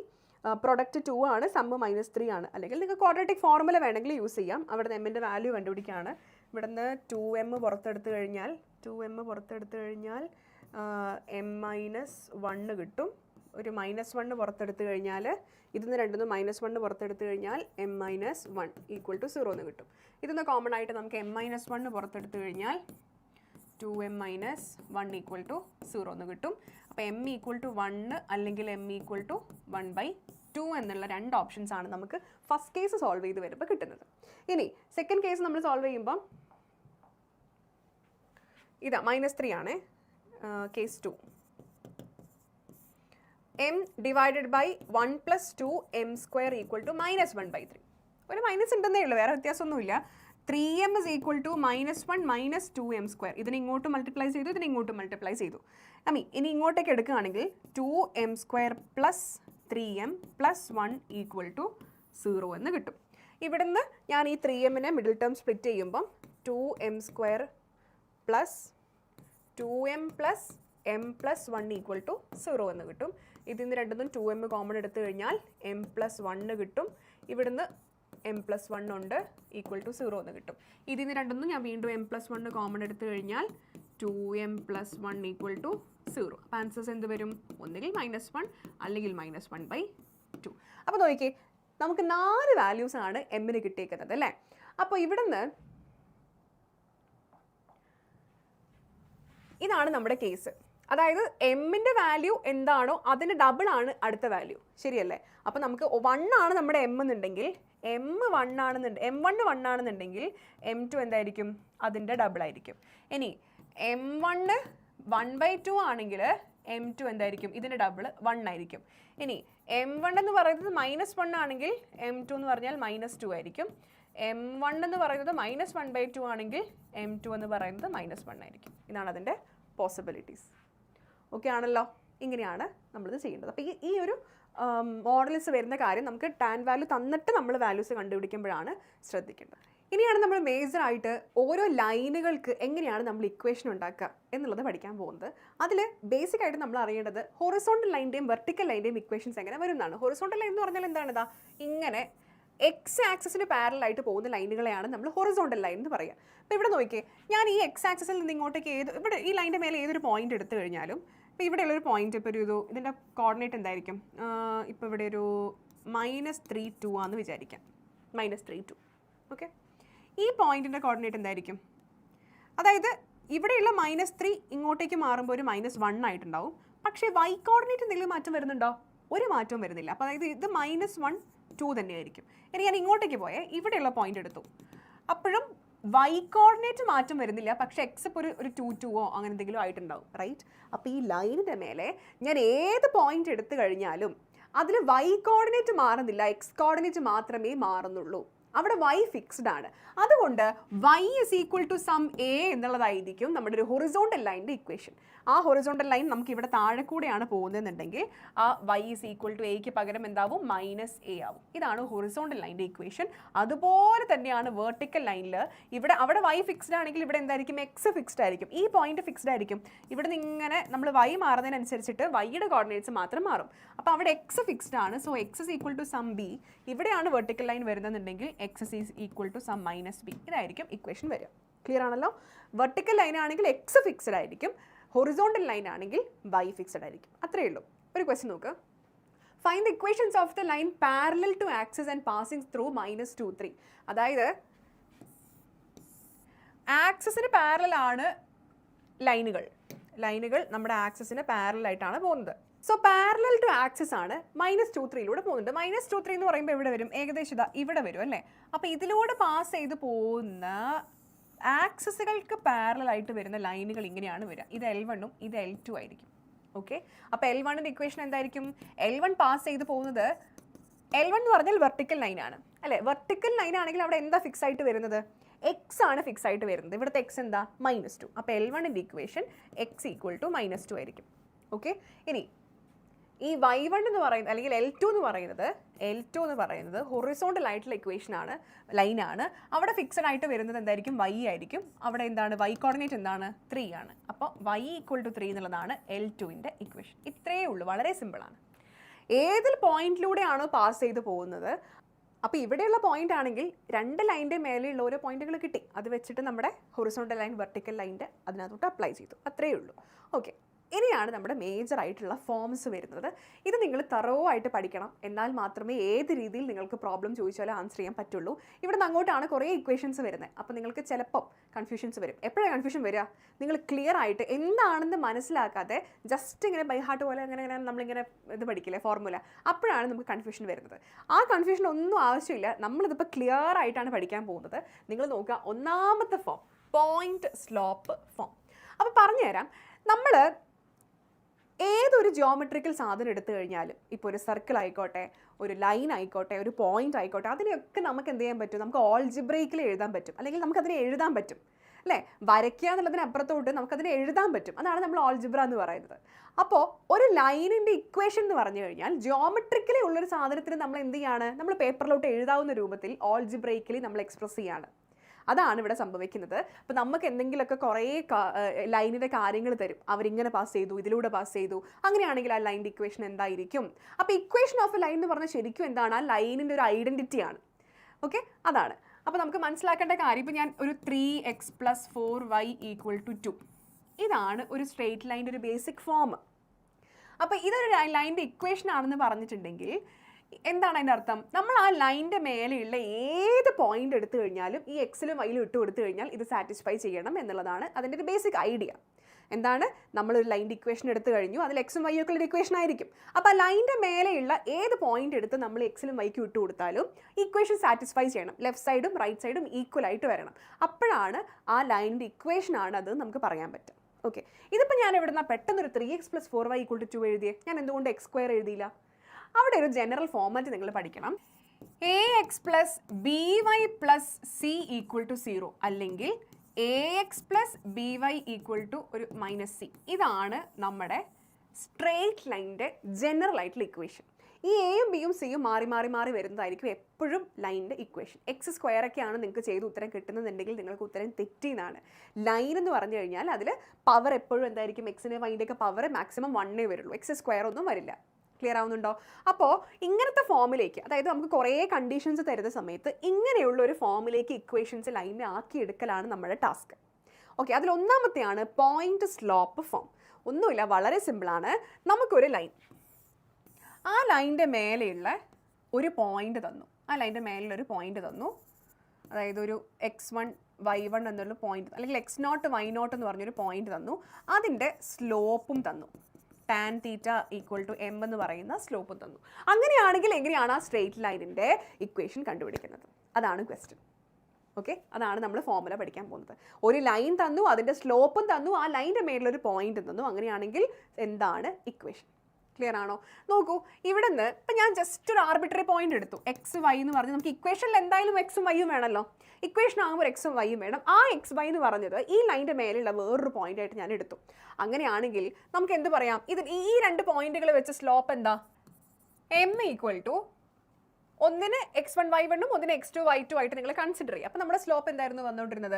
പ്രൊഡക്റ്റ് 2 ആണ്, സമ്മ് -3 ആണ്. അല്ലെങ്കിൽ നിങ്ങൾക്ക് ക്വാഡ്രാറ്റിക് ഫോർമുല വേണമെങ്കിൽ യൂസ് ചെയ്യാം. അവിടെ എമ്മിൻ്റെ വാല്യൂ കണ്ടുപിടിക്കുകയാണ്. ഇവിടെ നിന്ന് 2m പുറത്തെടുത്ത് കഴിഞ്ഞാൽ m-1 കിട്ടും. ഒരു -1 പുറത്തെടുത്ത് കഴിഞ്ഞാൽ ഇതിന്ന് രണ്ടും -1 പുറത്തെടുത്ത് കഴിഞ്ഞാൽ m-1 ഈക്വൽ ടു 0 എന്ന് കിട്ടും. ഇതൊന്ന് കോമൺ ആയിട്ട് നമുക്ക് m-1 പുറത്തെടുത്ത് കഴിഞ്ഞാൽ 2m-1 ഈക്വൽ ടു 0 എന്ന് കിട്ടും. അപ്പോൾ m ഈക്വൽ ടു 1 അല്ലെങ്കിൽ m ഈക്വൽ ടു 1/2 എന്നുള്ള രണ്ട് ഓപ്ഷൻസ് ആണ് നമുക്ക് ഫസ്റ്റ് കേസ് സോൾവ് ചെയ്ത് വരുമ്പോൾ കിട്ടുന്നത്. ഇനി സെക്കൻഡ് കേസ് നമ്മൾ സോൾവ് ചെയ്യുമ്പം ഇതാ -3 ആണ് case 2. m divided by 1 plus 2m² equal to -1/3. ഒരു മൈനസ് ഉണ്ടെന്നേ ഉള്ളൂ, വേറെ വ്യത്യാസമൊന്നുമില്ല. 3m is equal to -1 minus 2m². ഇതിന് ഇങ്ങോട്ട് മൾട്ടിപ്ലൈ ചെയ്തു, ഇതിന് ഇങ്ങോട്ട് മൾട്ടിപ്ലൈ ചെയ്തു. ഇനി ഇങ്ങോട്ടേക്ക് എടുക്കുകയാണെങ്കിൽ 2m² plus 3m plus 1 equal to 0 എന്ന് കിട്ടും. ഇവിടുന്ന് ഞാൻ ഈ 3mനെ മിഡിൽ ടേം സ്പ്ലിറ്റ് ചെയ്യുമ്പം 2m² plus 2m plus m plus 1 equal to 0 എന്ന് കിട്ടും. ഇതിന്ന് രണ്ടും 2m കോമൺ എടുത്തു കഴിഞ്ഞാൽ m പ്ലസ് 1 കിട്ടും. ഇവിടുന്ന് m പ്ലസ് 1 ഉണ്ട്, ഈക്വൽ ടു 0 എന്ന് കിട്ടും. ഇതിന്ന് രണ്ടും ഞാൻ വീണ്ടും m പ്ലസ് 1 കോമൺ എടുത്തു കഴിഞ്ഞാൽ 2m പ്ലസ് 1 ഈക്വൽ ടു 0. അപ്പോൾ ആൻസേഴ്സ് എന്ത് വരും, ഒന്നുകിൽ -1 അല്ലെങ്കിൽ -1/2. അപ്പോൾ നോക്കിക്കേ, നമുക്ക് 4 വാല്യൂസ് ആണ് എമ്മിന് കിട്ടിയേക്കുന്നത് അല്ലേ. അപ്പോൾ ഇവിടുന്ന് ഇതാണ് നമ്മുടെ കേസ്. അതായത് എമ്മിൻ്റെ വാല്യൂ എന്താണോ അതിന് ഡബിൾ ആണ് അടുത്ത വാല്യൂ, ശരിയല്ലേ. അപ്പോൾ നമുക്ക് 1 ആണ് നമ്മുടെ m എന്നുണ്ടെങ്കിൽ m1 ആണെന്നുണ്ടെങ്കിൽ m2 എന്തായിരിക്കും, അതിൻ്റെ ഡബിൾ ആയിരിക്കും. ഇനി m1 1/2 ആണെങ്കിൽ m2 എന്തായിരിക്കും, ഇതിൻ്റെ ഡബിൾ 1 ആയിരിക്കും. ഇനി m1 എന്ന് പറയുന്നത് -1 ആണെങ്കിൽ m2 എന്ന് പറഞ്ഞാൽ -2 ആയിരിക്കും. m1 എന്ന് പറയുന്നത് -1/2 ആണെങ്കിൽ m2 എന്ന് പറയുന്നത് -1 ആയിരിക്കും. ഇതാണ് അതിൻ്റെ പോസിബിലിറ്റീസ്. ഓക്കെ ആണല്ലോ, ഇങ്ങനെയാണ് നമ്മളിത് ചെയ്യേണ്ടത്. അപ്പോൾ ഈ ഒരു മോഡൽസ് വരുന്ന കാര്യം നമുക്ക് ടാൻ വാല്യൂ തന്നിട്ട് നമ്മൾ വാല്യൂസ് കണ്ടുപിടിക്കുമ്പോഴാണ് ശ്രദ്ധിക്കേണ്ടത്. ഇനിയാണ് നമ്മൾ മേജറായിട്ട് ഓരോ ലൈനുകൾക്ക് എങ്ങനെയാണ് നമ്മൾ ഇക്വേഷൻ ഉണ്ടാക്കുക എന്നുള്ളത് പഠിക്കാൻ പോകുന്നത്. അതിൽ ബേസിക് ആയിട്ട് നമ്മൾ അറിയേണ്ടത് ഹൊറിസോണ്ടൽ ലൈൻ്റെയും വെർട്ടിക്കൽ ലൈൻ്റെയും ഇക്വേഷൻസ് എങ്ങനെ വരുന്നതാണ്. ഹൊറിസോണ്ടൽ ലൈൻ എന്ന് പറഞ്ഞാൽ എന്താണ്, ഇതാ ഇങ്ങനെ എക്സ് ആക്സിന് പാരലായിട്ട് പോകുന്ന ലൈനുകളെയാണ് നമ്മൾ ഹൊറിസോണ്ടൽ ലൈൻ എന്ന് പറയുക. അപ്പോൾ ഇവിടെ നോക്കിയേ, ഞാൻ ഈ എക്സ് ആക്സിസിൽ നിന്ന് ഇങ്ങോട്ടേക്ക് ഇവിടെ ഈ ലൈൻ്റെ മേലെ ഏതൊരു പോയിന്റ് എടുത്തു കഴിഞ്ഞാലും, ഇപ്പോൾ ഇവിടെയുള്ളൊരു പോയിന്റ് ഇപ്പോൾ ഇതിൻ്റെ കോർഡിനേറ്റ് എന്തായിരിക്കും, ഇപ്പോൾ ഇവിടെ ഒരു -3 ആണെന്ന് വിചാരിക്കാം, -3 ഓക്കെ. ഈ പോയിന്റിൻ്റെ കോർഡിനേറ്റ് എന്തായിരിക്കും, അതായത് ഇവിടെയുള്ള -3 ഇങ്ങോട്ടേക്ക് മാറുമ്പോൾ ഒരു -1 ആയിട്ടുണ്ടാവും. പക്ഷേ y കോർഡിനേറ്റ് എന്തെങ്കിലും മാറ്റം വരുന്നുണ്ടോ, ഒരു മാറ്റവും വരുന്നില്ല. അപ്പോൾ അതായത് ഇത് -1 2 തന്നെയായിരിക്കും. ഇനി ഞാൻ ഇങ്ങോട്ടേക്ക് പോയേ ഇവിടെയുള്ള പോയിന്റ് എടുത്തു, അപ്പോഴും വൈ കോർഡിനേറ്റ് മാറ്റം വരുന്നില്ല, പക്ഷേ എക്സ് ഇപ്പോൾ ഒരു 2 2ഓ അങ്ങനെ എന്തെങ്കിലും ആയിട്ടുണ്ടാവും, റൈറ്റ്? അപ്പോൾ ഈ ലൈനിൻ്റെ മേലെ ഞാൻ ഏത് പോയിന്റ് എടുത്തു കഴിഞ്ഞാലും അതിൽ വൈ കോർഡിനേറ്റ് മാറുന്നില്ല, എക്സ് കോർഡിനേറ്റ് മാത്രമേ മാറുന്നുള്ളൂ. അവിടെ y ഫിക്സ്ഡ് ആണ്. അതുകൊണ്ട് y is equal to some a എന്നുള്ളതായിരിക്കും നമ്മുടെ ഒരു ഹൊറിസോണ്ടൽ ലൈനിൻ്റെ ഇക്വേഷൻ. ആ ഹൊറിസോണ്ടൽ ലൈൻ നമുക്ക് ഇവിടെ താഴെ കൂടെയാണ് പോകുന്നതെന്നുണ്ടെങ്കിൽ ആ y ഇസ് ഈക്വൽ ടു എക്ക് പകരം എന്താവും -a ആവും. ഇതാണ് ഹൊറിസോണ്ടൽ ലൈനിൻ്റെ ഇക്വേഷൻ. അതുപോലെ തന്നെയാണ് വെർട്ടിക്കൽ ലൈനിൽ ഇവിടെ അവിടെ y ഫിക്സ്ഡ് ആണെങ്കിൽ ഇവിടെ എന്തായിരിക്കും, എക്സ് ഫിക്സ്ഡ് ആയിരിക്കും, ഈ പോയിന്റ് ഫിക്സ്ഡ് ആയിരിക്കും. ഇവിടെ നിന്ന് ഇങ്ങനെ നമ്മൾ y മാറുന്നതിനനുസരിച്ചിട്ട് വൈയുടെ കോർഡിനേറ്റ്സ് മാത്രം മാറും. അപ്പോൾ അവിടെ എക്സ് ഫിക്സ്ഡ് ആണ്. So X is equal to some b. ഇവിടെയാണ് വെർട്ടിക്കൽ ലൈൻ വരുന്നതെന്നുണ്ടെങ്കിൽ X is equal to some -b. ഇതായിരിക്കും ഇക്വേഷൻ വരിക. ക്ലിയർ ആണല്ലോ? വെർട്ടിക്കൽ ലൈൻ ആണെങ്കിൽ എക്സ് ഫിക്സ്ഡ് ആയിരിക്കും, ഹൊറിസോണ്ടൽ ലൈൻ ആണെങ്കിൽ y ഫിക്സ്ഡ് ആയിരിക്കും. അത്രയേ ഉള്ളൂ. ഒരു ക്വസ്റ്റ്യൻ നോക്ക്. Find the equations of the line parallel to axis and passing through -2 3. അതായത് ആക്സിസിന് പാരലൽ ആണ് ലൈനുകൾ നമ്മുടെ ആക്സിസിന് പാരലൽ ആയിട്ടാണ് പോകുന്നത്. സോ പാരലൽ ടു ആക്സിസ് ആണ് -2 3 പോകുന്നുണ്ട്. -2 3 എന്ന് പറയുമ്പോൾ എവിടെ വരും, ഏകദേശം ഇവിടെ വരും അല്ലേ? അപ്പോൾ ഇതിലൂടെ പാസ് ചെയ്ത് പോകുന്ന ആക്സിസുകൾക്ക് പാരലൽ ആയിട്ട് വരുന്ന ലൈനുകൾ ഇങ്ങനെയാണ് വരിക. ഇത് L1 ഇത് L2 ആയിരിക്കും. ഓക്കെ, അപ്പോൾ L1ൻ്റെ ഇക്വേഷൻ എന്തായിരിക്കും? L1 പാസ് ചെയ്ത് പോകുന്നത്, L1 എന്ന് പറഞ്ഞാൽ വെർട്ടിക്കൽ ലൈനാണ് അല്ലേ? വെർട്ടിക്കൽ ലൈൻ ആണെങ്കിൽ അവിടെ എന്താ ഫിക്സ് ആയിട്ട് വരുന്നത്? എക്സ് ആണ് ഫിക്സ് ആയിട്ട് വരുന്നത്. ഇവിടുത്തെ എക്സ് എന്താ? -2. അപ്പോൾ L1ൻ്റെ ഇക്വേഷൻ എക്സ് ഈക്വൽ ടു -2 ആയിരിക്കും. ഓക്കെ, ഇനി ഈ y1 എന്ന് പറയുന്നത് അല്ലെങ്കിൽ L2 എന്ന് പറയുന്നത് ഹൊറിസോണ്ടൽ ആയിട്ടുള്ള ഇക്വേഷൻ ആണ്, ലൈനാണ്. അവിടെ ഫിക്സഡ് ആയിട്ട് വരുന്നത് എന്തായിരിക്കും? y ആയിരിക്കും. അവിടെ എന്താണ് y കോർഡിനേറ്റ് എന്താണ്? 3 ആണ്. അപ്പോൾ y ഈക്വൽ ടു 3 എന്നുള്ളതാണ് L2ൻ്റെ ഇക്വേഷൻ. ഇത്രയേ ഉള്ളൂ, വളരെ സിമ്പിളാണ്. ഏതിൽ പോയിന്റിലൂടെയാണോ പാസ് ചെയ്ത് പോകുന്നത്, അപ്പോൾ ഇവിടെയുള്ള പോയിന്റ് ആണെങ്കിൽ രണ്ട് ലൈനിൻ്റെ മേലെയുള്ള ഓരോ പോയിന്റുകൾ കിട്ടി, അത് വെച്ചിട്ട് നമ്മുടെ ഹൊറിസോണ്ടൽ ലൈൻ വെർട്ടിക്കൽ ലൈനിൻ്റെ അതിനകത്തോട്ട് അപ്ലൈ ചെയ്തു, അത്രയേ ഉള്ളൂ. ഓക്കെ, ഇനിയാണ് നമ്മുടെ മേജർ ആയിട്ടുള്ള ഫോംസ് വരുന്നത്. ഇത് നിങ്ങൾ തറോ ആയിട്ട് പഠിക്കണം, എന്നാൽ മാത്രമേ ഏത് രീതിയിൽ നിങ്ങൾക്ക് പ്രോബ്ലം ചോദിച്ചാലും ആൻസർ ചെയ്യാൻ പറ്റുള്ളൂ. ഇവിടെ നിന്ന് അങ്ങോട്ടാണ് കുറേ ഇക്വേഷൻസ് വരുന്നത്. അപ്പോൾ നിങ്ങൾക്ക് ചിലപ്പോൾ കൺഫ്യൂഷൻസ് വരും. എപ്പോഴാണ് കൺഫ്യൂഷൻ വരിക? നിങ്ങൾ ക്ലിയർ ആയിട്ട് എന്താണെന്ന് മനസ്സിലാക്കാതെ ജസ്റ്റ് ഇങ്ങനെ ബൈ ഹാർട്ട് പോലെ അങ്ങനെ നമ്മളിങ്ങനെ ഇത് പഠിക്കില്ലേ, ഫോർമുല, അപ്പോഴാണ് നമുക്ക് കൺഫ്യൂഷൻ വരുന്നത്. ആ കൺഫ്യൂഷൻ ഒന്നും ആവശ്യമില്ല. നമ്മളിതിപ്പോൾ ക്ലിയർ ആയിട്ടാണ് പഠിക്കാൻ പോകുന്നത്. നിങ്ങൾ നോക്കുക, ഒന്നാമത്തെ ഫോം പോയിന്റ് സ്ലോപ്പ് ഫോം. അപ്പോൾ പറഞ്ഞുതരാം, നമ്മൾ ഏതൊരു ജിയോമെട്രിക്കൽ സാധനം എടുത്തു കഴിഞ്ഞാലും, ഇപ്പോൾ ഒരു സർക്കിൾ ആയിക്കോട്ടെ, ഒരു ലൈൻ ആയിക്കോട്ടെ, ഒരു പോയിന്റ് ആയിക്കോട്ടെ, അതിനെയൊക്കെ നമുക്ക് എന്ത് ചെയ്യാൻ പറ്റും? നമുക്ക് ഓൾജിബ്രൈക്കിൽ എഴുതാൻ പറ്റും, അല്ലെങ്കിൽ നമുക്കതിനെ എഴുതാൻ പറ്റും അല്ലേ? വരയ്ക്കുക എന്നുള്ളതിനപ്പുറത്തോട്ട് നമുക്കതിനെ എഴുതാൻ പറ്റും. അതാണ് നമ്മൾ ഓൾജിബ്ര എന്ന് പറയുന്നത്. അപ്പോൾ ഒരു ലൈനിൻ്റെ ഇക്വേഷൻ എന്ന് പറഞ്ഞു കഴിഞ്ഞാൽ ജിയോമെട്രിക്കലി ഉള്ളൊരു സാധനത്തിന് നമ്മൾ എന്ത് ചെയ്യാണ്? നമ്മൾ പേപ്പറിലോട്ട് എഴുതാവുന്ന രൂപത്തിൽ ഓൾജിബ്രൈക്കലി നമ്മൾ എക്സ്പ്രസ് ചെയ്യാണ്. അതാണ് ഇവിടെ സംഭവിക്കുന്നത്. അപ്പോൾ നമുക്ക് എന്തെങ്കിലുമൊക്കെ കുറേ ലൈനിൻ്റെ കാര്യങ്ങൾ തരും, അവരിങ്ങനെ പാസ് ചെയ്തു, ഇതിലൂടെ പാസ് ചെയ്തു, അങ്ങനെയാണെങ്കിൽ ആ ലൈനിൻ്റെ ഇക്വേഷൻ എന്തായിരിക്കും? അപ്പോൾ ഇക്വേഷൻ ഓഫ് എ ലൈൻ എന്ന് പറഞ്ഞാൽ ശരിക്കും എന്താണ്? ആ ലൈനിൻ്റെ ഒരു ഐഡൻറ്റിറ്റിയാണ്. ഓക്കെ, അതാണ്. അപ്പോൾ നമുക്ക് മനസ്സിലാക്കേണ്ട കാര്യം, ഇപ്പോൾ ഞാൻ ഒരു 3x + 4y = 2, ഇതാണ് ഒരു സ്ട്രെയിറ്റ് ലൈൻ്റെ ഒരു ബേസിക് ഫോം. അപ്പോൾ ഇതൊരു ലൈനിൻ്റെ ഇക്വേഷൻ ആണെന്ന് പറഞ്ഞിട്ടുണ്ടെങ്കിൽ എന്താണ് അതിൻ്റെ അർത്ഥം? നമ്മൾ ആ ലൈനിൻ്റെ മേലെയുള്ള ഏത് പോയിന്റ് എടുത്തു കഴിഞ്ഞാലും ഈ എക്സിലും വൈയിലും ഇട്ട് കൊടുത്തു കഴിഞ്ഞാൽ ഇത് സാറ്റിസ്ഫൈ ചെയ്യണം എന്നുള്ളതാണ് അതിൻ്റെ ഒരു ബേസിക് ഐഡിയ. എന്താണ്? നമ്മളൊരു ലൈനിൻ്റെ ഇക്വേഷൻ എടുത്തു കഴിഞ്ഞു, അതിൽ എക്സും വൈയും ഒക്കെ ഒരു ഇക്വേഷൻ ആയിരിക്കും. അപ്പോൾ ആ ലൈനിൻ്റെ മേലെയുള്ള ഏത് പോയിന്റ് എടുത്ത് നമ്മൾ എക്സിലും വൈക്കും ഇട്ട് കൊടുത്താലും ഇക്വേഷൻ സാറ്റിസ്ഫൈ ചെയ്യണം. ലെഫ്റ്റ് സൈഡും റൈറ്റ് സൈഡും ഈക്വൽ ആയിട്ട് വരണം. അപ്പോഴാണ് ആ ലൈനിൻ്റെ ഇക്വേഷൻ ആണ് അത് നമുക്ക് പറയാൻ പറ്റും. ഓക്കെ, ഇതിപ്പോൾ ഞാൻ എവിടുന്ന പെട്ടെന്നൊരു 3x + 4y = 2 എഴുതിയേ? ഞാൻ എന്തുകൊണ്ട് x² എഴുതിയില്ല? അവിടെ ഒരു ജനറൽ ഫോർമാറ്റ് നിങ്ങൾ പഠിക്കണം. ax + by + c = 0, അല്ലെങ്കിൽ ax + by = ഒരു -c. ഇതാണ് നമ്മുടെ സ്ട്രെയിറ്റ് ലൈനിൻ്റെ ജനറൽ ആയിട്ടുള്ള ഇക്വേഷൻ. ഈ എയും ബിയും സിയും മാറി മാറി മാറി വരുന്നതായിരിക്കും എപ്പോഴും ലൈനിൻ്റെ ഇക്വേഷൻ. x² ഒക്കെയാണ് നിങ്ങൾക്ക് ചെയ്ത് ഉത്തരം കിട്ടുന്നതെന്നുണ്ടെങ്കിൽ നിങ്ങൾക്ക് ഉത്തരം തെറ്റിയെന്നാണ്. ലൈൻ എന്ന് പറഞ്ഞു കഴിഞ്ഞാൽ അതിൽ പവർ എപ്പോഴും എന്തായിരിക്കും? എക്സിൻ്റെ വൈൻ്റെ ഒക്കെ പവർ മാക്സിമം 1 വരുള്ളൂ, x² ഒന്നും വരില്ല. ക്ലിയർ ആവുന്നുണ്ടോ? അപ്പോൾ ഇങ്ങനത്തെ ഫോമിലേക്ക്, അതായത് നമുക്ക് കുറേ കണ്ടീഷൻസ് തരുന്ന സമയത്ത് ഇങ്ങനെയുള്ള ഒരു ഫോമിലേക്ക് ഇക്വേഷൻസ് ലൈനിനെ ആക്കിയെടുക്കലാണ് നമ്മുടെ ടാസ്ക്. ഓക്കെ, അതിലൊന്നാമത്തെയാണ് പോയിന്റ് സ്ലോപ്പ് ഫോം. ഒന്നുമില്ല, വളരെ സിമ്പിളാണ്. നമുക്കൊരു ലൈൻ, ആ ലൈനിൻ്റെ മേലെയുള്ള ഒരു പോയിന്റ് തന്നു, അതായത് ഒരു x1 y1 എന്നുള്ള പോയിന്റ്, അല്ലെങ്കിൽ x0 y0 എന്ന് പറഞ്ഞൊരു പോയിന്റ് തന്നു, അതിൻ്റെ സ്ലോപ്പും തന്നു. Tan theta equal to M എന്ന് പറയുന്ന സ്ലോപ്പ് തന്നു. അങ്ങനെയാണെങ്കിൽ എങ്ങനെയാണ് ആ സ്ട്രെയിറ്റ് ലൈനിൻ്റെ ഇക്വേഷൻ കണ്ടുപിടിക്കുന്നത്? അതാണ് ക്വസ്റ്റ്യൻ. ഓക്കെ, അതാണ് നമ്മൾ ഫോർമുല പഠിക്കാൻ പോകുന്നത്. ഒരു ലൈൻ തന്നു, അതിൻ്റെ സ്ലോപ്പും തന്നു, ആ ലൈൻ്റെ മേളിലൊരു പോയിന്റ് തന്നു. അങ്ങനെയാണെങ്കിൽ എന്താണ് ഇക്വേഷൻ? ക്ലിയർ ആണോ? നോക്കൂ, ഇവിടെ നിന്ന് ഇപ്പം ഞാൻ ജസ്റ്റ് ഒരു ആർബിട്രറി പോയിന്റ് എടുത്തു, എക്സ് വൈ എന്ന് പറഞ്ഞ്. നമുക്ക് ഇക്വേഷനിൽ എന്തായാലും എക്സും വൈയും വേണമല്ലോ. ഇക്വേഷൻ ആകുമ്പോൾ എക്സും വൈയും വേണം. ആ എക്സ് വൈ എന്ന് പറഞ്ഞത് ഈ ലൈൻ്റെ മേലെയുള്ള വേറൊരു പോയിന്റ് ആയിട്ട് ഞാൻ എടുത്തു. അങ്ങനെയാണെങ്കിൽ നമുക്ക് എന്ത് പറയാം? ഈ 2 പോയിന്റുകൾ വെച്ച് സ്ലോപ്പ് എന്താ? എം ഈക്വൽ ടു ഒന്നിന് x1 y1 ഒന്നിന് x2 y2 ആയിട്ട് നിങ്ങൾ കൺസിഡർ ചെയ്യുക. അപ്പോൾ നമ്മുടെ സ്ലോപ്പ് എന്തായിരുന്നു വന്നുകൊണ്ടിരുന്നത്?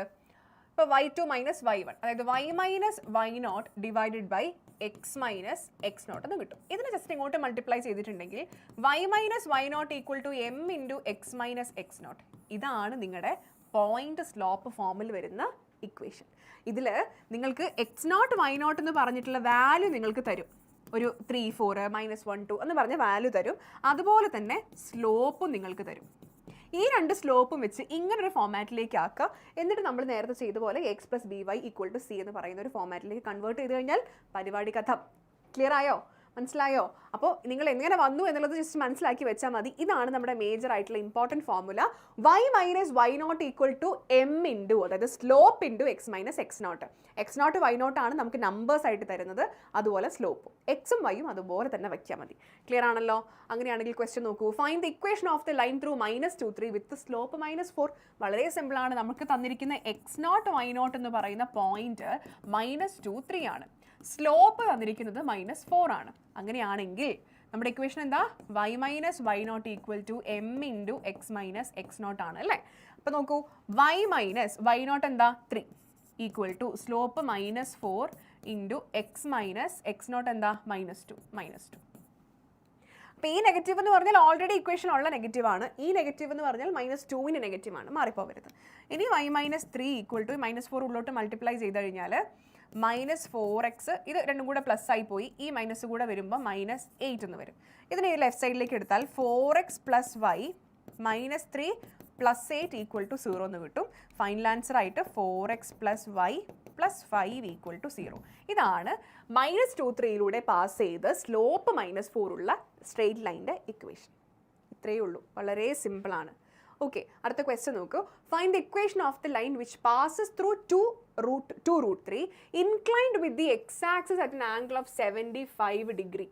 ഇപ്പോൾ y2 മൈനസ് y1, അതായത് y minus y0 divided by x minus X not എന്ന് കിട്ടും. ഇതിനെ ജസ്റ്റ് ഇങ്ങോട്ട് മൾട്ടിപ്ലൈ ചെയ്തിട്ടുണ്ടെങ്കിൽ y minus y0 equal to M into X minus X not. ഇതാണ് നിങ്ങളുടെ പോയിന്റ് സ്ലോപ്പ് ഫോമിൽ വരുന്ന ഇക്വേഷൻ. ഇതിൽ നിങ്ങൾക്ക് x0 y0 എന്ന് പറഞ്ഞിട്ടുള്ള വാല്യൂ നിങ്ങൾക്ക് തരും. ഒരു 3, 4, -1, 2 എന്ന് പറഞ്ഞ വാല്യൂ തരും. അതുപോലെ തന്നെ സ്ലോപ്പും നിങ്ങൾക്ക് തരും. ഈ 2 സ്ലോപ്പും വെച്ച് ഇങ്ങനൊരു ഫോമാറ്റിലേക്ക് ആക്കുക. എന്നിട്ട് നമ്മൾ നേരത്തെ ചെയ്ത പോലെ x + by = c എന്ന് പറയുന്ന ഒരു ഫോമാറ്റിലേക്ക് കൺവേർട്ട് ചെയ്ത് കഴിഞ്ഞാൽ പരിപാടി കഥ. ക്ലിയർ ആയോ? മനസ്സിലായോ? അപ്പോൾ നിങ്ങൾ എങ്ങനെ വന്നു എന്നുള്ളത് ജസ്റ്റ് മനസ്സിലാക്കി വെച്ചാൽ മതി. ഇതാണ് നമ്മുടെ മേജർ ആയിട്ടുള്ള important formula. y minus y0 equal to M into, അതായത് slope into X minus X naught. X naught y0 ആണ് നമുക്ക് നമ്പേഴ്സ് ആയിട്ട് തരുന്നത്. അതുപോലെ സ്ലോപ്പും എക്സും വൈയും അതുപോലെ തന്നെ വയ്ക്കാൻ മതി. ക്ലിയർ ആണല്ലോ? അങ്ങനെയാണെങ്കിൽ ക്വസ്റ്റ്യൻ നോക്കൂ. Find the equation of the line through -2, 3 with slope -4. വളരെ സിമ്പിളാണ്. നമുക്ക് തന്നിരിക്കുന്ന x0 y0 എന്ന് പറയുന്ന പോയിന്റ് -2, 3 ആണ്. സ്ലോപ്പ് തന്നിരിക്കുന്നത് -4 ആണ്. അങ്ങനെയാണെങ്കിൽ നമ്മുടെ ഇക്വേഷൻ എന്താ? y minus y0 equal to M into X minus X not ആണ് അല്ലേ? അപ്പോൾ നോക്കൂ, y മൈനസ് y0 എന്താ? 3 equal to slope -4 into X minus X not എന്താ? -2. അപ്പോൾ ഈ നെഗറ്റീവ് എന്ന് പറഞ്ഞാൽ ഓൾറെഡി ഇക്വേഷൻ ഉള്ള നെഗറ്റീവ് ആണ്. ഈ നെഗറ്റീവ് എന്ന് പറഞ്ഞാൽ -2ന് നെഗറ്റീവ് ആണ്, മാറിപ്പോവരുത്. ഇനി y മൈനസ് 3 ഈക്വൽ ടു -4 ഉള്ളോട്ട് മൾട്ടിപ്ലൈ ചെയ്ത് കഴിഞ്ഞാൽ -4x, ഇത് രണ്ടും കൂടെ പ്ലസ് ആയി പോയി. ഈ മൈനസ് കൂടെ വരുമ്പോൾ -8 എന്ന് വരും. ഇതിനെ ലെഫ്റ്റ് സൈഡിലേക്ക് എടുത്താൽ 4x + y -3 + 8 ഈക്വൽ ടു 0 എന്ന് കിട്ടും. ഫൈനൽ ആൻസർ ആയിട്ട് 4x + y + 5 ഈക്വൽ ടു 0. ഇതാണ് -2, 3യിലൂടെ പാസ് ചെയ്ത് സ്ലോപ്പ് -4 ഉള്ള സ്ട്രെയിറ്റ് ലൈൻ്റെ ഇക്വേഷൻ. ഇത്രയേ ഉള്ളൂ, വളരെ സിമ്പിളാണ്. ഓക്കെ, അടുത്ത ക്വസ്റ്റ്യൻ നോക്കൂ. Find the equation of the line which passes through 2√3 inclined with the x-axis at an angle of 75 degree.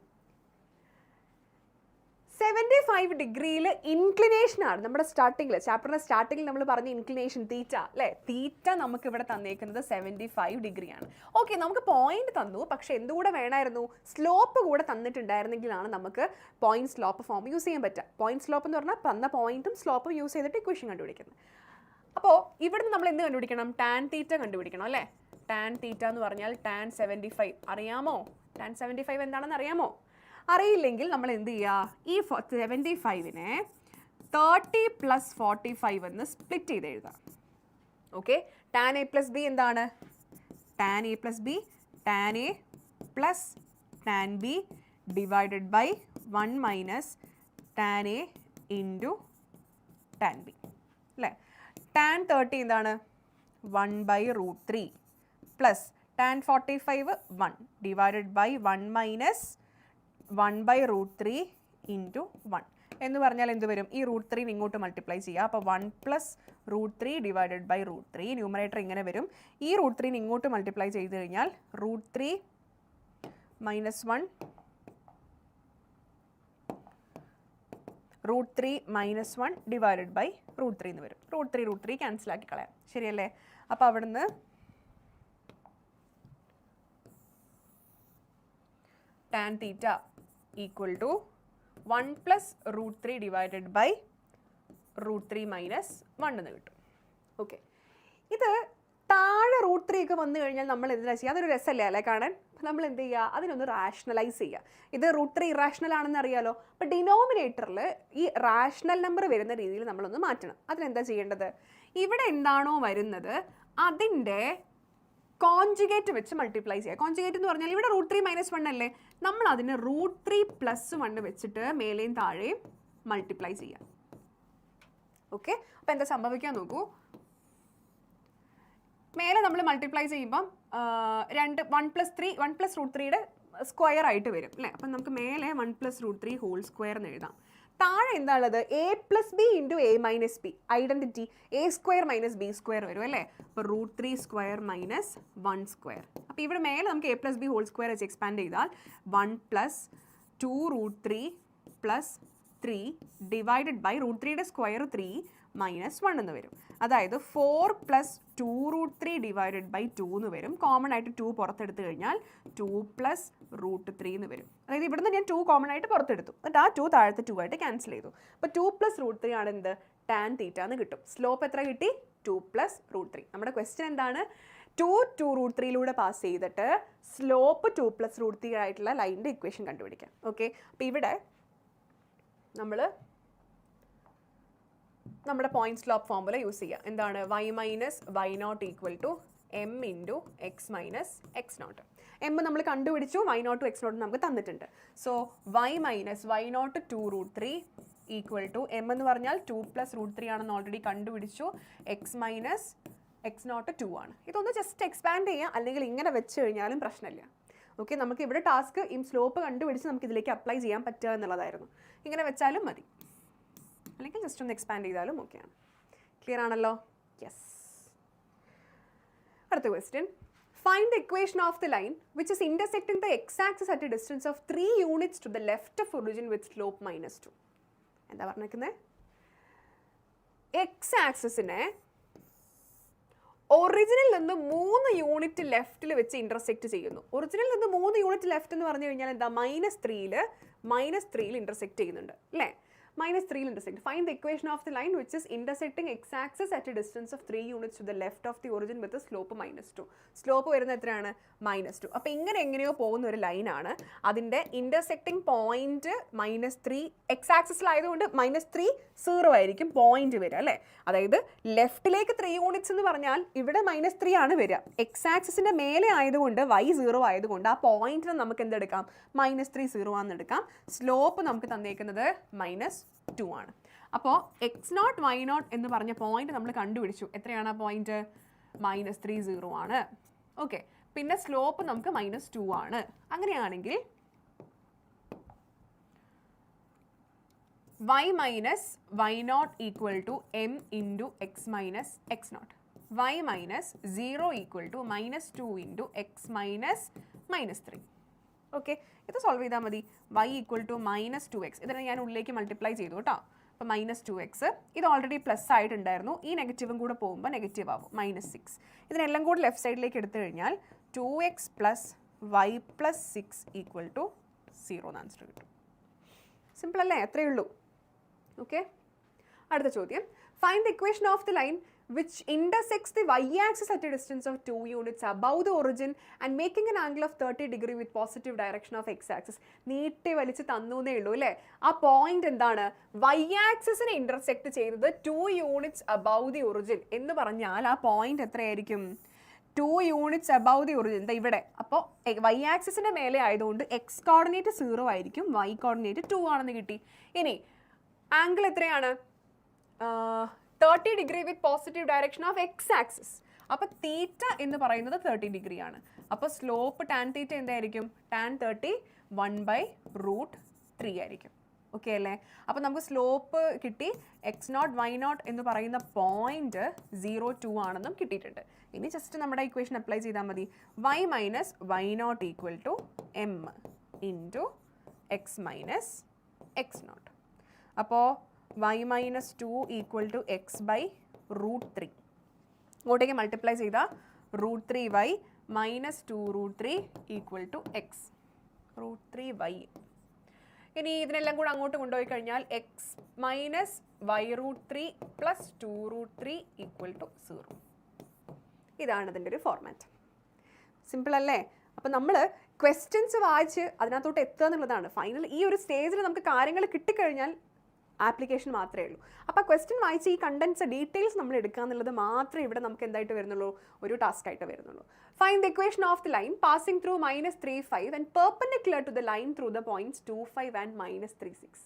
75 ഡിഗ്രിയിൽ ഇൻക്ലിനേഷൻ ആണ് നമ്മുടെ സ്റ്റാർട്ടിങ്ങിൽ, ചാപ്റ്ററിൻ്റെ സ്റ്റാർട്ടിങ്ങിൽ നമ്മൾ പറഞ്ഞ ഇൻക്ലിനേഷൻ തീറ്റ അല്ലേ? തീറ്റ നമുക്ക് ഇവിടെ തന്നേക്കുന്നത് 75 ഡിഗ്രിയാണ്. ഓക്കെ, നമുക്ക് പോയിന്റ് തന്നു, പക്ഷേ എന്തുകൂടെ വേണമായിരുന്നു? സ്ലോപ്പ് കൂടെ തന്നിട്ടുണ്ടായിരുന്നെങ്കിലാണ് നമുക്ക് പോയിന്റ് സ്ലോപ്പ് ഫോം യൂസ് ചെയ്യാൻ പറ്റുക. പോയിന്റ് സ്ലോപ്പ് എന്ന് പറഞ്ഞാൽ തന്ന പോയിന്റും സ്ലോപ്പും യൂസ് ചെയ്തിട്ട് ഇക്വേഷൻ കണ്ടുപിടിക്കുന്നത്. അപ്പോൾ ഇവിടുന്ന് നമ്മൾ എന്ത് കണ്ടുപിടിക്കണം? ടാൻ തീറ്റ കണ്ടുപിടിക്കണം അല്ലേ? ടാൻ തീറ്റ എന്ന് പറഞ്ഞാൽ ടാൻ 75 അറിയാമോ? ടാൻ 75 എന്താണെന്ന് അറിയാമോ? അറിയില്ലെങ്കിൽ നമ്മൾ എന്ത് ചെയ്യുക? ഈ 75നെ 30 + 45 എന്ന് സ്പ്ലിറ്റ് ചെയ്ത് എഴുതാം. ഓക്കെ, ടാൻ a + b എന്താണ്? Tan a + b tan a plus tan b divided by 1 minus tan a into tan b അല്ലേ? ടാൻ 30 എന്താണ്? 1/√3 plus tan 45 1 divided by 1 minus 1/√3 into 1 എന്ന് പറഞ്ഞാൽ എന്ത് വരും? ഈ √3 ഇങ്ങോട്ട് മൾട്ടിപ്ലൈ ചെയ്യുക. അപ്പോൾ 1 + √3 ഡിവൈഡഡ് ബൈ √3. ന്യൂമറേറ്റർ ഇങ്ങനെ വരും. ഈ √3 ഇങ്ങോട്ട് മൾട്ടിപ്ലൈ ചെയ്ത് കഴിഞ്ഞാൽ √3 - 1 √3 - 1 ഡിവൈഡഡ് ബൈ √3 എന്ന് വരും. √3 ക്യാൻസൽ ആക്കി കളയാം, ശരിയല്ലേ? അപ്പോൾ അവിടുന്ന് tan theta equal to 1 + √3 divided by √3 - 1 എന്ന് കിട്ടും. ഓക്കെ, ഇത് താഴെ √3 ഒക്കെ വന്നു കഴിഞ്ഞാൽ നമ്മൾ എന്തിനാ ചെയ്യുക? അതൊരു രസമല്ലേ അല്ലേ കാണാൻ? നമ്മൾ എന്ത് ചെയ്യുക? അതിനൊന്ന് റാഷണലൈസ് ചെയ്യുക. ഇത് √3 ഇറാഷണൽ ആണെന്ന് അറിയാലോ. അപ്പോൾ ഡിനോമിനേറ്ററിൽ ഈ റാഷണൽ നമ്പർ വരുന്ന രീതിയിൽ നമ്മളൊന്ന് മാറ്റണം. അതിനെന്താ ചെയ്യേണ്ടത്? ഇവിടെ എന്താണോ വരുന്നത് അതിൻ്റെ കോൺജുഗേറ്റ് വെച്ച് മൾട്ടിപ്ലൈ ചെയ്യുക. കോൺജുഗേറ്റ് എന്ന് പറഞ്ഞാൽ ഇവിടെ √3 - 1 അല്ലേ? നമ്മൾ അതിന് √3 + 1 വെച്ചിട്ട് മേലെയും താഴെയും മൾട്ടിപ്ലൈ ചെയ്യാം. ഓക്കെ, അപ്പോൾ എന്താ സംഭവിക്കാൻ നോക്കൂ. മേലെ നമ്മൾ മൾട്ടിപ്ലൈ ചെയ്യുമ്പം രണ്ട് 1+√3യുടെ സ്ക്വയർ ആയിട്ട് വരും അല്ലേ. അപ്പം നമുക്ക് മേലെ 1+√3 ഹോൾ സ്ക്വയർ എന്ന് എഴുതാം. താഴെ എന്താണുള്ളത്? a+b × a-b identity a² - b² വരും അല്ലേ. അപ്പോൾ √3² - 1². അപ്പോൾ ഇവിടെ മേലെ നമുക്ക് a+b ഹോൾ സ്ക്വയർ വെച്ച് എക്സ്പാൻഡ് ചെയ്താൽ 1 + 2√3 + 3 ഡിവൈഡഡ് ബൈ √3യുടെ സ്ക്വയർ 3 -1 എന്ന് വരും. അതായത് 4 + 2√3 ഡിവൈഡഡ് ബൈ 2 എന്ന് വരും. കോമൺ ആയിട്ട് 2 പുറത്തെടുത്ത് കഴിഞ്ഞാൽ 2 + √3 എന്ന് വരും. അതായത് ഇവിടുന്ന് ഞാൻ 2 കോമൺ ആയിട്ട് പുറത്തെടുത്തു, എന്നിട്ട് ആ 2 താഴത്തെ 2 ആയിട്ട് ക്യാൻസൽ ചെയ്തു. അപ്പോൾ 2 + √3 ആണ് എന്ത്? tan θ എന്ന് കിട്ടും. സ്ലോപ്പ് എത്ര കിട്ടി? 2 + √3. നമ്മുടെ ക്വസ്റ്റ്യൻ എന്താണ്? 2 √3 പാസ് ചെയ്തിട്ട് സ്ലോപ്പ് 2 + √3 ആയിട്ടുള്ള ലൈനിൻ്റെ ഇക്വേഷൻ കണ്ടുപിടിക്കാം. ഓക്കെ, അപ്പോൾ ഇവിടെ നമ്മൾ നമ്മുടെ പോയിന്റ് സ്ലോപ്പ് ഫോർമുല യൂസ് ചെയ്യുക. എന്താണ്? y - y0 = m × x - x0. m നമ്മൾ കണ്ടുപിടിച്ചു, y0 x0 നമുക്ക് തന്നിട്ടുണ്ട്. സോ y - y0 2√3 = m എന്ന് പറഞ്ഞാൽ 2 + √3 ആണെന്ന് ഓൾറെഡി കണ്ടുപിടിച്ചു. x - x0 2 ആണ്. ഇതൊന്ന് ജസ്റ്റ് എക്സ്പാൻഡ് ചെയ്യുക, അല്ലെങ്കിൽ ഇങ്ങനെ വെച്ച് കഴിഞ്ഞാലും പ്രശ്നമില്ല. ഓക്കെ, നമുക്ക് ഇവിടെ ടാസ്ക് ഈ സ്ലോപ്പ് കണ്ടുപിടിച്ച് നമുക്ക് ഇതിലേക്ക് അപ്ലൈ ചെയ്യാൻ പറ്റുക എന്നുള്ളതായിരുന്നു. ഇങ്ങനെ വെച്ചാലും മതി, അല്ലെങ്കിൽ ജസ്റ്റ് ഒന്ന് എക്സ്പാൻഡ് ചെയ്താലും ഓക്കെയാണ്. ക്ലിയർ ആണല്ലോ? യെസ്. അടുത്ത question. Find the equation of the line which is intersecting the x axis at a distance of 3 units to the left of origin with slope -2. എന്താ പറഞ്ഞിരിക്കുന്നത്? എക്സ് ആക്സിസിനെ ഒറിജിനിൽ നിന്ന് 3 യൂണിറ്റ് ലെഫ്റ്റിൽ വെച്ച് ഇന്റർസെക്റ്റ് ചെയ്യുന്നു. ഒറിജിനിൽ നിന്ന് 3 യൂണിറ്റ് ലെഫ്റ്റ് എന്ന് പറഞ്ഞു കഴിഞ്ഞാൽ എന്താ? -3യിൽ ഇന്റർസെക്റ്റ് ചെയ്യുന്നുണ്ട് അല്ലേ. -3യിൽ intersect. Find the equation of the line which is intersecting x-axis at a distance of 3 units to the left of the origin with a slope -2. Slope വരുന്നത് എത്രയാണ്? -2. അപ്പോൾ ഇങ്ങനെ എങ്ങനെയോ പോകുന്ന ഒരു ലൈനാണ്. അതിൻ്റെ ഇൻ്റർസെക്റ്റിംഗ് പോയിന്റ് -3 x-ആക്സിസിലായതുകൊണ്ട് -3 0 ആയിരിക്കും പോയിന്റ് വരിക അല്ലേ. അതായത് ലെഫ്റ്റിലേക്ക് 3 യൂണിറ്റ്സ് എന്ന് പറഞ്ഞാൽ ഇവിടെ -3 ആണ് വരിക. x-ആക്സിസിൻ്റെ മേലെ ആയതുകൊണ്ട് y 0 ആയതുകൊണ്ട് ആ പോയിന്റിന് നമുക്ക് എന്തെടുക്കാം? -3 0 ആണെന്ന് എടുക്കാം. സ്ലോപ്പ് നമുക്ക് തന്നേക്കുന്നത് -2 ആണ്. അപ്പോൾ x0 y0 എന്ന് പറഞ്ഞ പോയിന്റ് നമ്മൾ കണ്ടുപിടിച്ചു. എത്രയാണ് ആ പോയിന്റ്? -3 0 ആണ്. ഓക്കെ, പിന്നെ സ്ലോപ്പ് നമുക്ക് -2 ആണ്. അങ്ങനെയാണെങ്കിൽ y - y0 = m × x - x0. y - 0 = -2 × x - 3. Okay, ഇത് സോൾവ് ചെയ്താൽ മതി. y = -2x. ഇതിനെ ഞാൻ ഉള്ളിലേക്ക് മൾട്ടിപ്ലൈ ചെയ്തു കേട്ടോ. അപ്പോൾ -2x ഇത് ഓൾറെഡി പ്ലസ് ആയിട്ടുണ്ടായിരുന്നു. ഈ നെഗറ്റീവും കൂടെ പോകുമ്പോൾ നെഗറ്റീവ് ആവും, -6. ഇതിനെല്ലാം കൂടി ലെഫ്റ്റ് സൈഡിലേക്ക് എടുത്തു കഴിഞ്ഞാൽ 2x + y + 6 = 0 എന്ന് ആൻസർ കിട്ടും. സിമ്പിൾ അല്ലേ? അത്രയേ ഉള്ളൂ. ഓക്കെ, അടുത്ത ചോദ്യം. Find the equation of the line which intersects the y-axis at a distance of 2 units above the origin and making an angle of 30 degree with positive direction of x-axis. നീട്ടി വലിച്ച് തന്നേ ഉള്ളൂ അല്ലേ. ആ പോയിന്റ് എന്താണ്? y-axisനെ intersect ചെയ്യുന്നത് 2 units above the origin എന്ന് പറഞ്ഞാൽ ആ പോയിന്റ് എത്രയായിരിക്കും? 2 യൂണിറ്റ്സ് above the origin. ഇവിടെ അപ്പോൾ y-axisന്റെ മേലെ ആയതുകൊണ്ട് x കോർഡിനേറ്റ് 0 ആയിരിക്കും, y കോർഡിനേറ്റ് 2 ആണെന്ന് കിട്ടി. ഇനി ആംഗിൾ എത്രയാണ്? 30 degree with positive direction of x-axis. അപ്പോൾ തീറ്റ എന്ന് പറയുന്നത് 30 ഡിഗ്രി ആണ്. അപ്പോൾ സ്ലോപ്പ് tan തീറ്റ എന്തായിരിക്കും? tan 30 1/√3 ആയിരിക്കും. ഓക്കെ അല്ലേ? അപ്പോൾ നമുക്ക് സ്ലോപ്പ് കിട്ടി. x0 y0 എന്ന് പറയുന്ന പോയിന്റ് 0 2 ആണെന്നും കിട്ടിയിട്ടുണ്ട്. ഇനി ജസ്റ്റ് നമ്മുടെ ഇക്വേഷൻ അപ്ലൈ ചെയ്താൽ മതി. y - y0 = m × x - x0. അപ്പോൾ y - 2 = x/√3. ഇങ്ങോട്ടേക്ക് മൾട്ടിപ്ലൈ ചെയ്താൽ √3y -2√3 = x. √3y. ഇനി ഇതിനെല്ലാം കൂടെ അങ്ങോട്ട് കൊണ്ടുപോയി കഴിഞ്ഞാൽ x - y√3 + 2√3 = 0. ഇതാണ് ഇതിൻ്റെ ഒരു ഫോർമാറ്റ്. സിമ്പിൾ അല്ലേ? അപ്പം നമ്മൾ ക്വസ്റ്റ്യൻസ് വായിച്ച് അതിനകത്തോട്ട് എത്തുക എന്നുള്ളതാണ്. ഫൈനൽ ഈ ഒരു സ്റ്റേജിൽ നമുക്ക് കാര്യങ്ങൾ കിട്ടിക്കഴിഞ്ഞാൽ ആപ്ലിക്കേഷൻ മാത്രമേ ഉള്ളൂ. അപ്പോൾ ക്വസ്റ്റ്യൻ വായിച്ച് ഈ കണ്ടൻസ് ഡീറ്റെയിൽസ് നമ്മൾ എടുക്കുക എന്നുള്ളത് മാത്രമേ ഇവിടെ നമുക്ക് എന്തായിട്ട് വരുന്നുള്ളൂ? ഒരു ടാസ്ക് ആയിട്ട് വരുന്നുള്ളൂ. Find the equation of the line passing through -3 5 and perpendicular to the line through the points 2 5 and -3 6.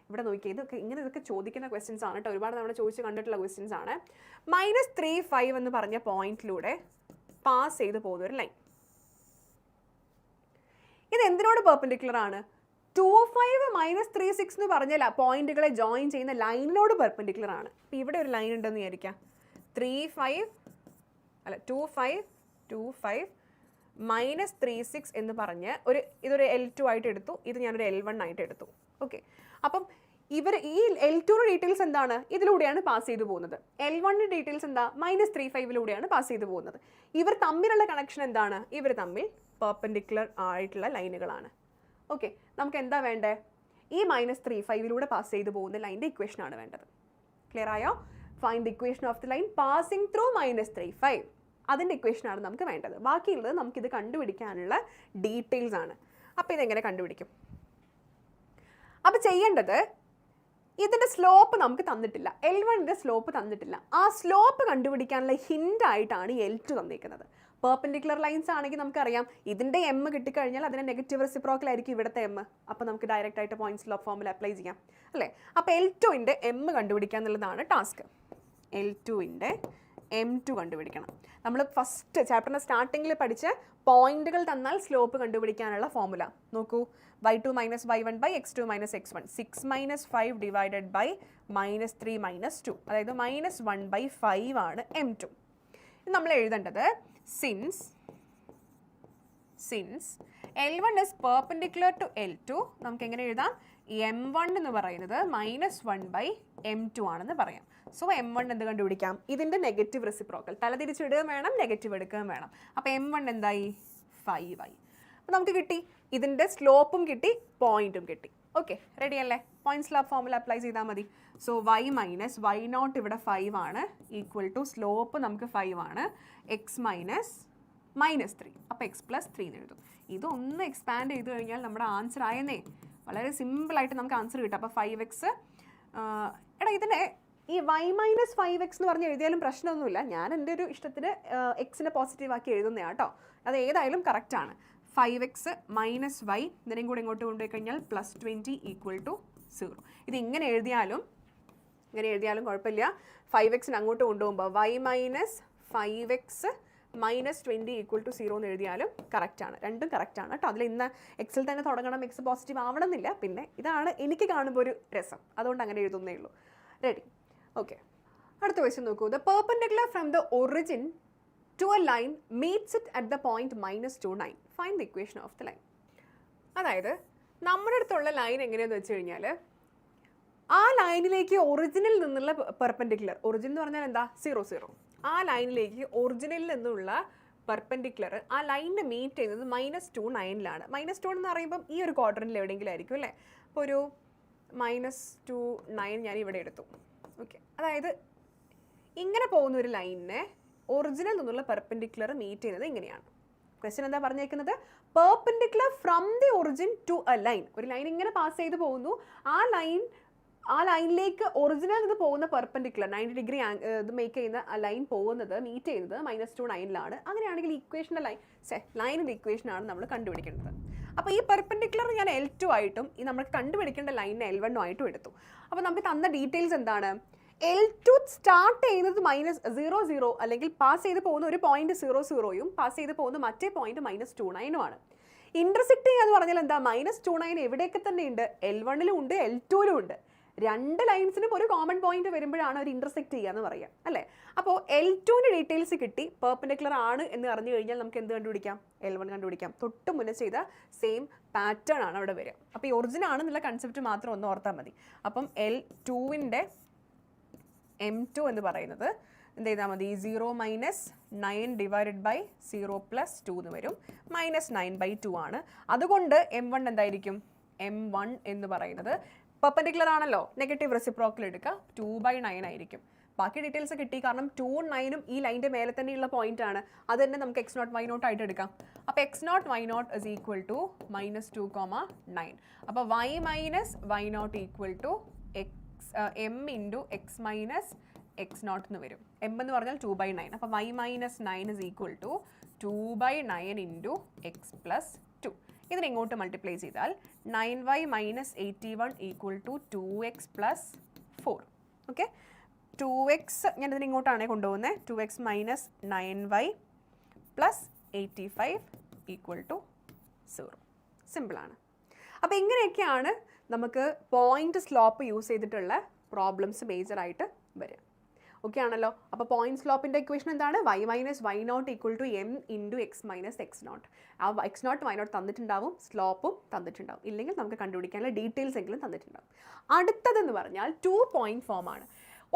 ഇവിടെ നോക്കിയാൽ ഇതൊക്കെ ചോദിക്കുന്ന ക്വസ്റ്റ്യൻസ് ആണ് കേട്ടോ. ഒരുപാട് തവണ ചോദിച്ച് കണ്ടിട്ടുള്ള ക്വസ്റ്റ്യൻസ് ആണ്. -3 5 എന്ന് പറഞ്ഞ പോയിന്റിലൂടെ പാസ് ചെയ്ത് പോകുന്ന ഒരു ലൈൻ. ഇത് എന്തിനോട് പെർപെൻഡിക്കുലർ ആണ്? 25 മൈനസ് 36 എന്ന് പറഞ്ഞാൽ പോയിന്റുകളെ ജോയിൻ ചെയ്യുന്ന ലൈനിനോട് പെർപെൻഡിക്കുലർ ആണ്. അപ്പോൾ ഇവിടെ ഒരു ലൈൻ ഉണ്ടെന്ന് വിചാരിക്കാം. 25 മൈനസ് 36 എന്ന് പറഞ്ഞ് ഇതൊരു L2 ആയിട്ട് എടുത്തു, ഇത് ഞാനൊരു L1 ആയിട്ട് എടുത്തു. ഓക്കെ, അപ്പം ഈ L2യുടെ ഡീറ്റെയിൽസ് എന്താണ്? ഇതിലൂടെയാണ് പാസ് ചെയ്തു പോകുന്നത്. L1ന്റെ ഡീറ്റെയിൽസ് എന്താ? -35ലൂടെയാണ് പാസ് ചെയ്തു പോകുന്നത്. ഇവർ തമ്മിലുള്ള കണക്ഷൻ എന്താണ്? ഇവർ തമ്മിൽ പെർപെൻഡിക്കുലർ ആയിട്ടുള്ള ലൈനുകളാണ്. ഓക്കെ, നമുക്ക് എന്താ വേണ്ടേ? ഈ -35ലൂടെ പാസ് ചെയ്തു പോകുന്ന ലൈൻ്റെ ഇക്വേഷൻ ആണ് വേണ്ടത്. ക്ലിയർ ആയോ? Find the equation of the line passing through -35. അതിൻ്റെ ഇക്വേഷനാണ് നമുക്ക് വേണ്ടത്. ബാക്കിയുള്ളത് നമുക്കിത് കണ്ടുപിടിക്കാനുള്ള ഡീറ്റെയിൽസ് ആണ്. അപ്പോൾ ഇതെങ്ങനെ കണ്ടുപിടിക്കും? അപ്പോൾ ചെയ്യേണ്ടത്, ഇതിൻ്റെ സ്ലോപ്പ് നമുക്ക് തന്നിട്ടില്ല, L1ൻ്റെ സ്ലോപ്പ് തന്നിട്ടില്ല. ആ സ്ലോപ്പ് കണ്ടുപിടിക്കാനുള്ള ഹിൻ്റായിട്ടാണ് ഈ L2 തന്നിരിക്കുന്നത്. പെർപെൻഡിക്കുലർ ലൈൻസ് ആണെങ്കിൽ നമുക്കറിയാം ഇതിൻ്റെ എം കിട്ടിക്കഴിഞ്ഞാൽ അതിന് നെഗറ്റീവ് റെസിപ്രോക്കൽ ആയിരിക്കും ഇവിടുത്തെ എം. അപ്പോൾ നമുക്ക് ഡയറക്റ്റ് ആയിട്ട് പോയിന്റ് സ്ലോപ്പ് ഫോർമുല അപ്ലൈ ചെയ്യാം അല്ലേ? അപ്പോൾ L2ൻ്റെ എം കണ്ടുപിടിക്കുക എന്നുള്ളതാണ് ടാസ്ക്. L2ൻ്റെ M2 കണ്ടുപിടിക്കണം. നമ്മൾ ഫസ്റ്റ് ചാപ്റ്ററിൻ്റെ സ്റ്റാർട്ടിങ്ങിൽ പഠിച്ച പോയിന്റുകൾ തന്നാൽ സ്ലോപ്പ് കണ്ടുപിടിക്കാനുള്ള ഫോർമുല നോക്കൂ. y2 minus y1 by x2 minus x1, 6 minus 5 divided by -3 minus 2, അതായത് -1/5 ആണ് M2. ഇത് നമ്മൾ എഴുതേണ്ടത് since L1 is perpendicular to L2, നമുക്ക് എങ്ങനെ എഴുതാം? M1 എന്ന് പറയുന്നത് -1/M2 ആണെന്ന് പറയാം. സോ M1 എന്ത് കണ്ടുപിടിക്കാം? ഇതിൻ്റെ നെഗറ്റീവ് റെസിപ്രോക്കൽ തലതിരിച്ചിടുകയും വേണം, നെഗറ്റീവ് എടുക്കുകയും വേണം. അപ്പോൾ M1 എന്തായി? 5 അപ്പോൾ നമുക്ക് കിട്ടി, ഇതിൻ്റെ സ്ലോപ്പും കിട്ടി, പോയിന്റും കിട്ടി. ഓക്കെ, റെഡി അല്ലേ? പോയിന്റ് സ്ലോപ്പ് ഫോർമുല അപ്ലൈ ചെയ്താൽ മതി. സോ y മൈനസ് y0 ഇവിടെ 5 ആണ്, ഈക്വൽ ടു സ്ലോപ്പ് നമുക്ക് 5 ആണ്, x മൈനസ് -3, അപ്പോൾ x + 3 എന്ന് എഴുതും. ഇതൊന്ന് എക്സ്പാൻഡ് ചെയ്ത് കഴിഞ്ഞാൽ നമ്മുടെ ആൻസർ ആയെന്നേ. വളരെ സിമ്പിളായിട്ട് നമുക്ക് ആൻസർ കിട്ടും. അപ്പോൾ 5x, എടാ ഇതിനെ ഈ y മൈനസ് 5x എന്ന് പറഞ്ഞ് എഴുതിയാലും പ്രശ്നമൊന്നുമില്ല. ഞാൻ എൻ്റെ ഒരു ഇഷ്ടത്തിന് എക്സിനെ പോസിറ്റീവ് ആക്കി എഴുതുന്നതാണ് കേട്ടോ. അത് ഏതായാലും കറക്റ്റാണ്. 5x മൈനസ് y ഇതിനെയും കൂടെ ഇങ്ങോട്ട് കൊണ്ടുപോയി കഴിഞ്ഞാൽ +20 = 0. ഇത് ഇങ്ങനെ എഴുതിയാലും കുഴപ്പമില്ല. 5xന് അങ്ങോട്ട് കൊണ്ടുപോകുമ്പോൾ y മൈനസ് 5x -20 = 0 എന്ന് എഴുതിയാലും കറക്റ്റാണ്. രണ്ടും കറക്റ്റാണ് കേട്ടോ. അതിൽ ഇന്ന് എക്സിൽ തന്നെ തുടങ്ങണം, എക്സ് പോസിറ്റീവ് ആവണമെന്നില്ല. പിന്നെ ഇതാണ് എനിക്ക് കാണുമ്പോൾ ഒരു രസം, അതുകൊണ്ട് അങ്ങനെ എഴുതുന്നേ ഉള്ളൂ. റെഡി? ഓക്കെ, അടുത്ത ക്വസ്റ്റ്യൻ നോക്കൂ. The perpendicular from the origin to a line meets it at the point -29. Find the equation of the line. അതായത് നമ്മുടെ അടുത്തുള്ള ലൈൻ എങ്ങനെയാണെന്ന് വെച്ച് കഴിഞ്ഞാൽ, ആ ലൈനിലേക്ക് ഒറിജിനിൽ നിന്നുള്ള പെർപെൻഡിക്കുലർ, ഒറിജിൻ എന്ന് പറഞ്ഞാൽ എന്താ? 0 0. ആ ലൈനിലേക്ക് ഒറിജിനിൽ നിന്നുള്ള പെർപെൻഡിക്കുലർ ആ ലൈനിനെ മീറ്റ് ചെയ്യുന്നത് -29ലാണ്. -2 എന്ന് പറയുമ്പം ഈ ഒരു ക്വാഡ്രന്റിൽ എവിടെയെങ്കിലും ആയിരിക്കും അല്ലേ? അപ്പോൾ ഒരു -29 ഞാൻ ഇവിടെ എടുത്തു. ഓക്കെ, അതായത് ഇങ്ങനെ പോകുന്ന ഒരു ലൈനിനെ ഒറിജിനിൽ നിന്നുള്ള പെർപെൻഡിക്കുലർ മീറ്റ് ചെയ്യുന്നത് ഇങ്ങനെയാണ്. ക്വസ്റ്റ്യൻ എന്താ പറഞ്ഞേക്കുന്നത്? Perpendicular from the origin to a line. ഒരു ലൈൻ ഇങ്ങനെ പാസ് ചെയ്ത് പോകുന്നു, ആ ലൈനിലേക്ക് ഒറിജിനൽ നിന്ന് പോകുന്ന പെർപെൻഡിക്കുലർ 90 ഡിഗ്രി ഇത് മേക്ക് ചെയ്യുന്ന ആ ലൈൻ മീറ്റ് ചെയ്യുന്നത് -29ലാണ്. അങ്ങനെയാണെങ്കിൽ ഇക്വേഷൻ്റെ ലൈനിൻ്റെ ഇക്വേഷനാണ് നമ്മൾ കണ്ടുപിടിക്കേണ്ടത്. അപ്പോൾ ഈ പെർപെൻഡിക്കുലർ ഞാൻ L2 ആയിട്ടും ഈ നമ്മൾ കണ്ടുപിടിക്കേണ്ട ലൈനിനെ L1 ആയിട്ടും എടുത്തു. അപ്പോൾ നമുക്ക് തന്ന ഡീറ്റെയിൽസ് എന്താണ്? L2 സ്റ്റാർട്ട് ചെയ്യുന്നത് -0 0 അല്ലെങ്കിൽ പാസ് ചെയ്ത് പോകുന്ന ഒരു പോയിന്റ് 0 0യും പാസ് ചെയ്ത് പോകുന്ന മറ്റേ പോയിന്റ് -29 ആണ്. ഇന്റർസെക്ട് ചെയ്യുക എന്ന് പറഞ്ഞാൽ എന്താ? -29 എവിടെയൊക്കെ തന്നെ ഉണ്ട്, L1ലും ഉണ്ട്, L2ലും ഉണ്ട്. രണ്ട് ലൈൻസിനും ഒരു കോമൺ പോയിന്റ് വരുമ്പോഴാണ് അവർ ഇന്റർസെക്ട് ചെയ്യുക എന്ന് പറയുക അല്ലേ? അപ്പോൾ L2ൻ്റെ ഡീറ്റെയിൽസ് കിട്ടി, പെർപെൻഡിക്കുലർ ആണ് എന്ന് അറിഞ്ഞു കഴിഞ്ഞാൽ നമുക്ക് എന്ത് കണ്ടുപിടിക്കാം? L1 കണ്ടുപിടിക്കാം. തൊട്ട് മുന്നേ ചെയ്ത സെയിം പാറ്റേൺ ആണ് അവിടെ വരിക. അപ്പോൾ ഈ ഒറിജിൻ ആണെന്നുള്ള കൺസെപ്റ്റ് മാത്രം ഒന്ന് ഓർത്താൽ മതി. അപ്പം L2ൻ്റെ M2 എന്ന് പറയുന്നത് എന്ത് ചെയ്താൽ മതി? 0 - 9 ഡിവൈഡഡ് ബൈ 0 + 2 എന്ന് വരും. -9/2 ആണ്. അതുകൊണ്ട് M1 എന്തായിരിക്കും? M1 എന്ന് പറയുന്നത് പെർപെൻഡിക്കുലർ ആണല്ലോ, നെഗറ്റീവ് റെസിപ്രോക്കൽ എടുക്കുക, 2/9 ആയിരിക്കും. ബാക്കി ഡീറ്റെയിൽസ് കിട്ടി, കാരണം 2 9 ഈ ലൈൻ്റെ മേലെ തന്നെയുള്ള പോയിന്റ് ആണ്. അത് തന്നെ നമുക്ക് x0 y0 ആയിട്ട് എടുക്കാം. അപ്പോൾ x0 y0 = -2, -9. അപ്പോൾ y minus y0 = m × x minus x0 എന്ന് വരും. m എന്ന് പറഞ്ഞാൽ 2/9. അപ്പോൾ y മൈനസ് 9 = 2/9 × x + 2. ഇതിനെ ഇങ്ങോട്ട് മൾട്ടിപ്ലൈ ചെയ്താൽ 9y minus 81 = 2x + 4. Okay, 2x ഞാൻ ഇതിനെ ഇങ്ങോട്ടാണ് കൊണ്ടുപോകുന്നത്. 2x - 9y plus 85 equal to 0. സിമ്പിളാണ്. അപ്പോൾ ഇങ്ങനെയൊക്കെയാണ് നമുക്ക് പോയിന്റ് സ്ലോപ്പ് യൂസ് ചെയ്തിട്ടുള്ള പ്രോബ്ലംസ് മേജറായിട്ട് വരിക. ഓക്കെ ആണല്ലോ. അപ്പോൾ പോയിന്റ് സ്ലോപ്പിൻ്റെ ഇക്വേഷൻ എന്താണ്? y minus y not equal to m into X minus X not. ആ എക്സ് നോട്ട് വൈ നോട്ട് തന്നിട്ടുണ്ടാവും, സ്ലോപ്പും തന്നിട്ടുണ്ടാവും. ഇല്ലെങ്കിൽ നമുക്ക് കണ്ടുപിടിക്കാനുള്ള ഡീറ്റെയിൽസ് എങ്കിലും തന്നിട്ടുണ്ടാവും. അടുത്തതെന്ന് പറഞ്ഞാൽ 2 പോയിന്റ് ഫോമാണ്.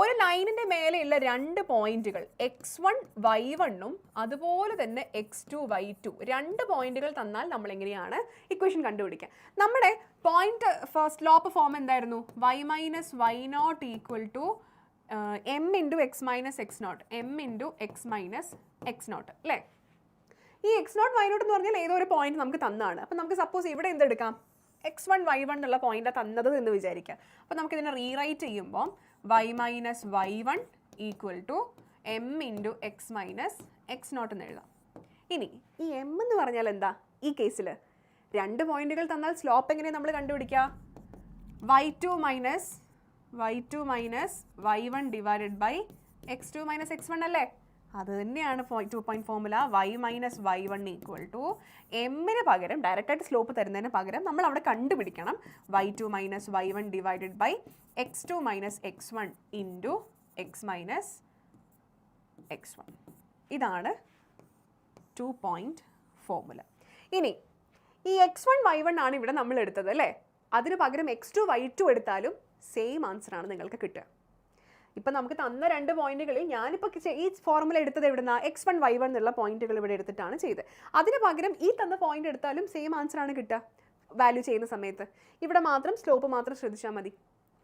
ഒരു ലൈനിൻ്റെ മേലെയുള്ള 2 പോയിന്റുകൾ x1 y1ഉം അതുപോലെ തന്നെ x2 y2 2 പോയിന്റുകൾ തന്നാൽ നമ്മൾ എങ്ങനെയാണ് ഇക്വേഷൻ കണ്ടുപിടിക്കുക? നമ്മുടെ പോയിന്റ് സ്ലോപ്പ് ഫോം എന്തായിരുന്നു? y minus y not equal to m into X minus X not, m into X minus X not അല്ലേ? ഈ എക്സ് നോട്ട് വൈ നോട്ട് എന്ന് പറഞ്ഞാൽ ഏതോ ഒരു പോയിന്റ് നമുക്ക് തന്നാണ്. അപ്പം നമുക്ക് സപ്പോസ് ഇവിടെ എന്തെടുക്കാം? x1 y1 എന്നുള്ള പോയിന്റാണ് തന്നത് എന്ന് വിചാരിക്കുക. അപ്പോൾ നമുക്കിതിനെ റീറൈറ്റ് ചെയ്യുമ്പോൾ y minus y1 equal to m into X minus X not എന്ന് എഴുതാം. ഇനി ഈ m എന്ന് പറഞ്ഞാൽ എന്താ? ഈ കേസിൽ 2 പോയിന്റുകൾ തന്നാൽ സ്ലോപ്പ് എങ്ങനെയാണ് നമ്മൾ കണ്ടുപിടിക്കുക? y2 minus y1 divided by x2 minus x1 അല്ലേ? അത് തന്നെയാണ് 2 point formula. y minus y1 equal to എമ്മിന് പകരം ഡയറക്റ്റായിട്ട് സ്ലോപ്പ് തരുന്നതിന് പകരം നമ്മൾ അവിടെ കണ്ടുപിടിക്കണം y2 minus y1 divided by x2 minus x1 into X minus x1. ഇതാണ് 2 പോയിന്റ് ഫോർമുല. ഇനി ഈ x1 y1 ആണ് ഇവിടെ നമ്മൾ എടുത്തത് അല്ലേ? അതിന് പകരം x2 y2 എടുത്താലും സെയിം ആൻസർ ആണ് നിങ്ങൾക്ക് കിട്ടുക. ഇപ്പം നമുക്ക് തന്ന 2 പോയിന്റുകളിൽ ഞാനിപ്പോൾ ഈ ഫോർമുല എടുത്തത് എവിടുന്ന x1 y1 എന്നുള്ള പോയിന്റുകൾ ഇവിടെ എടുത്തിട്ടാണ് ചെയ്തത്. അതിന് പകരം ഈ തന്ന പോയിന്റ് എടുത്താലും സെയിം ആൻസർ ആണ് കിട്ടുക വാല്യൂ ചെയ്യുന്ന സമയത്ത്. ഇവിടെ മാത്രം സ്ലോപ്പ് മാത്രം ശ്രദ്ധിച്ചാൽ മതി.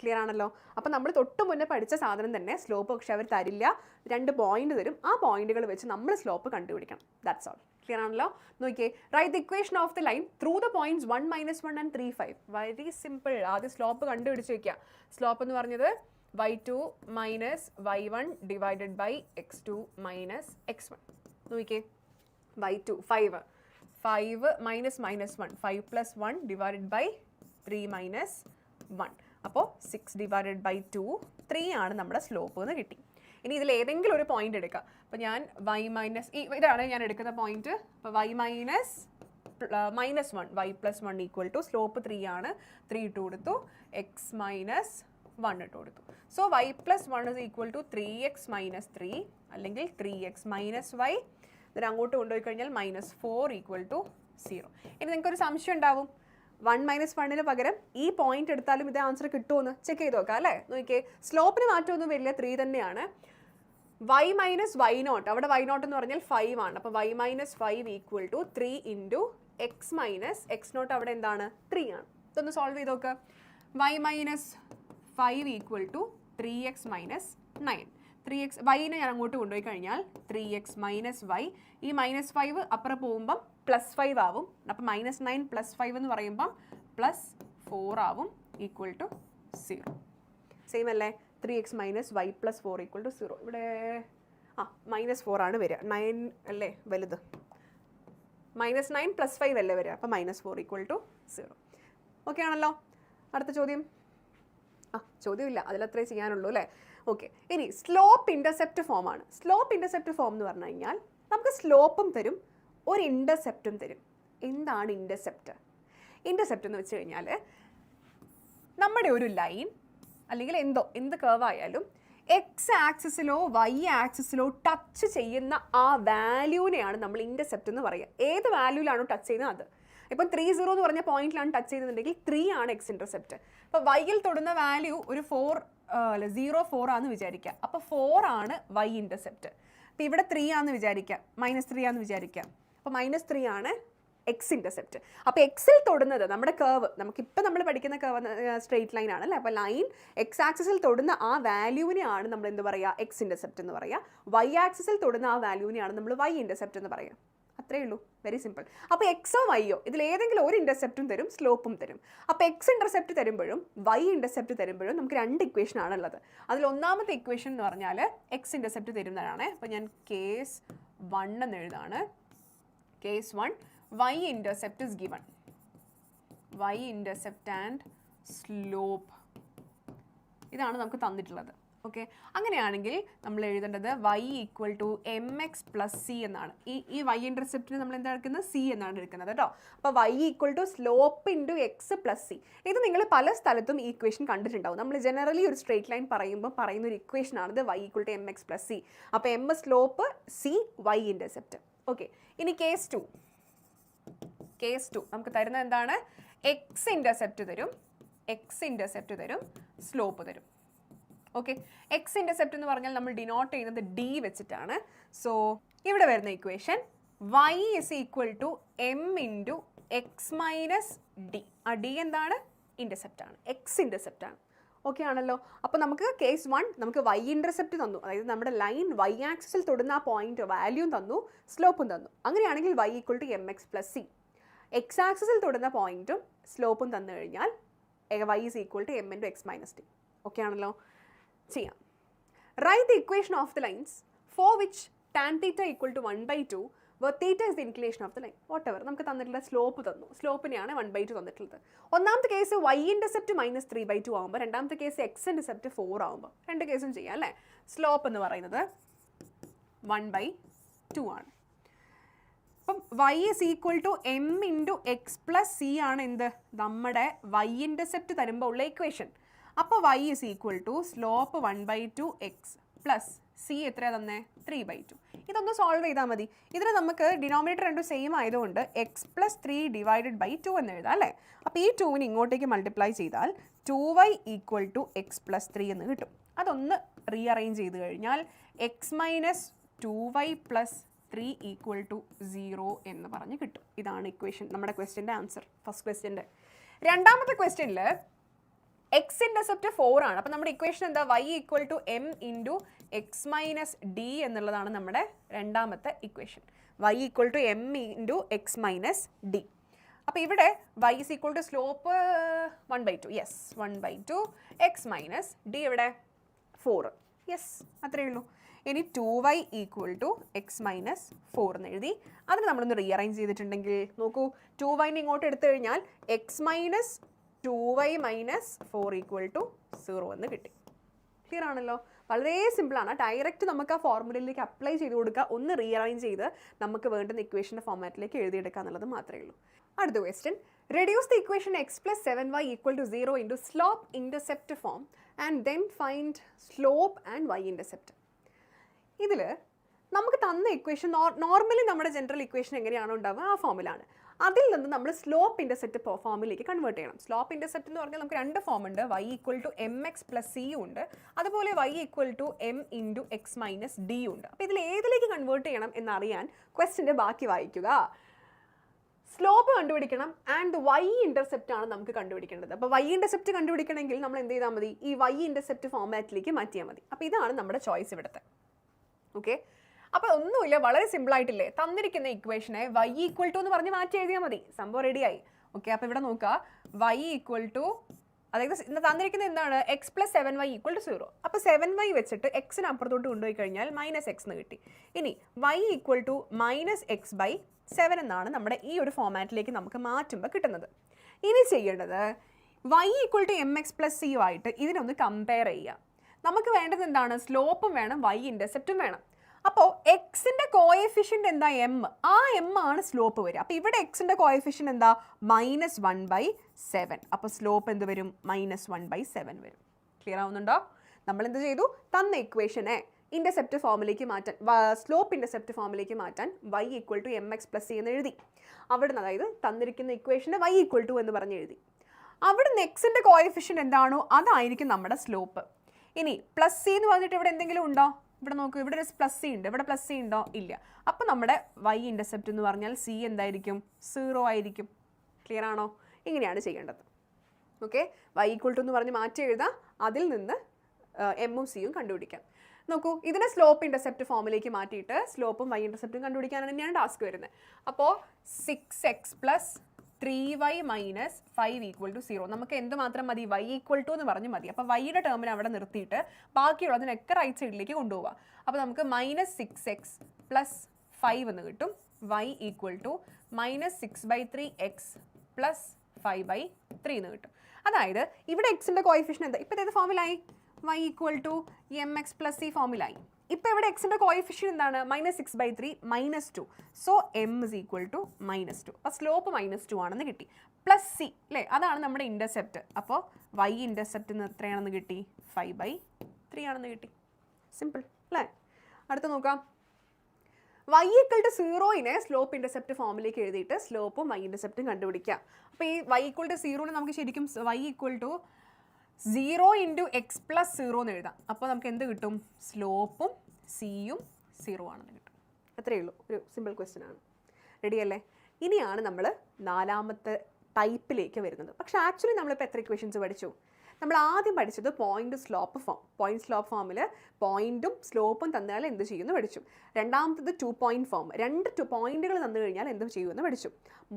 ക്ലിയർ ആണല്ലോ? അപ്പം നമ്മൾ തൊട്ട് മുന്നേ പഠിച്ച സാധനം തന്നെ സ്ലോപ്പ് പക്ഷെ അവർ തരില്ല, 2 പോയിന്റ് തരും. ആ പോയിന്റുകൾ വെച്ച് നമ്മൾ സ്ലോപ്പ് കണ്ടുപിടിക്കണം. That's all. ക്ലിയർ ആണല്ലോ? നോക്കിയേ, write the equation of the line through the points 1 minus 1 and 3 5. Very simple. ആദ്യം സ്ലോപ്പ് കണ്ടുപിടിച്ച് വയ്ക്കുക. സ്ലോപ്പ് എന്ന് പറഞ്ഞത് y2 minus y1 divided by x2 minus x1. നോക്കിയേ, y2 5 minus minus 1 5 plus 1 divided by 3 minus 1. അപ്പോൾ 6 divided by 2 3 ആണ് നമ്മുടെ slope എന്ന് കിട്ടി. ഇനി ഇതിൽ ഏതെങ്കിലും ഒരു പോയിന്റ് എടുക്കുക. അപ്പോൾ ഞാൻ y മൈനസ് ഇതാണ് ഞാൻ എടുക്കുന്ന പോയിന്റ്. അപ്പോൾ y minus -1 y plus 1 equal to slope 3 ആണ്. 3 ഇട്ട് കൊടുത്തു, എക്സ് മൈനസ് 1 ഇട്ട് കൊടുത്തു. So y plus 1 is equal to 3x minus 3 അല്ലെങ്കിൽ 3x മൈനസ് y. ഇതിന് അങ്ങോട്ട് കൊണ്ടുപോയി കഴിഞ്ഞാൽ -4 ഈക്വൽ ടു 0. ഇനി നിങ്ങൾക്കൊരു സംശയം ഉണ്ടാവും, 1 മൈനസ് 1ന് പകരം ഈ പോയിന്റ് എടുത്താലും ഇതേ ആൻസർ കിട്ടുമെന്ന് ചെക്ക് ചെയ്ത് നോക്കാം അല്ലേ? നോക്കിയേ, സ്ലോപ്പിന് മാറ്റമൊന്നും വരില്ല, 3 തന്നെയാണ്. y മൈനസ് വൈ നോട്ട്, അവിടെ y നോട്ട് എന്ന് പറഞ്ഞാൽ 5 ആണ്. അപ്പോൾ y minus 5 equal to 3 into X minus X nought അവിടെ എന്താണ്? 3 ആണ്. ഇതൊന്ന് സോൾവ് ചെയ്ത് നോക്കുക. y minus 5 equal to 3x minus 9. 3x വൈനെ ഞാൻ അങ്ങോട്ട് കൊണ്ടുപോയി കഴിഞ്ഞാൽ 3x മൈനസ് വൈ, ഈ -5 അപ്പുറം പോകുമ്പം +5 ആവും. അപ്പം -9 + 5 എന്ന് പറയുമ്പം +4 ആവും ഈക്വൽ ടു 0. സെയിം അല്ലേ? 3x minus y plus 4 equal to 0. ഇവിടെ -4 ആണ് വരിക. 9 അല്ലേ വലുത്? -9 + 5 അല്ലേ വരിക? അപ്പം -4 ഈക്വൽ ടു 0. ഓക്കെ ആണല്ലോ? അടുത്ത ചോദ്യം. ചോദ്യമില്ല, അതിലത്രേ ചെയ്യാനുള്ളൂ അല്ലേ? ഓക്കെ. ഇനി സ്ലോപ്പ് ഇൻ്റർസെപ്റ്റ് ഫോമാണ്. സ്ലോപ്പ് ഇൻ്റർസെപ്റ്റ് ഫോം എന്ന് പറഞ്ഞു കഴിഞ്ഞാൽ നമുക്ക് സ്ലോപ്പും തരും, ഒരു ഇൻ്റർസെപ്റ്റും തരും. എന്താണ് ഇൻ്റർസെപ്റ്റ്? ഇൻ്റർസെപ്റ്റ് എന്ന് വെച്ച് കഴിഞ്ഞാൽ നമ്മുടെ ഒരു ലൈൻ അല്ലെങ്കിൽ എന്ത് കർവ് ആയാലും എക്സ് ആക്സിസിലോ വൈ ആക്സിസിലോ ടച്ച് ചെയ്യുന്ന ആ വാല്യൂവിനെയാണ് നമ്മൾ ഇൻ്റർസെപ്റ്റ് എന്ന് പറയുക. ഏത് വാല്യൂവിലാണോ ടച്ച് ചെയ്യുന്നത് അത്. ഇപ്പം 30 എന്ന് പറഞ്ഞ പോയിന്റിലാണ് ടച്ച് ചെയ്യുന്നുണ്ടെങ്കിൽ 3 ആണ് എക്സ് ഇൻ്റർസെപ്റ്റ്. അപ്പോൾ വൈയിൽ തൊടുന്ന വാല്യൂ ഒരു 0.4 ആണെന്ന് വിചാരിക്കുക. അപ്പോൾ 4 ആണ് വൈ ഇൻ്റർസെപ്റ്റ്. അപ്പോൾ ഇവിടെ 3 ആണെന്ന് വിചാരിക്കുക, -3 ആണെന്ന് വിചാരിക്കുക. അപ്പോൾ -3 ആണ് എക്സ് ഇൻ്റർസെപ്റ്റ്. അപ്പോൾ എക്സിൽ തൊടുന്നത് നമ്മുടെ കർവ്, നമുക്കിപ്പോൾ നമ്മൾ പഠിക്കുന്ന കർവ് സ്ട്രെയിറ്റ് ലൈൻ ആണല്ലേ. അപ്പോൾ ലൈൻ എക്സ് ആക്സിസിൽ തൊടുന്ന ആ വാല്യൂവിനെയാണ് നമ്മൾ എന്ത് പറയുക? എക്സ് ഇൻ്റർസെപ്റ്റ് എന്ന് പറയുക. വൈ ആക്സിസിൽ തൊടുന്ന ആ വാല്യൂവിനെയാണ് നമ്മൾ വൈ ഇൻ്റർസെപ്റ്റ് എന്ന് പറയുക. അത്രയേ ഉള്ളൂ. Very simple. അപ്പോൾ എക്സോ വൈയോ ഇതിൽ ഏതെങ്കിലും ഒരു ഇൻ്റർസെപ്റ്റും തരും, സ്ലോപ്പും തരും. അപ്പോൾ എക്സ് ഇൻ്റർസെപ്റ്റ് തരുമ്പോഴും വൈ ഇൻ്റർസെപ്റ്റ് തരുമ്പോഴും നമുക്ക് 2 ഇക്വേഷൻ ആണുള്ളത്. അതിൽ ഒന്നാമത്തെ ഇക്വേഷൻ എന്ന് പറഞ്ഞാൽ എക്സ് ഇൻ്റർസെപ്റ്റ് തരുന്നതാണ്. അപ്പോൾ ഞാൻ കേസ് 1 എന്ന് എഴുതാണ്. Case 1, Y intercept is given. Y intercept and slope ഇതാണ് നമുക്ക് തന്നിട്ടുള്ളത്. ഓക്കെ, അങ്ങനെയാണെങ്കിൽ നമ്മൾ എഴുതേണ്ടത് y equal to mx plus C എന്നാണ്. ഈ y ഇൻ്റർസെപ്റ്റിന് നമ്മൾ എന്താ എടുക്കുന്നത്? സി എന്നാണ് എടുക്കുന്നത് കേട്ടോ. അപ്പോൾ y equal to slope into x plus c. ഇത് നിങ്ങൾ പല സ്ഥലത്തും ഈ ഇക്വേഷൻ കണ്ടിട്ടുണ്ടാവും. നമ്മൾ ജനറലി ഒരു സ്ട്രേറ്റ് ലൈൻ പറയുമ്പോൾ പറയുന്ന ഒരു ഇക്വേഷനാണിത് y equal to mx plus c. അപ്പോൾ m slope, c y intercept. Okay, ഇനി കേസ് ടു നമുക്ക് തരുന്നത് എന്താണ്? എക്സ് ഇൻ്റർസെപ്റ്റ് തരും, സ്ലോപ്പ് തരും. ഓക്കെ, എക്സ് ഇൻ്റർസെപ്റ്റ് എന്ന് പറഞ്ഞാൽ നമ്മൾ ഡിനോട്ട് ചെയ്യുന്നത് ഡി വെച്ചിട്ടാണ്. സോ ഇവിടെ വരുന്ന equation y is equal to M into X minus d. ആ ഡി എന്താണ്? ഇൻ്റർസെപ്റ്റ് ആണ്, എക്സ് ഇൻ്റർസെപ്റ്റ് ആണ്. ഓക്കെ ആണല്ലോ. അപ്പോൾ നമുക്ക് കേസ് 1 നമുക്ക് y ഇൻ്റർസെപ്റ്റ് തന്നു, അതായത് നമ്മുടെ ലൈൻ y ആക്സിസിൽ തൊടുന്ന ആ പോയിന്റ് വാല്യൂം തന്നു, സ്ലോപ്പും തന്നു. അങ്ങനെയാണെങ്കിൽ y equal to mx plus c. X ആക്സിസിൽ തൊടുന്ന പോയിന്റും സ്ലോപ്പും തന്നു കഴിഞ്ഞാൽ y is equal to m into X minus d. Okay ആണല്ലോ. ചെയ്യാം. Write the equation of the lines for which tan theta equal to 1/2 where theta is the inclination of the line. whatever, നമുക്ക് തന്നിട്ടുള്ള slope തന്നു, സ്ലോപ്പിനെയാണ് 1/2 തന്നിട്ടുള്ളത്. ഒന്നാമത്തെ case y intercept -3/2 ആകുമ്പോൾ, രണ്ടാമത്തെ case x intercept 4 ആകുമ്പോൾ, രണ്ട് കേസും ചെയ്യാം അല്ലേ. സ്ലോപ്പ് എന്ന് പറയുന്നത് 1/2 ആണ്. അപ്പം y is equal to m into x plus C ആണ് എന്ത്? നമ്മുടെ y ഇൻ്റർസെപ്റ്റ് തരുമ്പോൾ ഉള്ള ഇക്വേഷൻ. അപ്പോൾ y is equal to slope 1/2 X plus C എത്രയാണ് തന്നെ? 3/2. ഇതൊന്ന് സോൾവ് ചെയ്താൽ മതി. ഇതിന് നമുക്ക് ഡിനോമിനേറ്റർ രണ്ടും സെയിം ആയതുകൊണ്ട് എക്സ് പ്ലസ് 3/2 എന്ന് എഴുതാം അല്ലേ. അപ്പോൾ ഈ 2ന് ഇങ്ങോട്ടേക്ക് മൾട്ടിപ്ലൈ ചെയ്താൽ 2y equal to X plus 3 എന്ന് കിട്ടും. അതൊന്ന് റീഅറേഞ്ച് ചെയ്ത് കഴിഞ്ഞാൽ x minus 2y plus 3 equal to 0 എന്ന് പറഞ്ഞ് കിട്ടും. ഇതാണ് ഇക്വേഷൻ, നമ്മുടെ ക്വസ്റ്റ്യൻ്റെ ആൻസർ, ഫസ്റ്റ് ക്വസ്റ്റ്യൻ്റെ. രണ്ടാമത്തെ ക്വസ്റ്റ്യനിൽ എക്സ് ഇൻ്റർസെപ്റ്റ് 4 ആണ്. അപ്പോൾ നമ്മുടെ ഇക്വേഷൻ എന്താ? y equal to M into X minus d എന്നുള്ളതാണ് നമ്മുടെ രണ്ടാമത്തെ equation. y equal to M into X minus d. അപ്പോൾ ഇവിടെ y is equal to slope 1/2, yes 1/2 x minus d എവിടെ? 4, യെസ് അത്രയേ ഉള്ളൂ. ഇനി 2y equal to X minus 4 എന്ന് എഴുതി. അതിന് നമ്മളൊന്ന് റീഅറേഞ്ച് ചെയ്തിട്ടുണ്ടെങ്കിൽ നോക്കൂ, 2yനെ ഇങ്ങോട്ട് എടുത്തു കഴിഞ്ഞാൽ x minus 2y minus 4 equal to 0 എന്ന് കിട്ടി. ക്ലിയർ ആണല്ലോ. വളരെ സിമ്പിളാണ്. ഡയറക്റ്റ് നമുക്ക് ആ ഫോർമുലയിലേക്ക് അപ്ലൈ ചെയ്ത് കൊടുക്കുക, ഒന്ന് റീഅറേഞ്ച് ചെയ്ത് നമുക്ക് വേണ്ടുന്ന ഇക്വേഷൻ്റെ ഫോർമാറ്റിലേക്ക് എഴുതിയെടുക്കുക എന്നുള്ളത് മാത്രമേ ഉള്ളൂ. അടുത്ത question, reduce the equation x plus 7y equal to 0 into slope intercept form and then find slope and y intercept. ഇതിൽ നമുക്ക് തന്ന ഇക്വേഷൻ നോർമലി നമ്മുടെ ജനറൽ ഇക്വേഷൻ എങ്ങനെയാണോ ഉണ്ടാവുക ആ ഫോമിലാണ്. അതിൽ നിന്ന് നമ്മൾ സ്ലോപ്പ് ഇൻ്റർസെപ്റ്റ് ഫോമിലേക്ക് കൺവേർട്ട് ചെയ്യണം. സ്ലോപ്പ് ഇൻ്റർസെപ്റ്റ് എന്ന് പറഞ്ഞാൽ നമുക്ക് രണ്ട് ഫോം ഉണ്ട്, y equal to M X plus c ഉണ്ട്, അതുപോലെ y equal to M into X minus D ഉണ്ട്. അപ്പോൾ ഇതിൽ ഏതിലേക്ക് കൺവേർട്ട് ചെയ്യണം എന്നറിയാൻ ക്വസ്റ്റിൻ്റെ ബാക്കി വായിക്കുക. സ്ലോപ്പ് കണ്ടുപിടിക്കണം ആൻഡ് y ഇൻ്റർസെപ്റ്റ് ആണ് നമുക്ക് കണ്ടുപിടിക്കേണ്ടത്. അപ്പോൾ y ഇൻ്റർസെപ്റ്റ് കണ്ടുപിടിക്കണമെങ്കിൽ നമ്മൾ എന്ത് ചെയ്താൽ മതി? ഈ y ഇൻ്റർസെപ്റ്റ് ഫോമാറ്റിലേക്ക് മാറ്റിയാൽ മതി. അപ്പോൾ ഇതാണ് നമ്മുടെ ചോയ്സ് ഇവിടുത്തെ. ഓക്കെ, അപ്പോൾ ഒന്നുമില്ല, വളരെ സിമ്പിൾ ആയിട്ടില്ലേ. തന്നിരിക്കുന്ന ഇക്വേഷനെ y ഈക്വൽ ടു എന്ന് പറഞ്ഞ് മാറ്റി എഴുതിയാൽ മതി, സംഭവം റെഡിയായി. ഓക്കെ, അപ്പോൾ ഇവിടെ നോക്കുക, y ഈക്വൽ ടു, അതായത് തന്നിരിക്കുന്നത് എന്താണ്? X plus 7y equal to 0. അപ്പോൾ 7y വെച്ചിട്ട് എക്സിന് അപ്പുറത്തോട്ട് കൊണ്ടുപോയി കഴിഞ്ഞാൽ മൈനസ് എക്സ് എന്ന് കിട്ടി. ഇനി y ഈക്വൽ ടു -x/7 എന്നാണ് നമ്മുടെ ഈ ഒരു ഫോമാറ്റിലേക്ക് നമുക്ക് മാറ്റുമ്പോൾ കിട്ടുന്നത്. ഇനി ചെയ്യേണ്ടത് y equal to M X plus c ആയിട്ട് ഇതിനൊന്ന് കമ്പയർ ചെയ്യുക. നമുക്ക് വേണ്ടത് എന്താണ്? സ്ലോപ്പും വേണം, y ഇൻ്റർസെപ്റ്റും വേണം. അപ്പോൾ എക്സിൻ്റെ കോഎഫിഷ്യൻ്റ് എന്താ? എം. ആ എം ആണ് സ്ലോപ്പ് വരിക. അപ്പോൾ ഇവിടെ എക്സിൻ്റെ കോഎഫിഷ്യൻ്റ് എന്താ? -1/7. അപ്പോൾ സ്ലോപ്പ് എന്ത് വരും? -1/7 വരും. ക്ലിയർ ആവുന്നുണ്ടോ? നമ്മൾ എന്ത് ചെയ്തു? തന്ന ഇക്വേഷനെ ഇൻ്റർസെപ്റ്റ് ഫോമിലേക്ക് മാറ്റാൻ, സ്ലോപ്പ് ഇൻ്റർസെപ്റ്റ് ഫോമിലേക്ക് മാറ്റാൻ y equal to M X plus C എന്ന് എഴുതി. അവിടുന്ന്, അതായത് തന്നിരിക്കുന്ന ഇക്വേഷനെ y ഈക്വൽ ടു എന്ന് പറഞ്ഞ് എഴുതി. അവിടുന്ന് എക്സിൻ്റെ കോഎഫിഷ്യൻ്റ് എന്താണോ അതായിരിക്കും നമ്മുടെ സ്ലോപ്പ്. ഇനി പ്ലസ് സി എന്ന് പറഞ്ഞിട്ട് ഇവിടെ എന്തെങ്കിലും ഉണ്ടോ? ഇവിടെ നോക്കൂ, ഇവിടെ ഒരു പ്ലസ് സി ഉണ്ട്, ഇവിടെ പ്ലസ് സി ഉണ്ടോ? ഇല്ല. അപ്പോൾ നമ്മുടെ y ഇൻ്റർസെപ്റ്റ് എന്ന് പറഞ്ഞാൽ സി എന്തായിരിക്കും? 0 ആയിരിക്കും. ക്ലിയർ ആണോ? ഇങ്ങനെയാണ് ചെയ്യേണ്ടത്. ഓക്കെ, y ഈക്വൽ ടു എന്ന് പറഞ്ഞ് മാറ്റി എഴുതാം, അതിൽ നിന്ന് എമ്മും സിയും കണ്ടുപിടിക്കാം. നോക്കൂ, ഇതിനെ സ്ലോപ്പ് ഇൻ്റർസെപ്റ്റ് ഫോമിലേക്ക് മാറ്റിയിട്ട് സ്ലോപ്പും y ഇൻ്റർസെപ്റ്റും കണ്ടുപിടിക്കാനാണ് തന്നെയാണ് ടാസ്ക് വരുന്നത്. അപ്പോൾ 6x plus 3y minus 5 equal to 0. നമുക്ക് എന്ത് മാത്രം മതി? y ഈക്വൽ ടു എന്ന് പറഞ്ഞ് മതി. അപ്പോൾ വൈയുടെ ടേമിനെ അവിടെ നിർത്തിയിട്ട് ബാക്കിയുള്ളതിനൊക്കെ റൈറ്റ് സൈഡിലേക്ക് കൊണ്ടുപോകാം. അപ്പോൾ നമുക്ക് -6x പ്ലസ് 5 എന്ന് കിട്ടും. y equal to -6/3x plus 5/3 എന്ന് കിട്ടും. അതായത് ഇവിടെ എക്സിൻ്റെ കോയിഫിഷ്യൻ എന്താ? ഇപ്പോൾ ഏത് ഫോമിലായി? Y equal to M X plus C ഫോമിലായി. ഇപ്പോൾ ഇവിടെ എക്സിൻ്റെ കോയിഫിഷ്യൻ എന്താണ്? -6/3 -2. So M is equal to -2. അപ്പോൾ സ്ലോപ്പ് -2 ആണെന്ന് കിട്ടി. പ്ലസ് സി അല്ലേ, അതാണ് നമ്മുടെ ഇൻ്റർസെപ്റ്റ്. അപ്പോൾ വൈ ഇൻ്റർസെപ്റ്റ് എത്രയാണെന്ന് കിട്ടി? 5/3 ആണെന്ന് കിട്ടി. സിമ്പിൾ അല്ലേ? അടുത്ത നോക്കാം. വൈ ഈക്വൽ ടു 0നെ സ്ലോപ്പ് ഇൻ്റർസെപ്റ്റ് ഫോമിലേക്ക് എഴുതിയിട്ട് സ്ലോപ്പും വൈ ഇൻ്റർസെപ്റ്റും കണ്ടുപിടിക്കുക. അപ്പോൾ ഈ വൈ ഈക്വൽ ടു 0നെ നമുക്ക് ശരിക്കും വൈ ഈക്വൽ ടു 0 × x + 0 എന്ന് എഴുതാം. അപ്പോൾ നമുക്ക് എന്ത് കിട്ടും? സ്ലോപ്പും സിയും 0 ആണെന്ന് കിട്ടും. അത്രയേ ഉള്ളൂ. ഒരു സിമ്പിൾ ക്വസ്റ്റ്യൻ ആണ്. റെഡി അല്ലേ? ഇനിയാണ് നമ്മൾ 4ാമത്തെ ടൈപ്പിലേക്ക് വരുന്നത്. പക്ഷേ ആക്ച്വലി നമ്മളിപ്പോൾ എത്ര ഇക്വേഷൻസ് പഠിച്ചു? നമ്മൾ ആദ്യം പഠിച്ചത് പോയിന്റ് സ്ലോപ്പ് ഫോമിൽ പോയിന്റും സ്ലോപ്പും തന്നാൽ എന്ത് ചെയ്യുമെന്ന് പഠിച്ചു. രണ്ടാമത്തത് 2 പോയിന്റ് ഫോം, 2 പോയിന്റുകൾ തന്നു കഴിഞ്ഞാൽ എന്ത് ചെയ്യുമെന്ന് പഠിച്ചു.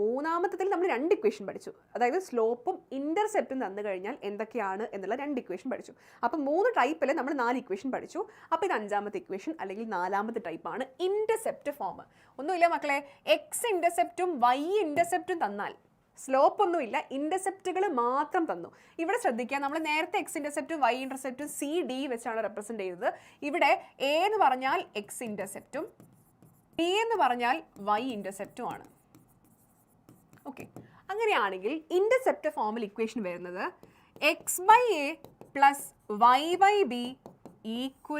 മൂന്നാമത്തതിൽ നമ്മൾ 2 ഇക്വേഷൻ പഠിച്ചു. അതായത് സ്ലോപ്പും ഇൻ്റർസെപ്റ്റും തന്നു കഴിഞ്ഞാൽ എന്തൊക്കെയാണ് എന്നുള്ള 2 ഇക്വേഷൻ പഠിച്ചു. അപ്പോൾ 3 ടൈപ്പിൽ നമ്മൾ 4 ഇക്വേഷൻ പഠിച്ചു. അപ്പോൾ ഇത് 5ാമത്തെ ഇക്വേഷൻ അല്ലെങ്കിൽ 4ാമത്തെ ടൈപ്പാണ് ഇൻ്റർസെപ്റ്റ് ഫോം. ഒന്നുമില്ല മക്കളെ, എക്സ് ഇൻ്റർസെപ്റ്റും വൈ ഇൻ്റർസെപ്റ്റും തന്നാൽ സ്ലോപ്പ് ഒന്നുമില്ല, ഇൻ്റർസെപ്റ്റുകൾ മാത്രം തന്നു. ഇവിടെ ശ്രദ്ധിക്കുക, നമ്മൾ നേരത്തെ എക്സ് ഇൻ്റർസെപ്റ്റും വൈ ഇൻ്റർസെപ്റ്റും സി ഡി വെച്ചാണ് റെപ്രസെൻറ്റ് ചെയ്തത്. ഇവിടെ എ എന്ന് പറഞ്ഞാൽ എക്സ് ഇൻ്റർസെപ്റ്റും ബി എന്ന് പറഞ്ഞാൽ വൈ ഇൻ്റർസെപ്റ്റും ആണ്. ഓക്കെ, അങ്ങനെയാണെങ്കിൽ ഇൻ്റർസെപ്റ്റ് ഫോമിൽ ഇക്വേഷൻ വരുന്നത് x/a + y/b =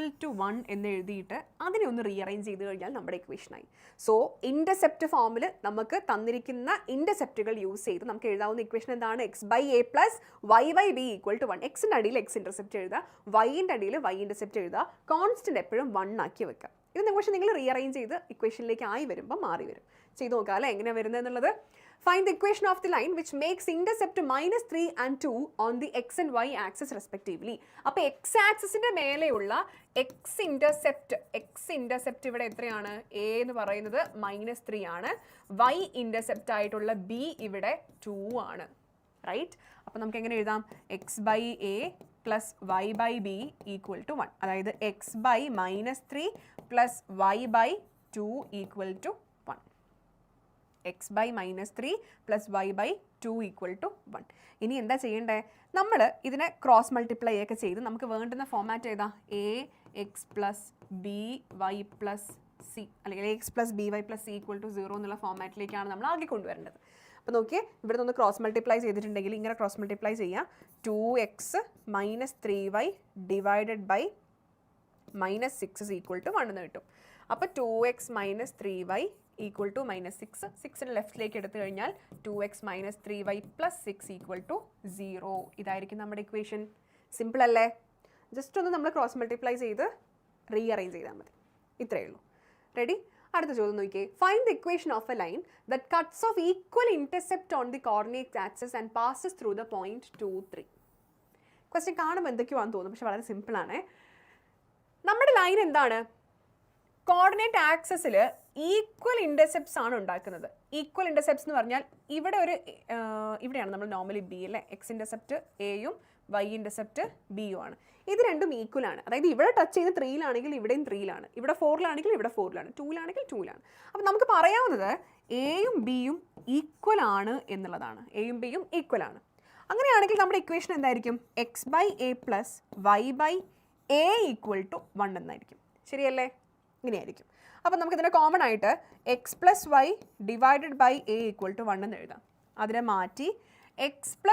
1 എന്ന് എഴുതിയിട്ട് അതിനെ ഒന്ന് റീഅറേഞ്ച് ചെയ്ത് കഴിഞ്ഞാൽ നമ്മുടെ ഇക്വേഷനായി. സോ ഇൻ്റർസെപ്റ്റ് ഫോമിൽ നമുക്ക് തന്നിരിക്കുന്ന ഇൻ്റർസെപ്റ്റുകൾ യൂസ് ചെയ്ത് നമുക്ക് എഴുതാവുന്ന ഇക്വേഷൻ എന്താണ്? x/a + y/b = 1. എക്സിൻ്റെ അടിയിൽ എക്സ് ഇൻ്റർസെപ്റ്റ് എഴുതുക, വൈൻ്റെ അടിയിൽ വൈ ഇൻ്റർസെപ്റ്റ് എഴുതുക, കോൺസ്റ്റൻ്റ് എപ്പോഴും 1 ആക്കി വെക്കുക. ഇത് പക്ഷേ നിങ്ങൾ റീഅറേഞ്ച് ചെയ്ത് ഇക്വേഷനിലേക്ക് ആയി വരുമ്പോൾ മാറി വരും. ചെയ്ത് നോക്കാം അല്ലേ എങ്ങനെയാണ് വരുന്നത് എന്നുള്ളത്. Find the equation of the line which makes intercept -3 and 2 on the x and y axis respectively. അപ്പോൾ x ആക്സിസിൻ്റെ മേലെയുള്ള x ഇന്റർസെപ്റ്റ് ഇവിടെ എത്രയാണ്? a എന്ന് പറയുന്നത് -3 ആണ്. y ഇന്റർസെപ്റ്റ് ആയിട്ടുള്ള b ഇവിടെ 2 ആണ്. റൈറ്റ്? അപ്പോൾ നമുക്ക് എങ്ങനെ എഴുതാം? x/a + y/b = 1. അതായത് x/-3 + y/2 = 1. x/-3 + y/2 = 1. ഇനി എന്താ ചെയ്യേണ്ടത്? നമ്മൾ ഇതിനെ ക്രോസ് മൾട്ടിപ്ലൈ ഒക്കെ ചെയ്ത് നമുക്ക് വേണ്ടുന്ന ഫോമാറ്റ് ഏതാ? ax + by + c അല്ലെങ്കിൽ ax + by + c = 0 എന്നുള്ള ഫോമാറ്റിലേക്കാണ് നമ്മൾ ആകെ കൊണ്ടുവരേണ്ടത്. അപ്പോൾ നോക്കിയേ, ഇവിടെ നിന്ന് ക്രോസ് മൾട്ടിപ്ലൈ ചെയ്തിട്ടുണ്ടെങ്കിൽ ഇങ്ങനെ ക്രോസ് മൾട്ടിപ്ലൈ ചെയ്യാം. 2x - 3y / -6 = 1 എന്ന് കിട്ടും. അപ്പോൾ 2x - 3y = -6. 6ന് ലെഫ്റ്റിലേക്ക് എടുത്തു കഴിഞ്ഞാൽ 2x - 3y + 6 = 0. ഇതായിരിക്കും നമ്മുടെ ഇക്വേഷൻ. സിമ്പിൾ അല്ലേ? ജസ്റ്റ് ഒന്ന് നമ്മൾ ക്രോസ് മൾട്ടിപ്ലൈ ചെയ്ത് റീഅറേഞ്ച് ചെയ്താൽ മതി. ഇത്രയേ ഉള്ളൂ. റെഡി? അടുത്ത ചോദ്യം നോക്കിയേ. Find the equation of a line that cuts of equal intercept on the coordinate axis and passes through the point 2, 3. Question കാണുമ്പോൾ എന്തൊക്കെയാണെന്ന് തോന്നും, പക്ഷെ വളരെ സിമ്പിളാണ്. നമ്മുടെ ലൈൻ എന്താണ്? കോർഡിനേറ്റ് ആക്സസിൽ ഈക്വൽ ഇൻ്റർസെപ്റ്റ്സ് ആണ് ഉണ്ടാക്കുന്നത്. ഈക്വൽ ഇൻ്റർസെപ്റ്റ്സ് എന്ന് പറഞ്ഞാൽ ഇവിടെയാണ് നമ്മൾ നോർമലി ബി അല്ലേ, എക്സ് ഇൻ്റർസെപ്റ്റ് എയും വൈ ഇൻ്റർസെപ്റ്റ് ബിയും ആണ്. ഇത് രണ്ടും ഈക്വൽ ആണ്. അതായത് ഇവിടെ ടച്ച് ചെയ്ത് 3-ലാണെങ്കിൽ ഇവിടെയും 3-ലാണ്, ഇവിടെ 4-ലാണെങ്കിൽ ഇവിടെ 4-ലാണ്, 2-ലാണെങ്കിൽ 2-ലാണ്. അപ്പോൾ നമുക്ക് പറയാവുന്നത് എയും ബിയും ഈക്വൽ ആണ് എന്നുള്ളതാണ്. എയും ബിയും ഈക്വൽ ആണ്. അങ്ങനെയാണെങ്കിൽ നമ്മുടെ ഇക്വേഷൻ എന്തായിരിക്കും? x/a + y/a = 1 എന്നായിരിക്കും. ശരിയല്ലേ? ഇങ്ങനെയായിരിക്കും. അപ്പോൾ നമുക്കിതിനെ കോമൺ ആയിട്ട് x + y / a = 1 എന്ന് എഴുതാം. അതിനെ മാറ്റി x +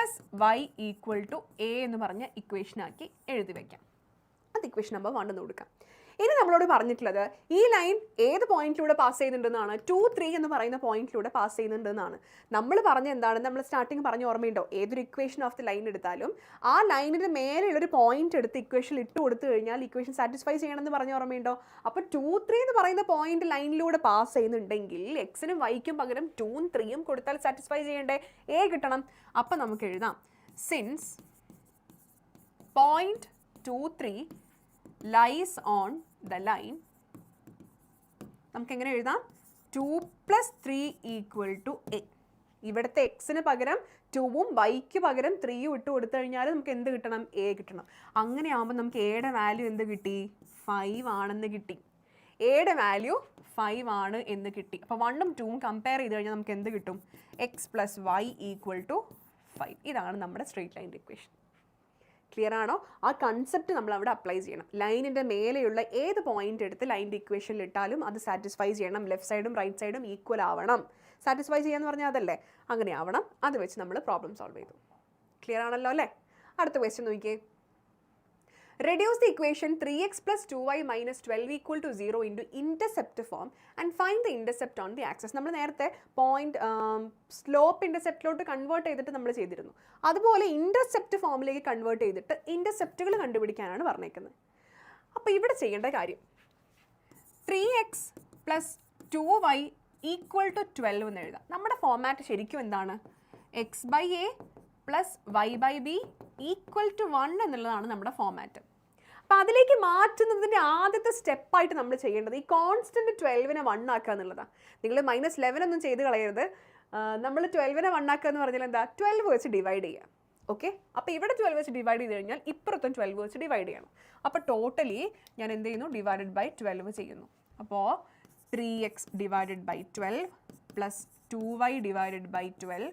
y = a എന്ന് പറഞ്ഞ ഇക്വേഷനാക്കി എഴുതി വയ്ക്കാം. അത് ഇക്വേഷൻ നമ്പർ 1 എന്ന് കൊടുക്കാം. ഇനി നമ്മളോട് പറഞ്ഞിട്ടുള്ളത് ഈ ലൈൻ ഏത് പോയിന്റിലൂടെ പാസ് ചെയ്യുന്നുണ്ടെന്നാണ്? 2, 3 എന്ന് പറയുന്ന പോയിന്റിലൂടെ പാസ് ചെയ്യുന്നുണ്ടെന്നാണ്. നമ്മൾ പറഞ്ഞ എന്താണ്? നമ്മൾ സ്റ്റാർട്ടിങ് പറഞ്ഞ ഓർമ്മയുണ്ടോ? ഏതൊരു ഇക്വേഷൻ ഓഫ് ദി ലൈൻ എടുത്താലും ആ ലൈനിൻ്റെ മേലെയുള്ളൊരു പോയിന്റ് എടുത്ത് ഇക്വേഷനിൽ ഇട്ട് കൊടുത്തു കഴിഞ്ഞാൽ ഇക്വേഷൻ സാറ്റിസ്ഫൈ ചെയ്യണമെന്ന് പറഞ്ഞ ഓർമ്മയുണ്ടോ? അപ്പോൾ 2, 3 എന്ന് പറയുന്ന പോയിന്റ് ലൈനിലൂടെ പാസ് ചെയ്യുന്നുണ്ടെങ്കിൽ എക്സിനും വൈക്കും പകരം 2ഉം 3ഉം കൊടുത്താൽ സാറ്റിസ്ഫൈ ചെയ്യേണ്ടേ? എ കിട്ടണം. അപ്പം നമുക്ക് എഴുതാം, since point 2, 3 lies on the line, നമുക്ക് എങ്ങനെ എഴുതാം? 2 + 3 = a. ഇവിടുത്തെ എക്സിന് പകരം 2ഉം വൈക്ക് പകരം 3ഉം ഇട്ട് കൊടുത്തു കഴിഞ്ഞാൽ നമുക്ക് എന്ത് കിട്ടണം? a കിട്ടണം. അങ്ങനെ ആകുമ്പോൾ നമുക്ക് എയുടെ വാല്യൂ എന്ത് കിട്ടി? 5 ആണെന്ന് കിട്ടി. എയുടെ വാല്യൂ 5 ആണ് എന്ന് കിട്ടി. അപ്പോൾ 1ഉം 2ഉം കമ്പയർ ചെയ്ത് കഴിഞ്ഞാൽ നമുക്ക് എന്ത് കിട്ടും? x + y = 5. ഇതാണ് നമ്മുടെ സ്ട്രെയിറ്റ് ലൈൻ്റെ ഇക്വേഷൻ. ക്ലിയർ ആണോ? ആ കൺസെപ്റ്റ് നമ്മൾ അവിടെ അപ്ലൈ ചെയ്യണം. ലൈനിൻ്റെ മേലെയുള്ള ഏത് പോയിന്റ് എടുത്ത് ലൈനിൻ്റെ ഇക്വേഷനിൽ ഇട്ടാലും അത് സാറ്റിസ്ഫൈ ചെയ്യണം. ലെഫ്റ്റ് സൈഡും റൈറ്റ് സൈഡും ഈക്വൽ ആവണം. സാറ്റിസ്ഫൈ ചെയ്യാന്ന് പറഞ്ഞാൽ അതല്ലേ, അങ്ങനെ ആവണം. അത് വെച്ച് നമ്മൾ പ്രോബ്ലം സോൾവ് ചെയ്തു. ക്ലിയർ ആണല്ലോ അല്ലേ? അടുത്ത ക്വസ്റ്റ്യൻ നോക്കിയേ. Reduce the equation 3x plus 2y minus 12 equal to 0 into intercept form and find the intercept on the axis. നമ്മൾ നേരത്തെ പോയിന്റ് സ്ലോപ്പ് ഇൻ്റർസെപ്റ്റിലോട്ട് കൺവേർട്ട് ചെയ്തിട്ട് നമ്മൾ ചെയ്തിരുന്നു. അതുപോലെ ഇൻ്റർസെപ്റ്റ് ഫോമിലേക്ക് കൺവേർട്ട് ചെയ്തിട്ട് ഇൻ്റർസെപ്റ്റുകൾ കണ്ടുപിടിക്കാനാണ് പറഞ്ഞേക്കുന്നത്. അപ്പോൾ ഇവിടെ ചെയ്യേണ്ട കാര്യം 3x plus 2y equal to 12 എന്ന് എഴുതാം. നമ്മുടെ ഫോമാറ്റ് ശരിക്കും എന്താണ്? x by a plus y by b equal to 1 എന്നുള്ളതാണ് നമ്മുടെ ഫോമാറ്റ്. അപ്പോൾ അതിലേക്ക് മാറ്റുന്നതിൻ്റെ ആദ്യത്തെ സ്റ്റെപ്പായിട്ട് നമ്മൾ ചെയ്യേണ്ടത് ഈ കോൺസ്റ്റൻറ്റ് 12നെ 1 ആക്കുക എന്നുള്ളതാണ്. നിങ്ങൾ -11 ഒന്നും ചെയ്ത് കളയരുത്. നമ്മൾ 12നെ 1 ആക്കുക എന്ന് പറഞ്ഞാൽ എന്താ? 12 വെച്ച് ഡിവൈഡ് ചെയ്യുക. ഓക്കെ, അപ്പോൾ ഇവിടെ 12 വെച്ച് ഡിവൈഡ് ചെയ്ത് കഴിഞ്ഞാൽ ഇപ്പുറത്തും 12 വെച്ച് ഡിവൈഡ് ചെയ്യണം. അപ്പോൾ ടോട്ടലി ഞാൻ എന്ത് ചെയ്യുന്നു? ഡിവൈഡഡ് ബൈ 12 ചെയ്യുന്നു. അപ്പോൾ 3x divided by 12 plus 2y divided by 12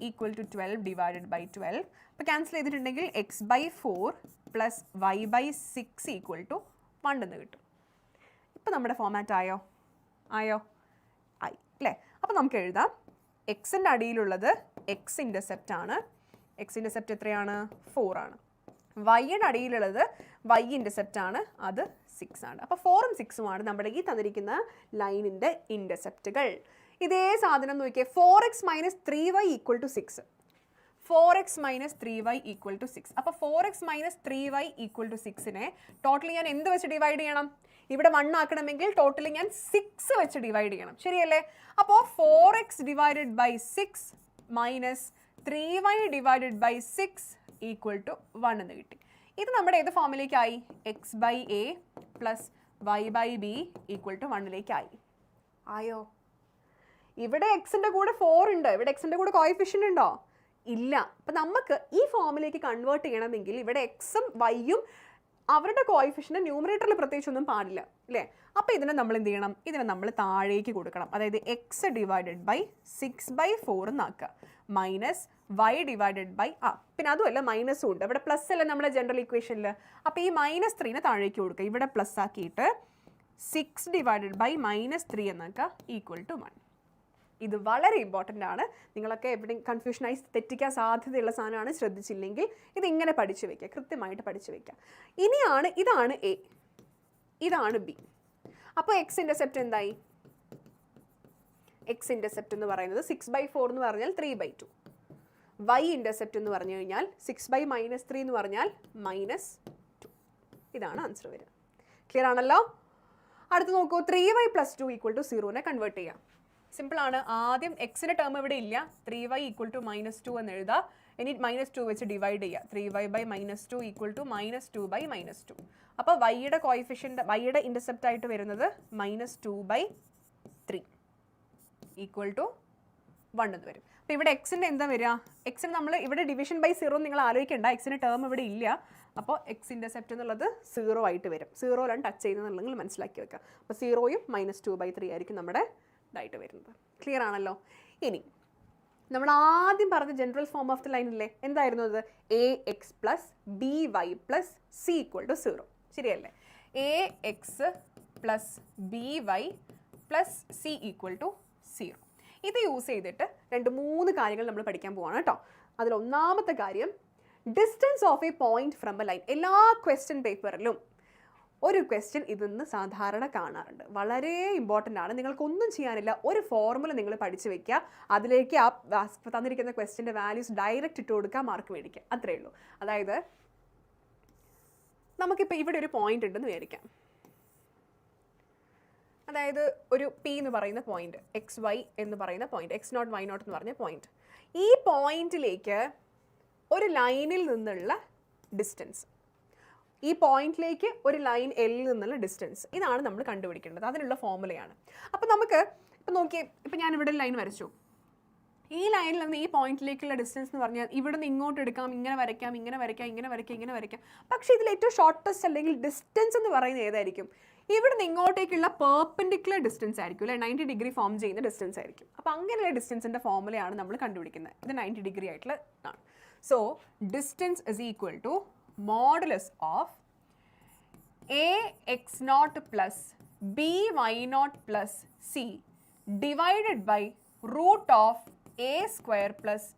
equal to 12 divided by 12. അപ്പോൾ ക്യാൻസൽ ചെയ്തിട്ടുണ്ടെങ്കിൽ x by 4 plus y by 6 equal to 1 എന്ന് കിട്ടും. ഇപ്പോൾ നമ്മുടെ ഫോമാറ്റ് ആയോ? ആയി അല്ലേ? അപ്പോൾ നമുക്ക് എഴുതാം. എക്സിൻ്റെ അടിയിലുള്ളത് എക്സ് ഇൻ്റർസെപ്റ്റ് ആണ്. എക്സ് ഇൻ്റർസെപ്റ്റ് എത്രയാണ്? 4 ആണ്. വൈയുടെ അടിയിലുള്ളത് വൈ ഇൻ്റർസെപ്റ്റ് ആണ്, അത് 6 ആണ്. അപ്പോൾ 4ഉം 6ഉം ആണ് നമ്മുടെ ഈ തന്നിരിക്കുന്ന ലൈനിൻ്റെ ഇൻ്റർസെപ്റ്റുകൾ. ഇതേ സാധനം നോക്കിയേ. 4x minus 3y equal to 6. 4x minus 3y equal to 6. അപ്പോൾ 4x minus 3y equal to 6നെ ടോട്ടലി ഞാൻ എന്ത് വെച്ച് ഡിവൈഡ് ചെയ്യണം? ഇവിടെ 1 ആക്കണമെങ്കിൽ ടോട്ടലി ഞാൻ 6 വെച്ച് ഡിവൈഡ് ചെയ്യണം. ശരിയല്ലേ? അപ്പോൾ 4x divided by 6 minus 3y divided by 6 equal to 1 എന്ന് കിട്ടി. ഇത് നമ്മുടെ ഏത് ഫോമിലേക്കായി? X by A plus Y by B equal to 1ലേക്കായി. ആയോ? ഇവിടെ എക്സിൻ്റെ കൂടെ 4 ഉണ്ട്. ഇവിടെ എക്സിൻ്റെ കൂടെ കോയിഫിഷ്യൻ്റ് ഉണ്ടോ? ഇല്ല. അപ്പം നമുക്ക് ഈ ഫോമിലേക്ക് കൺവേർട്ട് ചെയ്യണമെങ്കിൽ ഇവിടെ എക്സും വൈയും അവരുടെ കോയിഫിഷ്യൻ്റ് ന്യൂമറേറ്ററിൽ പ്രത്യേകിച്ചൊന്നും പാടില്ല അല്ലേ? അപ്പോൾ ഇതിനെ നമ്മൾ എന്ത് ചെയ്യണം? ഇതിനെ നമ്മൾ താഴേക്ക് കൊടുക്കണം. അതായത് എക്സ് ഡിവൈഡഡ് ബൈ 6/4 എന്നാക്കുക മൈനസ് വൈ ഡിവൈഡഡ് ബൈ പിന്നെ അതുമല്ല മൈനസും ഉണ്ട്. ഇവിടെ പ്ലസ് അല്ല നമ്മുടെ ജനറൽ ഇക്വേഷനിൽ. അപ്പോൾ ഈ -3നെ താഴേക്ക് കൊടുക്കുക. ഇവിടെ പ്ലസ് ആക്കിയിട്ട് 6 ഡിവൈഡഡ് ബൈ -3 എന്നാക്കുക ഈക്വൽ ടു 1. ഇത് വളരെ ഇമ്പോർട്ടൻ്റ് ആണ്. നിങ്ങളൊക്കെ എവിടെയും കൺഫ്യൂഷനായി തെറ്റിക്കാൻ സാധ്യതയുള്ള സാധനമാണ്. ശ്രദ്ധിച്ചില്ലെങ്കിൽ ഇതിങ്ങനെ പഠിച്ചു വയ്ക്കുക, കൃത്യമായിട്ട് പഠിച്ചു വയ്ക്കുക. ഇതാണ് എ, ഇതാണ് ബി. അപ്പോൾ എക്സ് ഇൻ്റർസെപ്റ്റ് എന്തായി? എക്സ് ഇൻ്റർസെപ്റ്റ് എന്ന് പറയുന്നത് 6/4 എന്ന് പറഞ്ഞാൽ 3/2. വൈ ഇൻ്റർസെപ്റ്റ് എന്ന് പറഞ്ഞു കഴിഞ്ഞാൽ 6/-3 എന്ന് പറഞ്ഞാൽ -2. ഇതാണ് ആൻസർ വരിക. ക്ലിയർ ആണല്ലോ? അടുത്ത് നോക്കൂ. 3y + 2 = 0നെ കൺവേർട്ട് ചെയ്യാം. സിമ്പിളാണ്. ആദ്യം എക്സിൻ്റെ ടേം ഇവിടെ ഇല്ല. 3y = -2 എന്ന് എഴുതാം. ഇനി -2 വെച്ച് ഡിവൈഡ് ചെയ്യുക. 3y / -2 = -2/-2. അപ്പോൾ വൈയുടെ കോയിഫിഷ്യൻ്റ്, വൈയുടെ ഇൻ്റർസെപ്റ്റ് ആയിട്ട് വരുന്നത് -2/3 = 1 എന്ന് വരും. അപ്പോൾ ഇവിടെ എക്സിൻ്റെ എന്താ വരിക? എക്സിന് നമ്മൾ ഇവിടെ ഡിവിഷൻ ബൈ 0 നിങ്ങൾ ആലോചിക്കേണ്ട. എക്സിൻ്റെ ടേം ഇവിടെ ഇല്ല. അപ്പോൾ എക്സ് ഇൻ്റർസെപ്റ്റ് എന്നുള്ളത് 0 ആയിട്ട് വരും. 0ലാണ് ടച്ച് ചെയ്യുന്നതെന്നുണ്ടെങ്കിൽ മനസ്സിലാക്കി വെക്കുക. അപ്പോൾ 0യും -2/3 ആയിരിക്കും നമ്മുടെ ഇതായിട്ട് വരുന്നത്. ക്ലിയർ ആണല്ലോ? ഇനി നമ്മൾ ആദ്യം പറഞ്ഞ general form of the line ഇല്ലേ, എന്തായിരുന്നു അത്? ax + by + c = 0. ശരിയല്ലേ? ax + by + c = 0. ഇത് യൂസ് ചെയ്തിട്ട് 2-3 കാര്യങ്ങൾ നമ്മൾ പഠിക്കാൻ പോവാണ് കേട്ടോ. അതിൽ ഒന്നാമത്തെ കാര്യം distance of A point from A line. എല്ലാ ക്വസ്റ്റ്യൻ പേപ്പറിലും ഒരു ക്വസ്റ്റ്യൻ ഇതെന്ന് സാധാരണ കാണാറുണ്ട്. വളരെ ഇമ്പോർട്ടൻ്റ് ആണ്. നിങ്ങൾക്കൊന്നും ചെയ്യാനില്ല. ഒരു ഫോർമുല നിങ്ങൾ പഠിച്ചു വെക്കുക. അതിലേക്ക് ആ തന്നിരിക്കുന്ന ക്വസ്റ്റ്യൻ്റെ വാല്യൂസ് ഡയറക്റ്റ് ഇട്ട് കൊടുക്കുക, മാർക്ക് മേടിക്കുക. അത്രയേ ഉള്ളൂ. അതായത് നമുക്കിപ്പോൾ ഇവിടെ ഒരു പോയിന്റ് ഉണ്ടെന്ന് വിചാരിക്കാം. അതായത് ഒരു പി എന്ന് പറയുന്ന പോയിന്റ്, XY എന്ന് പറയുന്ന പോയിന്റ്, X0 Y0 എന്ന് പറഞ്ഞ പോയിന്റ്. ഈ പോയിന്റിലേക്ക് ഒരു ലൈനിൽ നിന്നുള്ള ഡിസ്റ്റൻസ്, ഈ പോയിന്റിലേക്ക് ഒരു ലൈൻ എല്ലിൽ നിന്നുള്ള ഡിസ്റ്റൻസ്, ഇതാണ് നമ്മൾ കണ്ടുപിടിക്കേണ്ടത്. അതിനുള്ള ഫോർമുലയാണ്. അപ്പോൾ നമുക്ക് ഇപ്പം നോക്കിയേ, ഇപ്പം ഞാനിവിടെ ലൈൻ വരച്ചു. ഈ ലൈനിൽ നിന്ന് ഈ പോയിന്റിലേക്കുള്ള ഡിസ്റ്റൻസ് എന്ന് പറഞ്ഞാൽ ഇവിടെ നിന്ന് ഇങ്ങോട്ട് എടുക്കാം, ഇങ്ങനെ വരയ്ക്കാം, ഇങ്ങനെ വരയ്ക്കാം, ഇങ്ങനെ വരയ്ക്കാം, ഇങ്ങനെ വരയ്ക്കാം. പക്ഷേ ഇതിൽ ഏറ്റവും ഷോർട്ടസ്റ്റ് അല്ലെങ്കിൽ ഡിസ്റ്റൻസ് എന്ന് പറയുന്നത് ഏതായിരിക്കും? ഇവിടെ നിന്ന് ഇങ്ങോട്ടേക്കുള്ള പെർപെൻഡിക്കുലർ ഡിസ്റ്റൻസ് ആയിരിക്കും അല്ലേ? 90 ഡിഗ്രി ഫോം ചെയ്യുന്ന ഡിസ്റ്റൻസ് ആയിരിക്കും. അപ്പോൾ അങ്ങനെയുള്ള ഡിസ്റ്റൻസിൻ്റെ ഫോർമുലയാണ് നമ്മൾ കണ്ടുപിടിക്കുന്നത്. ഇത് 90 ഡിഗ്രി ആയിട്ടുള്ള ആണ്. So distance is equal to modulus of A X naught plus B Y naught plus C divided by root of A square plus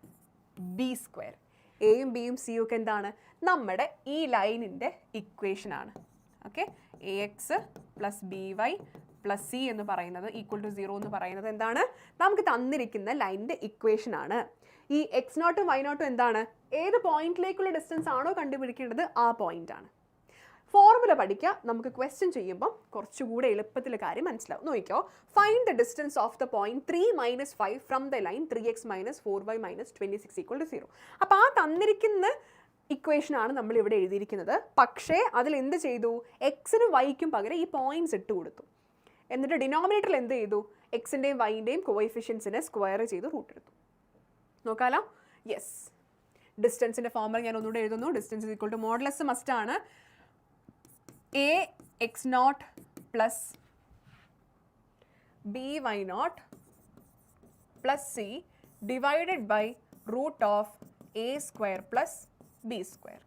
B square. എയും ബിയും സിയും ഒക്കെ എന്താണ്? നമ്മുടെ ഈ ലൈനിൻ്റെ ഇക്വേഷനാണ്. ഓക്കെ, A X plus B Y plus C എന്ന് പറയുന്നത് ഈക്വൽ ടു 0 എന്ന് പറയുന്നത് എന്താണ്? നമുക്ക് തന്നിരിക്കുന്ന ലൈനിൻ്റെ ഇക്വേഷനാണ്. ഈ എക്സ് നോട്ടും വൈ നോട്ടും എന്താണ്? ഏത് പോയിന്റിലേക്കുള്ള ഡിസ്റ്റൻസ് ആണോ കണ്ടുപിടിക്കേണ്ടത് ആ പോയിന്റ് ആണ്. ഫോർമുല പഠിക്കുക, നമുക്ക് ക്വസ്റ്റ്യൻ ചെയ്യുമ്പോൾ കുറച്ചുകൂടെ എളുപ്പത്തിൽ കാര്യം മനസ്സിലാവും. നോക്കിക്കോ, find the distance of the point 3 - 5 from the line 3x - 4y - 26 = 0. അപ്പോൾ ആ തന്നിരിക്കുന്ന ഇക്വേഷനാണ് നമ്മൾ ഇവിടെ എഴുതിയിരിക്കുന്നത്. പക്ഷേ അതിൽ എന്ത് ചെയ്തു? എക്സിനും വൈക്കും പകരം ഈ പോയിന്റ്സ് ഇട്ട് കൊടുത്തു. എന്നിട്ട് ഡിനോമിനേറ്ററിൽ എന്ത് ചെയ്തു? എക്സിൻ്റെയും വൈൻ്റെയും കോഎഫിഷ്യൻസിനെ സ്ക്വയർ ചെയ്ത് റൂട്ട് എടുത്തു. നോക്കാലോ? യെസ്, ഡിസ്റ്റൻസിൻ്റെ ഫോർമുല ഞാൻ ഒന്നുകൂടെ എഴുതുന്നു. Distance is equal to modulus must ആണ് A X naught plus B Y naught plus C divided by root of A square plus B square.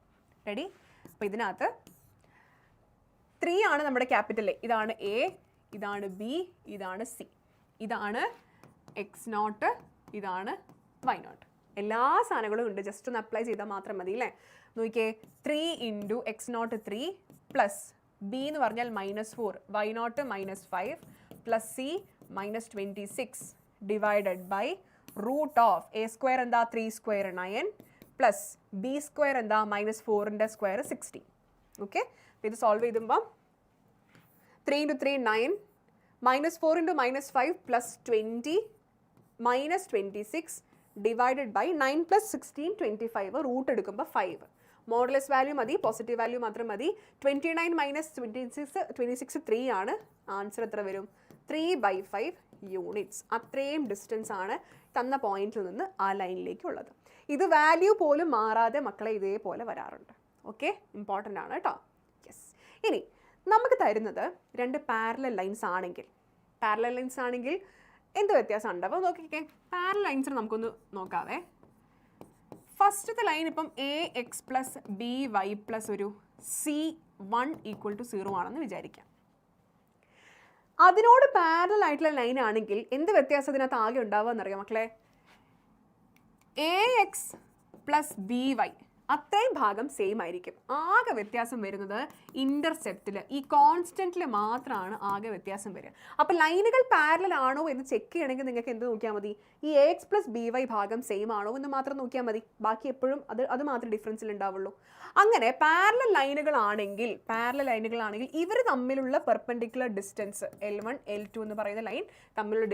Ready? അപ്പോൾ ഇതിനകത്ത് 3 ആണ് നമ്മുടെ ക്യാപിറ്റൽ എ. ഇതാണ് എ, ഇതാണ് ബി, ഇതാണ് സി, ഇതാണ് എക്സ് നോട്ട്, ഇതാണ് വൈ നോട്ട്. എല്ലാ സാധനങ്ങളും ഉണ്ട്, ജസ്റ്റ് ഒന്ന് അപ്ലൈ ചെയ്താൽ മാത്രം മതി അല്ലേ? നോക്കിയേ, 3 × എക്സ് നോട്ട് 3 പ്ലസ് ബി എന്ന് പറഞ്ഞാൽ -4, y nought -5 plus c -26 divided by root of A square എന്താ? 3² 9 പ്ലസ് ബി സ്ക്വയർ എന്താ? -4ൻ്റെ സ്ക്വയർ 60. ഓക്കെ, ഇത് സോൾവ് ചെയ്യുമ്പോൾ 3 × 3 9, -4 × -5 പ്ലസ് 20 -26 ഡിവൈഡഡ് ബൈ 9 + 16 25. റൂട്ട് എടുക്കുമ്പോൾ 5. മോഡുലസ് വാല്യൂ മതി, പോസിറ്റീവ് വാല്യൂ മാത്രം മതി. 29 - 26 3 ആണ്. ആൻസർ എത്ര വരും? 3/5 യൂണിറ്റ്സ്. അത്രയും ഡിസ്റ്റൻസ് ആണ് തന്ന പോയിന്റിൽ നിന്ന് ആ ലൈനിലേക്കുള്ളത്. ഇത് വാല്യൂ പോലും മാറാതെ മക്കളെ ഇതേപോലെ വരാറുണ്ട്. ഓക്കെ, ഇമ്പോർട്ടൻ്റ് ആണ് കേട്ടോ. യെസ്, ഇനി നമുക്ക് തരുന്നത് 2 പാരലൽ ലൈൻസ് ആണെങ്കിൽ എന്ത് വ്യത്യാസം ഉണ്ടാവും? അപ്പോൾ നോക്കിക്കേ, പാരലൽ ലൈൻസിന് നമുക്കൊന്ന് നോക്കാവേ. ഫസ്റ്റത്തെ ലൈൻ ഇപ്പം a X plus B Y plus ഒരു C1 = 0 ആണെന്ന് വിചാരിക്കാം. അതിനോട് പാരലൽ ആയിട്ടുള്ള ലൈൻ ആണെങ്കിൽ എന്ത് വ്യത്യാസം ഇതിനകത്ത് ആകെ ഉണ്ടാവുക എന്നറിയാം മക്കളെ? A X plus B y അത്രയും ഭാഗം സെയിം ആയിരിക്കും. ആകെ വ്യത്യാസം വരുന്നത് ഇൻ്റർസെപ്റ്റിൽ, ഈ കോൺസ്റ്റൻറ്റിൽ മാത്രമാണ് ആകെ വ്യത്യാസം വരിക. അപ്പോൾ ലൈനുകൾ പാരലൽ ആണോ എന്ന് ചെക്ക് ചെയ്യണമെങ്കിൽ നിങ്ങൾക്ക് എന്ത് നോക്കിയാൽ മതി? ഈ a X plus B y ഭാഗം സെയിം ആണോ എന്ന് മാത്രം നോക്കിയാൽ മതി. ബാക്കി എപ്പോഴും അത് മാത്രമേ ഡിഫറൻസിൽ ഉണ്ടാവുള്ളൂ. അങ്ങനെ പാരലൽ ലൈനുകളാണെങ്കിൽ ഇവർ തമ്മിലുള്ള പെർപെൻഡിക്കുലർ ഡിസ്റ്റൻസ് L1 L2 എന്ന് പറയുന്ന ലൈൻ തമ്മിലുള്ള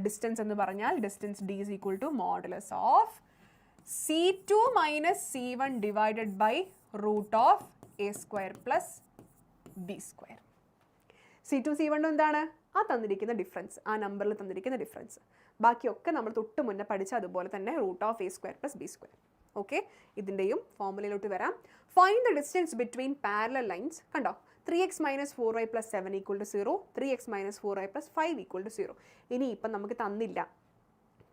ഡിസ്റ്റൻസ് എന്ന് പറഞ്ഞാൽ distance D = modulus of C2 - C1 divided by root of a square plus b square. C2 C1 എന്താണ്? ആ തന്നിരിക്കുന്ന ഡിഫറൻസ്, ആ നമ്പറിൽ തന്നിരിക്കുന്ന ഡിഫറൻസ്. ബാക്കിയൊക്കെ നമ്മൾ തൊട്ട് മുന്നേ പഠിച്ച അതുപോലെ തന്നെ root of a square plus b square. Okay, ഇതിൻ്റെയും ഫോർമുലയിലോട്ട് വരാം. Find the distance between parallel lines. കണ്ടോ, 3x - 4y + 7 = 0, 3x - 4y + 5 = 0. ഇനി ഇപ്പം നമുക്ക് തന്നില്ല,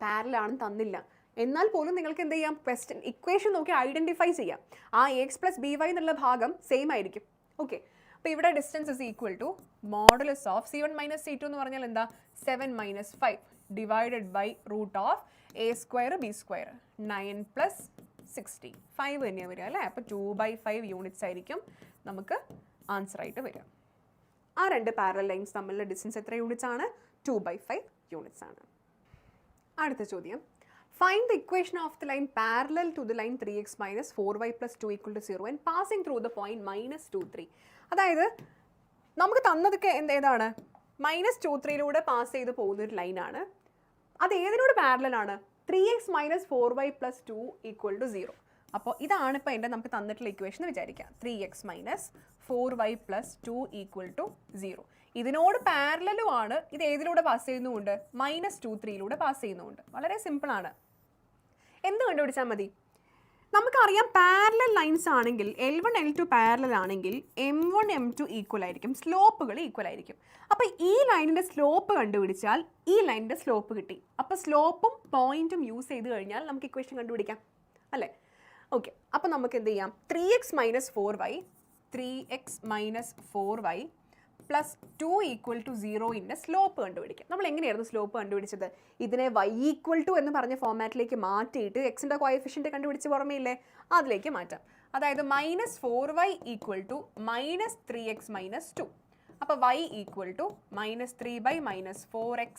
പാരലൽ ആണെന്ന് തന്നില്ല. എന്നാൽ പോലും നിങ്ങൾക്ക് എന്ത് ചെയ്യാം? ഇക്വേഷൻ നോക്കി ഐഡൻറ്റിഫൈ ചെയ്യാം. ആ എക്സ് പ്ലസ് ബി വൈ എന്നുള്ള ഭാഗം സെയിം ആയിരിക്കും. ഓക്കെ, അപ്പോൾ ഇവിടെ distance is equal to modulus of C1 - C2 എന്ന് പറഞ്ഞാൽ എന്താ? 7 - 5 divided by root of a² b² 9 + 60. 5 തന്നെയാണ് വരിക അല്ലേ? അപ്പോൾ 2/5 യൂണിറ്റ്സ് ആയിരിക്കും നമുക്ക് ആൻസർ ആയിട്ട് വരിക. ആ 2 പാരലൽ ലൈൻസ് തമ്മിലുള്ള ഡിസ്റ്റൻസ് എത്ര യൂണിറ്റ്സ് ആണ്? 2/5 യൂണിറ്റ്സ് ആണ്. അടുത്ത ചോദ്യം, find the equation of the line parallel to the line 3x - 4y + 2 = 0 and passing through the point -2, 3. അതായത് നമുക്ക് തന്നതൊക്കെ ഏതാണ്? -2, 3 പാസ് ചെയ്ത് പോകുന്ന ഒരു ലൈനാണ്. അത് ഏതിനോട് പാരലൽ ആണ്? 3x - 4y + 2 = 0. അപ്പോൾ ഇതാണ് ഇപ്പോൾ നമുക്ക് തന്നിട്ടുള്ള ഇക്വേഷൻ എന്ന് വിചാരിക്കാം. 3x - 4y + 2 = 0. ഇതിനോട് പാരലലും ആണ്. ഇത് ഏതിലൂടെ പാസ് ചെയ്യുന്നുമുണ്ട്? -2, 3 പാസ് ചെയ്യുന്നുമുണ്ട്. വളരെ സിമ്പിളാണ്. എന്ത് കണ്ടുപിടിച്ചാൽ മതി? നമുക്കറിയാം പാരലൽ ലൈൻസ് ആണെങ്കിൽ L1 L2 പാരലൽ ആണെങ്കിൽ M1 M2 ഈക്വൽ ആയിരിക്കും, സ്ലോപ്പുകൾ ഈക്വൽ ആയിരിക്കും. അപ്പോൾ ഈ ലൈനിൻ്റെ സ്ലോപ്പ് കണ്ടുപിടിച്ചാൽ ഈ ലൈനിൻ്റെ സ്ലോപ്പ് കിട്ടി. അപ്പോൾ സ്ലോപ്പും പോയിന്റും യൂസ് ചെയ്ത് കഴിഞ്ഞാൽ നമുക്ക് ഇക്വേഷൻ കണ്ടുപിടിക്കാം അല്ലേ? ഓക്കെ, അപ്പോൾ നമുക്ക് എന്ത് ചെയ്യാം? 3x - 4y 3x - 4y plus 2 = 0 slope കണ്ടുപിടിക്കാം. നമ്മൾ എങ്ങനെയായിരുന്നു സ്ലോപ്പ് കണ്ടുപിടിച്ചത്? ഇതിനെ y = എന്ന് പറഞ്ഞ ഫോമാറ്റിലേക്ക് മാറ്റിയിട്ട് എക്സിൻ്റെ കോയഫിഷ്യൻ്റ് കണ്ടുപിടിച്ച് ഓർമ്മയില്ലേ? അതിലേക്ക് മാറ്റാം. അതായത് -4y = -3x - 2. അപ്പോൾ y = -3 - -4x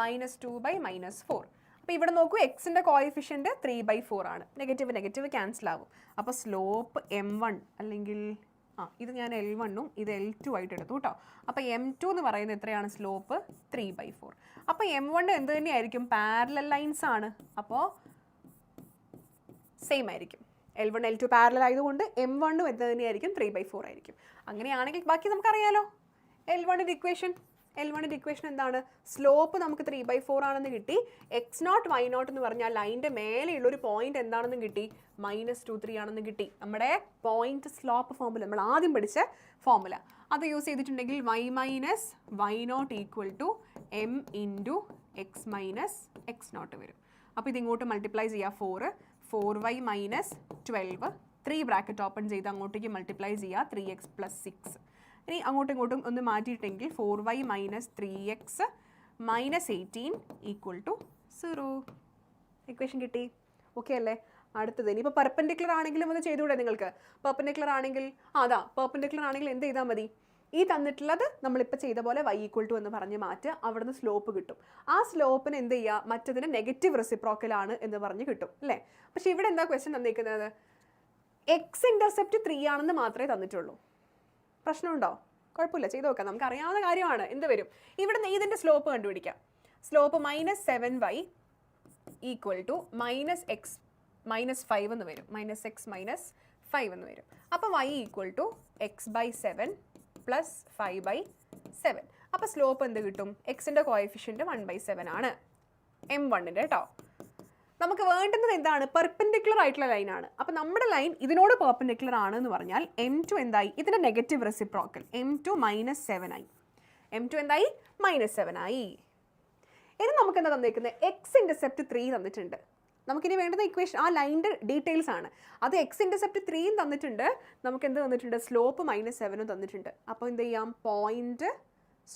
-2 - -4. അപ്പോൾ ഇവിടെ നോക്കൂ, എക്സിൻ്റെ കോയഫിഷ്യൻ്റ് 3/4 ആണ്. നെഗറ്റീവ് നെഗറ്റീവ് ക്യാൻസൽ ആവും. അപ്പോൾ സ്ലോപ്പ് m1 അല്ലെങ്കിൽ ഇത് ഞാൻ L1 ഇത് L2 ആയിട്ട് എടുത്തു കേട്ടോ. അപ്പോൾ m2 എന്ന് പറയുന്നത് എത്രയാണ്? സ്ലോപ്പ് 3/4. അപ്പോൾ m1 എന്ത് തന്നെയായിരിക്കും? പാരലൽ ലൈൻസ് ആണ്. അപ്പോൾ സെയിം ആയിരിക്കും. L1 L2 പാരലൽ ആയതുകൊണ്ട് m1 എന്ത് തന്നെയായിരിക്കും? 3/4 ആയിരിക്കും. അങ്ങനെയാണെങ്കിൽ ബാക്കി നമുക്കറിയാലോ. L1 ഇക്വേഷൻ എന്താണ്? സ്ലോപ്പ് നമുക്ക് 3/4 ആണെന്ന് കിട്ടി. x0 y0 എന്ന് പറഞ്ഞാൽ ലൈൻ്റെ മേലെയുള്ളൊരു പോയിന്റ് എന്താണെന്ന് കിട്ടി? -23 ആണെന്ന് കിട്ടി. നമ്മുടെ പോയിന്റ് സ്ലോപ്പ് ഫോർമുല, നമ്മൾ ആദ്യം പഠിച്ച ഫോർമുല, അത് യൂസ് ചെയ്തിട്ടുണ്ടെങ്കിൽ y - y0 = m × x - x0 വരും. അപ്പോൾ ഇതിങ്ങോട്ട് മൾട്ടിപ്ലൈ ചെയ്യുക. 4y - 12 3 ബ്രാക്കറ്റ് ഓപ്പൺ ചെയ്ത് അങ്ങോട്ടേക്ക് മൾട്ടിപ്ലൈ ചെയ്യുക. 3x + 6. ഇനി അങ്ങോട്ടും ഇങ്ങോട്ടും ഒന്ന് മാറ്റിയിട്ടെങ്കിൽ 4y - 3x - 18 = 0. ഇക്വേഷൻ കിട്ടി. ഓക്കെ അല്ലേ? അടുത്തത് ഇനിയിപ്പോൾ പെർപെൻഡിക്കുലർ ആണെങ്കിലും അത് ചെയ്തുകൂടെ നിങ്ങൾക്ക്? പെർപെൻഡിക്കുലർ ആണെങ്കിൽ പെർപെൻഡിക്കുലർ ആണെങ്കിൽ എന്ത് ചെയ്താൽ മതി? ഈ തന്നിട്ടുള്ളത് നമ്മളിപ്പോൾ ചെയ്ത പോലെ y = എന്ന് പറഞ്ഞ് മാറ്റുക. അവിടുന്ന് സ്ലോപ്പ് കിട്ടും. ആ സ്ലോപ്പിന് എന്ത് ചെയ്യുക? മറ്റതിന് നെഗറ്റീവ് റെസിപ്രോക്കലാണ് എന്ന് പറഞ്ഞ് കിട്ടും അല്ലേ? പക്ഷേ ഇവിടെ എന്താ ക്വസ്റ്റ്യൻ തന്നിരിക്കുന്നത്? എക്സ് ഇൻ്റർസെപ്റ്റ് 3 ആണെന്ന് മാത്രമേ തന്നിട്ടുള്ളൂ. പ്രശ്നമുണ്ടോ? കുഴപ്പമില്ല, ചെയ്ത് നോക്കാം. നമുക്ക് അറിയാവുന്ന കാര്യമാണ്. എന്ത് വരും? ഇവിടെ ഇതിൻ്റെ സ്ലോപ്പ് കണ്ടുപിടിക്കാം. സ്ലോപ്പ് -7y = -x - 5 എന്ന് വരും. -x - 5 എന്ന് വരും. അപ്പോൾ y = x/7 + 5/7. അപ്പോൾ സ്ലോപ്പ് എന്ത് കിട്ടും? എക്സിൻ്റെ കോയഫിഷ്യൻ്റ് 1/7 ആണ്, m1 കേട്ടോ. നമുക്ക് വേണ്ടുന്നത് എന്താണ്? പെർപെൻഡിക്കുലർ ആയിട്ടുള്ള ലൈനാണ്. അപ്പോൾ നമ്മുടെ ലൈൻ ഇതിനോട് പെർപെൻഡിക്കുലർ ആണ് എന്ന് പറഞ്ഞാൽ m2 എന്തായി? ഇതിൻ്റെ നെഗറ്റീവ് റെസിപ്രോക്കൽ m2 -7 ആയി. m2 എന്തായി? -7 ആയി. ഇനി നമുക്ക് എന്താ തന്നിരിക്കുന്നത്? എക്സ് ഇൻ്റർസെപ്റ്റ് 3 തന്നിട്ടുണ്ട്. നമുക്കിനി വേണ്ടുന്ന ഇക്വേഷൻ ആ ലൈൻ്റെ ഡീറ്റെയിൽസ് ആണ്. അത് എക്സ് ഇൻ്റർസെപ്റ്റ് 3 തന്നിട്ടുണ്ട്. നമുക്ക് എന്ത് തന്നിട്ടുണ്ട്? സ്ലോപ്പ് -7 തന്നിട്ടുണ്ട്. അപ്പോൾ എന്ത് ചെയ്യാം? പോയിന്റ്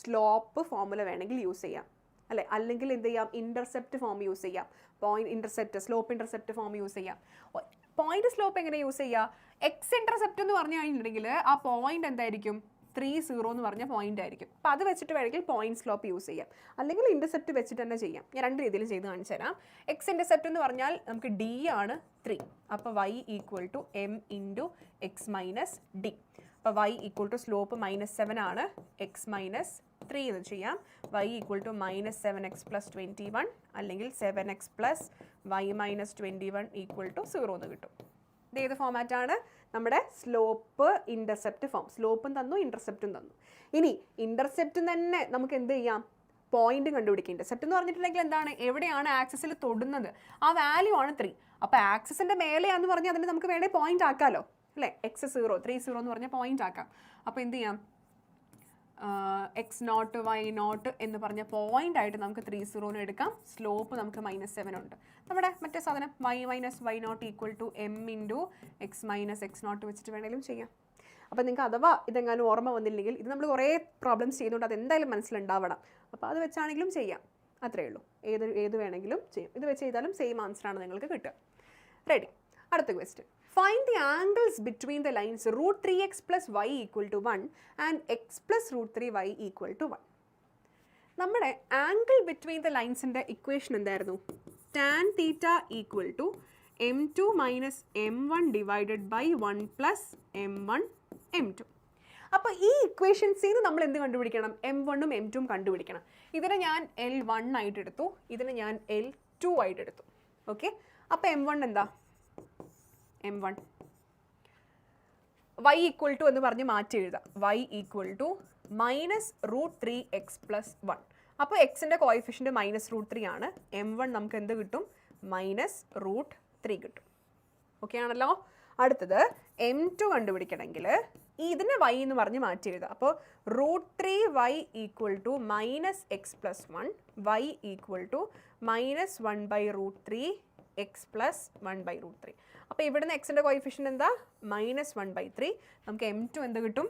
സ്ലോപ്പ് ഫോർമുല വേണമെങ്കിൽ യൂസ് ചെയ്യാം അല്ലേ? അല്ലെങ്കിൽ എന്ത് ചെയ്യാം? ഇൻ്റർസെപ്റ്റ് ഫോം യൂസ് ചെയ്യാം. Point intercept, slope intercept form use ചെയ്യാം. പോയിന്റ് സ്ലോപ്പ് എങ്ങനെ യൂസ് ചെയ്യുക? എക്സ് ഇൻ്റർസെപ്റ്റ് എന്ന് പറഞ്ഞു കഴിഞ്ഞിട്ടുണ്ടെങ്കിൽ ആ പോയിന്റ് എന്തായിരിക്കും? 30 എന്ന് പറഞ്ഞ പോയിന്റ് ആയിരിക്കും. അപ്പോൾ അത് വെച്ചിട്ട് വേണമെങ്കിൽ പോയിന്റ് സ്ലോപ്പ് യൂസ് ചെയ്യാം. അല്ലെങ്കിൽ ഇൻ്റർസെപ്റ്റ് വെച്ചിട്ട് തന്നെ ചെയ്യാം. ഞാൻ രണ്ട് രീതിയിൽ ചെയ്ത് കാണിച്ചു തരാം. എക്സ് ഇൻ്റർസെപ്റ്റ് എന്ന് പറഞ്ഞാൽ നമുക്ക് d ആണ് 3. അപ്പോൾ y = m × x - d. അപ്പോൾ y = സ്ലോപ്പ് -7 ആണ്, x - 3 എന്ന് ചെയ്യാം. y = -7x + 21 അല്ലെങ്കിൽ 7x + y - 21 = 0 എന്ന് കിട്ടും. ഇത് ഏത് ഫോമാറ്റാണ്? നമ്മുടെ സ്ലോപ്പ് ഇൻ്റർസെപ്റ്റ് ഫോം. സ്ലോപ്പും തന്നു, ഇൻ്റർസെപ്റ്റും തന്നു. ഇനി ഇൻ്റർസെപ്റ്റ് തന്നെ നമുക്ക് എന്ത് ചെയ്യാം? പോയിന്റ് കണ്ടുപിടിക്കുക. ഇൻ്റർസെപ്റ്റ് എന്ന് പറഞ്ഞിട്ടുണ്ടെങ്കിൽ എന്താണ്? എവിടെയാണ് ആക്സിസിൽ തൊടുന്നത് ആ വാല്യൂ ആണ് 3. അപ്പോൾ ആക്സിസിൻ്റെ മേലെയാണെന്ന് പറഞ്ഞാൽ അതിന് നമുക്ക് വേണേൽ പോയിന്റ് ആക്കാമല്ലോ അല്ലേ? x0 30 എന്ന് പറഞ്ഞാൽ പോയിന്റ് ആക്കാം. അപ്പോൾ എന്ത് ചെയ്യാം? x0 y0 എന്ന് പറഞ്ഞ പോയിന്റ് ആയിട്ട് നമുക്ക് 30 എടുക്കാം. സ്ലോപ്പ് നമുക്ക് -7 ഉണ്ട്. നമ്മുടെ മറ്റേ സാധനം y - y0 = m × x - x0 വെച്ചിട്ട് വേണമെങ്കിലും ചെയ്യാം. അപ്പോൾ നിങ്ങൾക്ക് അഥവാ ഇതെങ്ങാനും ഓർമ്മ വന്നില്ലെങ്കിൽ, ഇത് നമ്മൾ കുറേ പ്രോബ്ലംസ് ചെയ്യുന്നുണ്ട്, അതെന്തായാലും മനസ്സിലുണ്ടാവണം. അപ്പോൾ അത് വെച്ചാണെങ്കിലും ചെയ്യാം. അത്രയേ ഉള്ളൂ. ഏത് വേണമെങ്കിലും ചെയ്യും. ഇത് വെച്ച് ചെയ്താലും സെയിം ആൻസറാണ് നിങ്ങൾക്ക് കിട്ടുക. റെഡി. അടുത്ത question. Find the angles between the lines √3x + y = 1 and x + √3y = 1. നമ്മുടെ ആംഗിൾ ബിറ്റ്വീൻ ദ ലൈൻസിൻ്റെ ഇക്വേഷൻ എന്തായിരുന്നു? tan θ = m2 - m1 / 1 + m1 m2. അപ്പോൾ ഈ ഇക്വേഷൻസിൽ നിന്ന് നമ്മൾ എന്ത് കണ്ടുപിടിക്കണം? m1ഉം m2ഉം കണ്ടുപിടിക്കണം. ഇതിനെ ഞാൻ L1 ആയിട്ട് എടുത്തു, ഇതിനെ ഞാൻ L2 ആയിട്ട് എടുത്തു. ഓക്കെ. അപ്പോൾ m1 എന്താ? m1 y = എന്ന് പറഞ്ഞ് മാറ്റി എഴുതാം. y = -√3x + 1. അപ്പോൾ എക്സിൻ്റെ കോയിഫിഷ്യൻ്റ് -√3 ആണ്. m1 നമുക്ക് എന്ത് കിട്ടും? -√3 കിട്ടും. ഓക്കെ ആണല്ലോ. അടുത്തത് m2 കണ്ടുപിടിക്കണമെങ്കിൽ ഇതിനെ y എന്ന് പറഞ്ഞ് മാറ്റി എഴുതാം. അപ്പോൾ √3y = -x + 1, y = -1/√3 X plus 1/√3. അപ്പോൾ ഇവിടുന്ന് എക്സിൻ്റെ കോയിഫിഷ്യൻ്റ് എന്താ? -1/3. നമുക്ക് m2 എന്ത് കിട്ടും?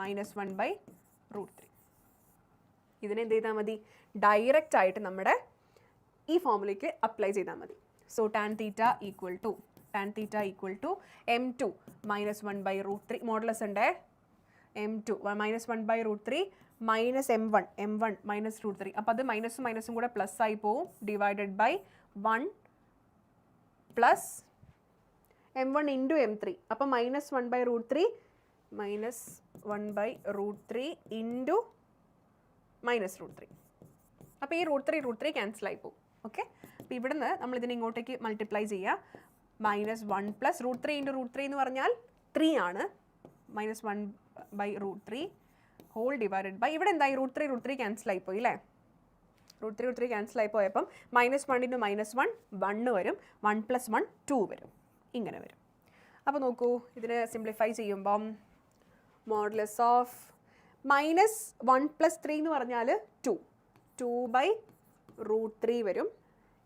-1/√3. ഇതിനെ എന്ത് ചെയ്താൽ മതി? ഡയറക്റ്റ് ആയിട്ട് നമ്മുടെ ഈ ഫോമുലേക്ക് അപ്ലൈ ചെയ്താൽ മതി. So tan θ equal to m2 -1/√3 modulus ഉണ്ട് m2 -1/√3 മൈനസ് m1 -√3. അപ്പോൾ അത് മൈനസും മൈനസും കൂടെ പ്ലസ് ആയി പോവും, divided by 1 plus m1 into m3. അപ്പോൾ -1/√3 ഇൻറ്റു -√3. അപ്പോൾ ഈ √3 ക്യാൻസൽ ആയി പോകും. ഓക്കെ, അപ്പോൾ ഇവിടുന്ന് നമ്മൾ ഇതിനെ ഇങ്ങോട്ടേക്ക് മൾട്ടിപ്ലൈ ചെയ്യുക. -1 പ്ലസ് √3 ഇൻറ്റു √3 എന്ന് പറഞ്ഞാൽ 3 ആണ്. -1/√3 ഹോൾ ഡിവൈഡഡ് ബൈ ഇവിടെ എന്തായി? √3 ക്യാൻസൽ ആയിപ്പോയി അല്ലേ? √3 ക്യാൻസൽ ആയി പോയപ്പം -1 ഇൻറ്റു -1 1 വരും, 1 + 1 2 വരും, ഇങ്ങനെ വരും. അപ്പോൾ നോക്കൂ, ഇതിനെ സിംപ്ലിഫൈ ചെയ്യുമ്പം മോഡുലസ് ഓഫ് -1 + 3 എന്ന് പറഞ്ഞാൽ 2/√3 വരും.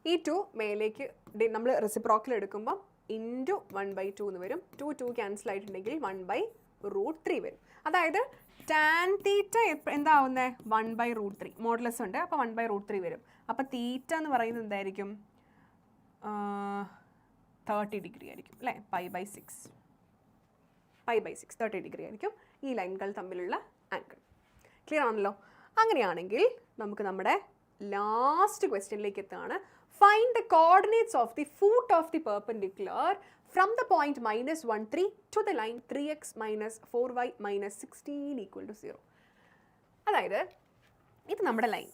ഈ 2 മേലേക്ക് നമ്മൾ റെസിപ്രോക്കൽ എടുക്കുമ്പോൾ ഇൻറ്റു 1/2 എന്ന് വരും. 2 ക്യാൻസൽ ആയിട്ടുണ്ടെങ്കിൽ 1/√3 വരും. അതായത് tan θ എന്താവുന്നത്? 1/√3. മോഡുലസ് ഉണ്ട്, അപ്പോൾ 1/√3 വരും. അപ്പോൾ തീറ്റ എന്ന് പറയുന്നത് എന്തായിരിക്കും? 30 ഡിഗ്രി ആയിരിക്കും അല്ലേ? π/6 30 ഡിഗ്രി ആയിരിക്കും ഈ ലൈനുകൾ തമ്മിലുള്ള ആംഗിൾ. ക്ലിയർ ആണല്ലോ? അങ്ങനെയാണെങ്കിൽ നമുക്ക് നമ്മുടെ ലാസ്റ്റ് ക്വസ്റ്റ്യനിലേക്ക് എത്തുകയാണ്. Find the coordinates of the foot of the perpendicular from the point -1, 3 to the line 3x - 4y - 16 = 0. അതായത് ഇത് നമ്മുടെ ലൈൻ,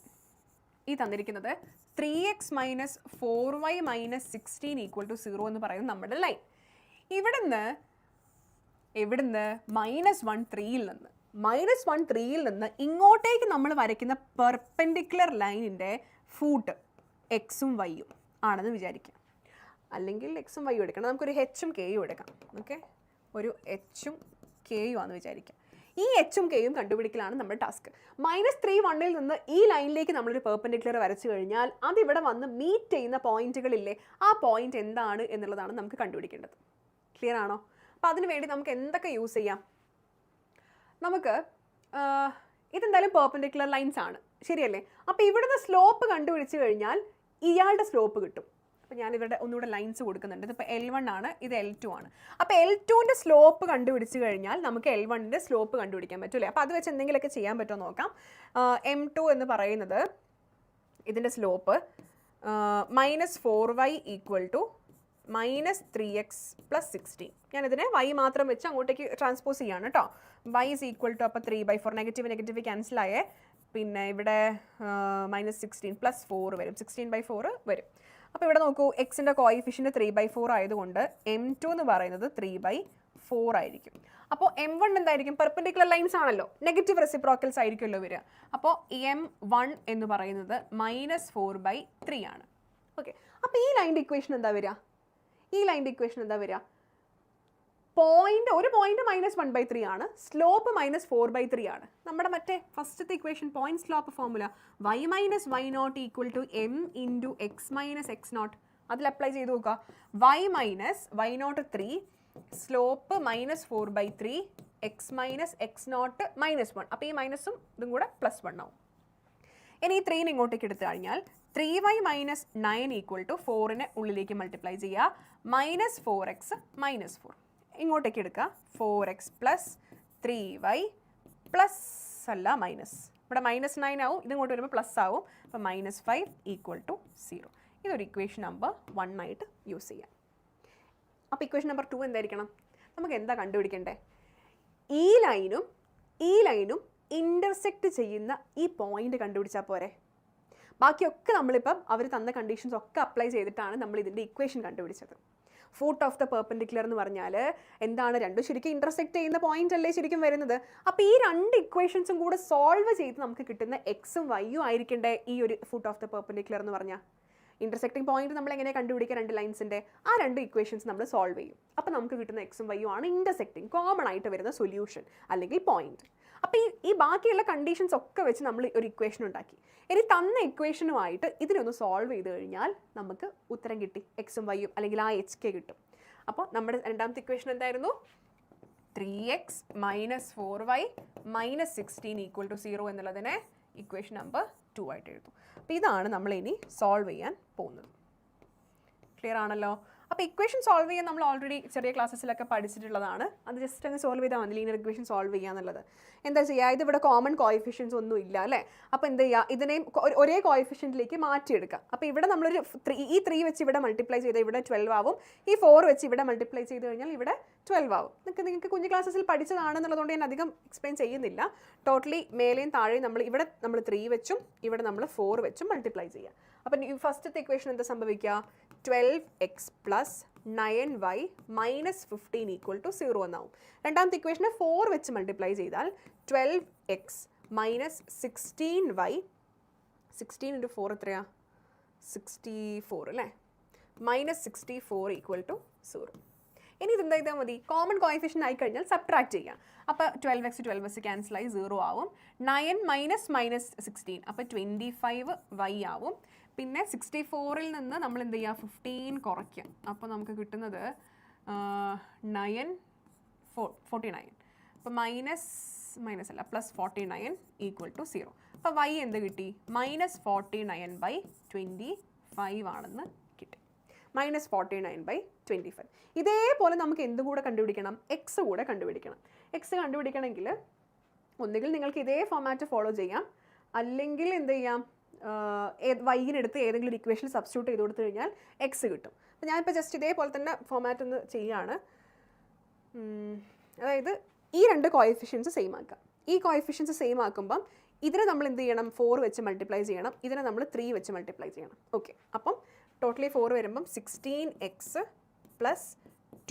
ഈ തന്നിരിക്കുന്നത് 3x - 4y - 16 = 0 എന്ന് പറയുന്നത് നമ്മുടെ ലൈൻ. ഇവിടുന്ന് -1, 3യിൽ നിന്ന് ഇങ്ങോട്ടേക്ക് നമ്മൾ വരയ്ക്കുന്ന പെർപെൻഡിക്കുലർ ലൈനിൻ്റെ ഫൂട്ട് എക്സും വൈയും ആണെന്ന് വിചാരിക്കാം. അല്ലെങ്കിൽ എക്സും വൈയും എടുക്കണം, നമുക്കൊരു എച്ചും കെയും എടുക്കാം. ഓക്കെ, ഒരു എച്ചും കെയും ആണെന്ന് വിചാരിക്കാം. ഈ എച്ചും കെയും കണ്ടുപിടിക്കലാണ് നമ്മുടെ ടാസ്ക്. -3, 1ൽ നിന്ന് ഈ ലൈനിലേക്ക് നമ്മളൊരു പെർപെൻഡിക്കുലർ വരച്ചു കഴിഞ്ഞാൽ അതിവിടെ വന്ന് മീറ്റ് ചെയ്യുന്ന പോയിന്റുകളില്ലേ, ആ പോയിന്റ് എന്താണ് എന്നുള്ളതാണ് നമുക്ക് കണ്ടുപിടിക്കേണ്ടത്. ക്ലിയർ ആണോ? അപ്പോൾ അതിന് വേണ്ടി നമുക്ക് എന്തൊക്കെ യൂസ് ചെയ്യാം? നമുക്ക് ഇതെന്തായാലും പെർപെൻഡിക്കുലർ ലൈൻസ് ആണ്, ശരിയല്ലേ? അപ്പോൾ ഇവിടുന്ന് സ്ലോപ്പ് കണ്ടുപിടിച്ച് കഴിഞ്ഞാൽ ഇയാളുടെ സ്ലോപ്പ് കിട്ടും. അപ്പോൾ ഞാനിവിടെ ഒന്നുകൂടെ ലൈൻസ് കൊടുക്കുന്നുണ്ട്. ഇതിപ്പോൾ L1 ആണ്, ഇത് L2 ആണ്. അപ്പോൾ L2ൻ്റെ സ്ലോപ്പ് കണ്ടുപിടിച്ച് കഴിഞ്ഞാൽ നമുക്ക് L1ൻ്റെ സ്ലോപ്പ് കണ്ടുപിടിക്കാൻ പറ്റുമല്ലേ? അപ്പോൾ അത് വെച്ച് എന്തെങ്കിലുമൊക്കെ ചെയ്യാൻ പറ്റുമോ നോക്കാം. M2 എന്ന് പറയുന്നത് ഇതിൻ്റെ സ്ലോപ്പ് -4y = -3x + 16. ഞാനിതിനെ y മാത്രം വെച്ച് അങ്ങോട്ടേക്ക് ട്രാൻസ്പോസ് ചെയ്യാണ് കേട്ടോ. y = അപ്പോൾ 3/4, നെഗറ്റീവ് ക്യാൻസൽ ആയേ. പിന്നെ ഇവിടെ -16 + 4 വരും, 16/4 വരും. അപ്പോൾ ഇവിടെ നോക്കൂ, എക്സിൻ്റെ കോയിഫിഷ്യൻ്റ് 3/4 ആയതുകൊണ്ട് M2 എന്ന് പറയുന്നത് 3/4 ആയിരിക്കും. അപ്പോൾ M1 എന്തായിരിക്കും? പെർപെൻഡിക്കുലർ ലൈൻസ് ആണല്ലോ, നെഗറ്റീവ് റെസിപ്രോക്കൽസ് ആയിരിക്കുമല്ലോ വരിക. അപ്പോൾ M1 എന്ന് പറയുന്നത് -4/3 ആണ്. ഓക്കെ, അപ്പോൾ ഈ ലൈൻ്റെ ഇക്വേഷൻ എന്താ വരിക? ഒരു പോയിന്റ് -1/3 ആണ്, സ്ലോപ്പ് -4/3 ആണ്. നമ്മുടെ മറ്റേ ഫസ്റ്റത്തെ equation point slope formula y - y0 = m × x - x0, അതിൽ അപ്ലൈ ചെയ്ത് നോക്കുക. y - y0 3, slope -4/3, x - x0 -1. അപ്പോൾ ഈ മൈനസും ഇതും കൂടെ +1 ആവും. ഇനി ഈ 3 ഇങ്ങോട്ടേക്ക് എടുത്തു കഴിഞ്ഞാൽ 3y - 9 = 4നെ ഉള്ളിലേക്ക് മൾട്ടിപ്ലൈ ചെയ്യുക. -4x -4 ഇങ്ങോട്ടേക്ക് എടുക്കുക. 4x + 3y പ്ലസ് അല്ല മൈനസ്, ഇവിടെ -9 ആവും, ഇതിങ്ങോട്ട് വരുമ്പോൾ പ്ലസ് ആവും. അപ്പോൾ -5 = 0. ഇതൊരു ഇക്വേഷൻ നമ്പർ 1 ആയിട്ട് യൂസ് ചെയ്യാം. അപ്പോൾ ഇക്വേഷൻ നമ്പർ 2 എന്തായിരിക്കണം? നമുക്ക് എന്താ കണ്ടുപിടിക്കേണ്ടത്? ഈ ലൈനും ഇൻ്റർസെക്റ്റ് ചെയ്യുന്ന ഈ പോയിന്റ് കണ്ടുപിടിച്ചാൽ പോരെ. ബാക്കിയൊക്കെ നമ്മളിപ്പം അവർ തന്ന കണ്ടീഷൻസ് ഒക്കെ അപ്ലൈ ചെയ്തിട്ടാണ് നമ്മൾ ഇതിൻ്റെ ഇക്വേഷൻ കണ്ടുപിടിച്ചത്. ഫൂട്ട് ഓഫ് ദ പെർപെൻഡിക്കുലർ എന്ന് പറഞ്ഞാൽ എന്താണ്? രണ്ടും ശരിക്കും ഇൻ്റർസെക്റ്റ് ചെയ്യുന്ന പോയിന്റ് അല്ലേ ശരിക്കും വരുന്നത്. അപ്പോൾ ഈ രണ്ട് ഇക്വേഷൻസും കൂടെ സോൾവ് ചെയ്ത് നമുക്ക് കിട്ടുന്ന എക്സും വൈയും ആയിരിക്കണ്ടേ ഈ ഒരു ഫൂട്ട് ഓഫ് ദ പെർപെൻഡിക്കുലർ എന്ന് പറഞ്ഞാൽ. ഇൻ്റർസെക്റ്റിംഗ് പോയിന്റ് നമ്മൾ എങ്ങനെ കണ്ടുപിടിക്കുക? രണ്ട് ലൈൻസിൻ്റെ ആ രണ്ട് ഇക്വേഷൻസ് നമ്മൾ സോൾവ് ചെയ്യും. അപ്പോൾ നമുക്ക് കിട്ടുന്ന എക്സും വൈയും ആണ് ഇൻ്റർസെക്റ്റിംഗ് കോമൺ ആയിട്ട് വരുന്ന സൊല്യൂഷൻ അല്ലെങ്കിൽ പോയിന്റ്. അപ്പോൾ ഈ ബാക്കിയുള്ള കണ്ടീഷൻസ് ഒക്കെ വെച്ച് നമ്മൾ ഒരു ഇക്വേഷൻ ഉണ്ടാക്കി. ഇനി തന്ന ഇക്വേഷനുമായിട്ട് ഇതിനൊന്ന് സോൾവ് ചെയ്ത് കഴിഞ്ഞാൽ നമുക്ക് ഉത്തരം കിട്ടി, എക്സും വൈയും അല്ലെങ്കിൽ ആ HK കിട്ടും. അപ്പോൾ നമ്മുടെ രണ്ടാമത്തെ ഇക്വേഷൻ എന്തായിരുന്നു? 3x - 4y - 16 = 0 എന്നുള്ളതിനെ ഇക്വേഷൻ നമ്പർ 2 ആയിട്ട് എഴുതും. അപ്പോൾ ഇതാണ് നമ്മൾ ഇനി സോൾവ് ചെയ്യാൻ പോകുന്നത്. ക്ലിയർ ആണല്ലോ? അപ്പോൾ ഇക്വേഷൻ സോൾവ് ചെയ്യാൻ നമ്മൾ ഓൾറെഡി ചെറിയ ക്ലാസ്സസിലൊക്കെ പഠിച്ചിട്ടുള്ളതാണ്. അത് ജസ്റ്റ് അങ്ങ് സോൾവ് ചെയ്താൽ മതി, ലീനിയർ ഇക്വേഷൻ സോൾവ് ചെയ്യുക എന്നുള്ളത്. എന്താ ചെയ്യുക, ഇതിവിടെ കോമൺ കോയിഫിഷ്യൻസ് ഒന്നും ഇല്ല അല്ലേ. അപ്പോൾ എന്ത് ചെയ്യുക, ഇതിനെയും ഒരേ കോയിഫിഷ്യൻറ്റിലേക്ക് മാറ്റിയെടുക്കാം. അപ്പോൾ ഇവിടെ നമ്മളൊരു ഈ 3 വെച്ച് ഇവിടെ മൾട്ടിപ്ലൈ ചെയ്താൽ ഇവിടെ 12 ആവും. ഈ 4 വെച്ച് ഇവിടെ മൾട്ടിപ്ലൈ ചെയ്ത് കഴിഞ്ഞാൽ ഇവിടെ 12 ആവും. നിങ്ങൾക്ക് കുഞ്ഞു ക്ലാസ്സസിൽ പഠിച്ചതാണെന്നുള്ളതുകൊണ്ട് ഞാൻ അധികം എക്സ്പ്ലെയിൻ ചെയ്യുന്നില്ല. ടോട്ടലി മേലെയും താഴെയും ഇവിടെ നമ്മൾ 3 വെച്ചും ഇവിടെ നമ്മൾ 4 വെച്ചും മൾട്ടിപ്ലൈ ചെയ്യുക. അപ്പം ഫസ്റ്റത്തെ ഇക്വേഷൻ എന്താ സംഭവിക്കുക? 12x + 9y - 15 = 0 എന്നാവും. രണ്ടാമത്തെ ഇക്വേഷനെ 4 വെച്ച് മൾട്ടിപ്ലൈ ചെയ്താൽ 12x - 16y 16 × 4 എത്രയാ? 64 അല്ലേ? -64 = 0. ഇനി ഇതെന്താ ചെയ്താൽ മതി, കോമൺ കോയിഫിഷ്യൻ ആയി കഴിഞ്ഞാൽ സബ്ട്രാക്ട് ചെയ്യാം. അപ്പോൾ 12x 12x ക്യാൻസലായി 0 ആവും. 9 - -16 അപ്പോൾ 25y ആവും. പിന്നെ 64ൽ നിന്ന് നമ്മൾ എന്ത് ചെയ്യുക, 15 കുറയ്ക്കുക. അപ്പോൾ നമുക്ക് കിട്ടുന്നത് 49. അപ്പോൾ +49 = 0. അപ്പോൾ y എന്ത് കിട്ടി? -49/25 ആണെന്ന് കിട്ടി. -49/25. ഇതേപോലെ നമുക്ക് എന്ത് കൂടെ കണ്ടുപിടിക്കണം? എക്സ് കൂടെ കണ്ടുപിടിക്കണം. എക്സ് കണ്ടുപിടിക്കണമെങ്കിൽ ഒന്നുകിൽ നിങ്ങൾക്ക് ഇതേ ഫോമാറ്റ് ഫോളോ ചെയ്യാം, അല്ലെങ്കിൽ എന്ത് ചെയ്യാം, വൈകിനെടുത്ത് ഏതെങ്കിലും ഒരു ഇക്വേഷൻ സബ്സ്റ്റിറ്റ്യൂട്ട് ചെയ്ത് കൊടുത്തു കഴിഞ്ഞാൽ എക്സ് കിട്ടും. അപ്പോൾ ഞാനിപ്പോൾ ജസ്റ്റ് ഇതേപോലെ തന്നെ ഫോമാറ്റ് ഒന്ന് ചെയ്യുകയാണ്. അതായത് ഈ 2 കോയിഫിഷ്യൻസ് സെയിം ആക്കാം. ഈ കോയിഫിഷ്യൻസ് സെയിം ആക്കുമ്പം ഇതിനെ നമ്മൾ എന്ത് ചെയ്യണം? 4 വെച്ച് മൾട്ടിപ്ലൈ ചെയ്യണം. ഇതിനെ നമ്മൾ 3 വെച്ച് മൾട്ടിപ്ലൈ ചെയ്യണം. ഓക്കെ, അപ്പം ടോട്ടലി 4 വരുമ്പം 16x +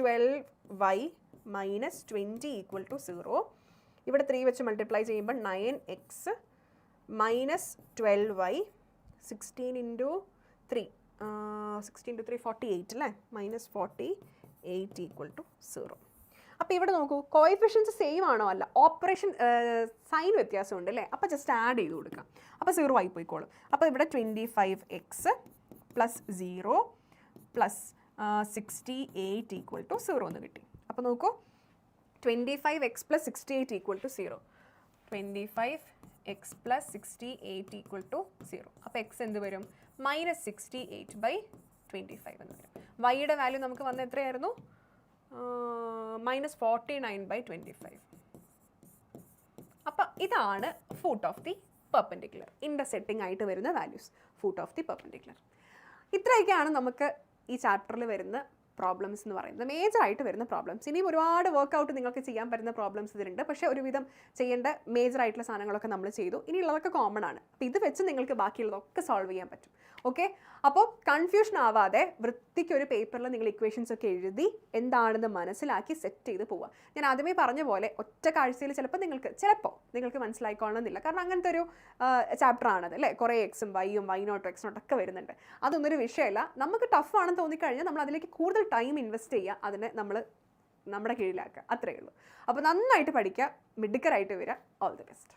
12y - 20 = 0. ഇവിടെ 3 വെച്ച് മൾട്ടിപ്ലൈ ചെയ്യുമ്പോൾ 9x - 12y 16 × 3 16 × 3 48 അല്ലേ? -48 = 0. അപ്പോൾ ഇവിടെ നോക്കൂ, കോയിഫിഷ്യൻസ് സെയിം ആണോ? അല്ല, ഓപ്പറേഷൻ സൈൻ വ്യത്യാസമുണ്ട് അല്ലേ? അപ്പോൾ ജസ്റ്റ് ആഡ് ചെയ്ത് കൊടുക്കാം. അപ്പോൾ 0 ആയി പോയിക്കോളും. അപ്പോൾ ഇവിടെ 25x + 0 + 68 = 0 എന്ന് കിട്ടി. അപ്പോൾ നോക്കൂ, 25x + 68 = 0. 25x + 68 = 0. അപ്പോൾ എക്സ് എന്ത് വരും? -68/25 എന്ന് വരും. വൈയുടെ വാല്യൂ നമുക്ക് വന്ന എത്രയായിരുന്നു? -49/25. അപ്പോൾ ഇതാണ് foot of the perpendicular, intersecting ആയിട്ട് വരുന്ന values, foot of the perpendicular. ഇത്രയൊക്കെയാണ് നമുക്ക് ഈ ചാപ്റ്ററിൽ വരുന്ന പ്രോബ്ലംസ് എന്ന് പറയുന്നത്, മേജറായിട്ട് വരുന്ന പ്രോബ്ലംസ്. ഇനിയും ഒരുപാട് വർക്കൗട്ട് നിങ്ങൾക്ക് ചെയ്യാൻ പറ്റുന്ന പ്രോബ്ലംസ് ഇതിലുണ്ട്. പക്ഷേ ഒരുവിധം ചെയ്യേണ്ട മേജറായിട്ടുള്ള സാധനങ്ങളൊക്കെ നമ്മൾ ചെയ്തു. ഇനിയുള്ളതൊക്കെ കോമൺ ആണ്. അപ്പോൾ ഇത് വെച്ച് നിങ്ങൾക്ക് ബാക്കിയുള്ളതൊക്കെ സോൾവ് ചെയ്യാൻ പറ്റും. ഓക്കെ, അപ്പോൾ കൺഫ്യൂഷൻ ആവാതെ വൃത്തിക്ക് ഒരു പേപ്പറിൽ നിങ്ങൾ ഇക്വേഷൻസ് ഒക്കെ എഴുതി എന്താണെന്ന് മനസ്സിലാക്കി സെറ്റ് ചെയ്ത് പോവുക. ഞാൻ ആദ്യമേ പറഞ്ഞ പോലെ ഒറ്റ കാഴ്ചയിൽ ചിലപ്പോൾ നിങ്ങൾക്ക് മനസ്സിലായിക്കൊള്ളണമെന്നില്ല. കാരണം അങ്ങനത്തെ ഒരു ചാപ്റ്റർ ആണത് അല്ലേ. കുറേ എക്സും വൈയും വൈനോട്ടും എക്സിനോട്ടും ഒക്കെ വരുന്നുണ്ട്. അതൊന്നൊരു വിഷയമല്ല. നമുക്ക് ടഫ് ആണെന്ന് തോന്നിക്കഴിഞ്ഞാൽ നമ്മൾ അതിലേക്ക് കൂടുതൽ ടൈം ഇൻവെസ്റ്റ് ചെയ്യുക, അതിനെ നമ്മൾ നമ്മുടെ കീഴിലാക്കുക, അത്രയേ ഉള്ളൂ. അപ്പോൾ നന്നായിട്ട് പഠിക്കുക, മിടുക്കരായിട്ട് വരിക. All the best.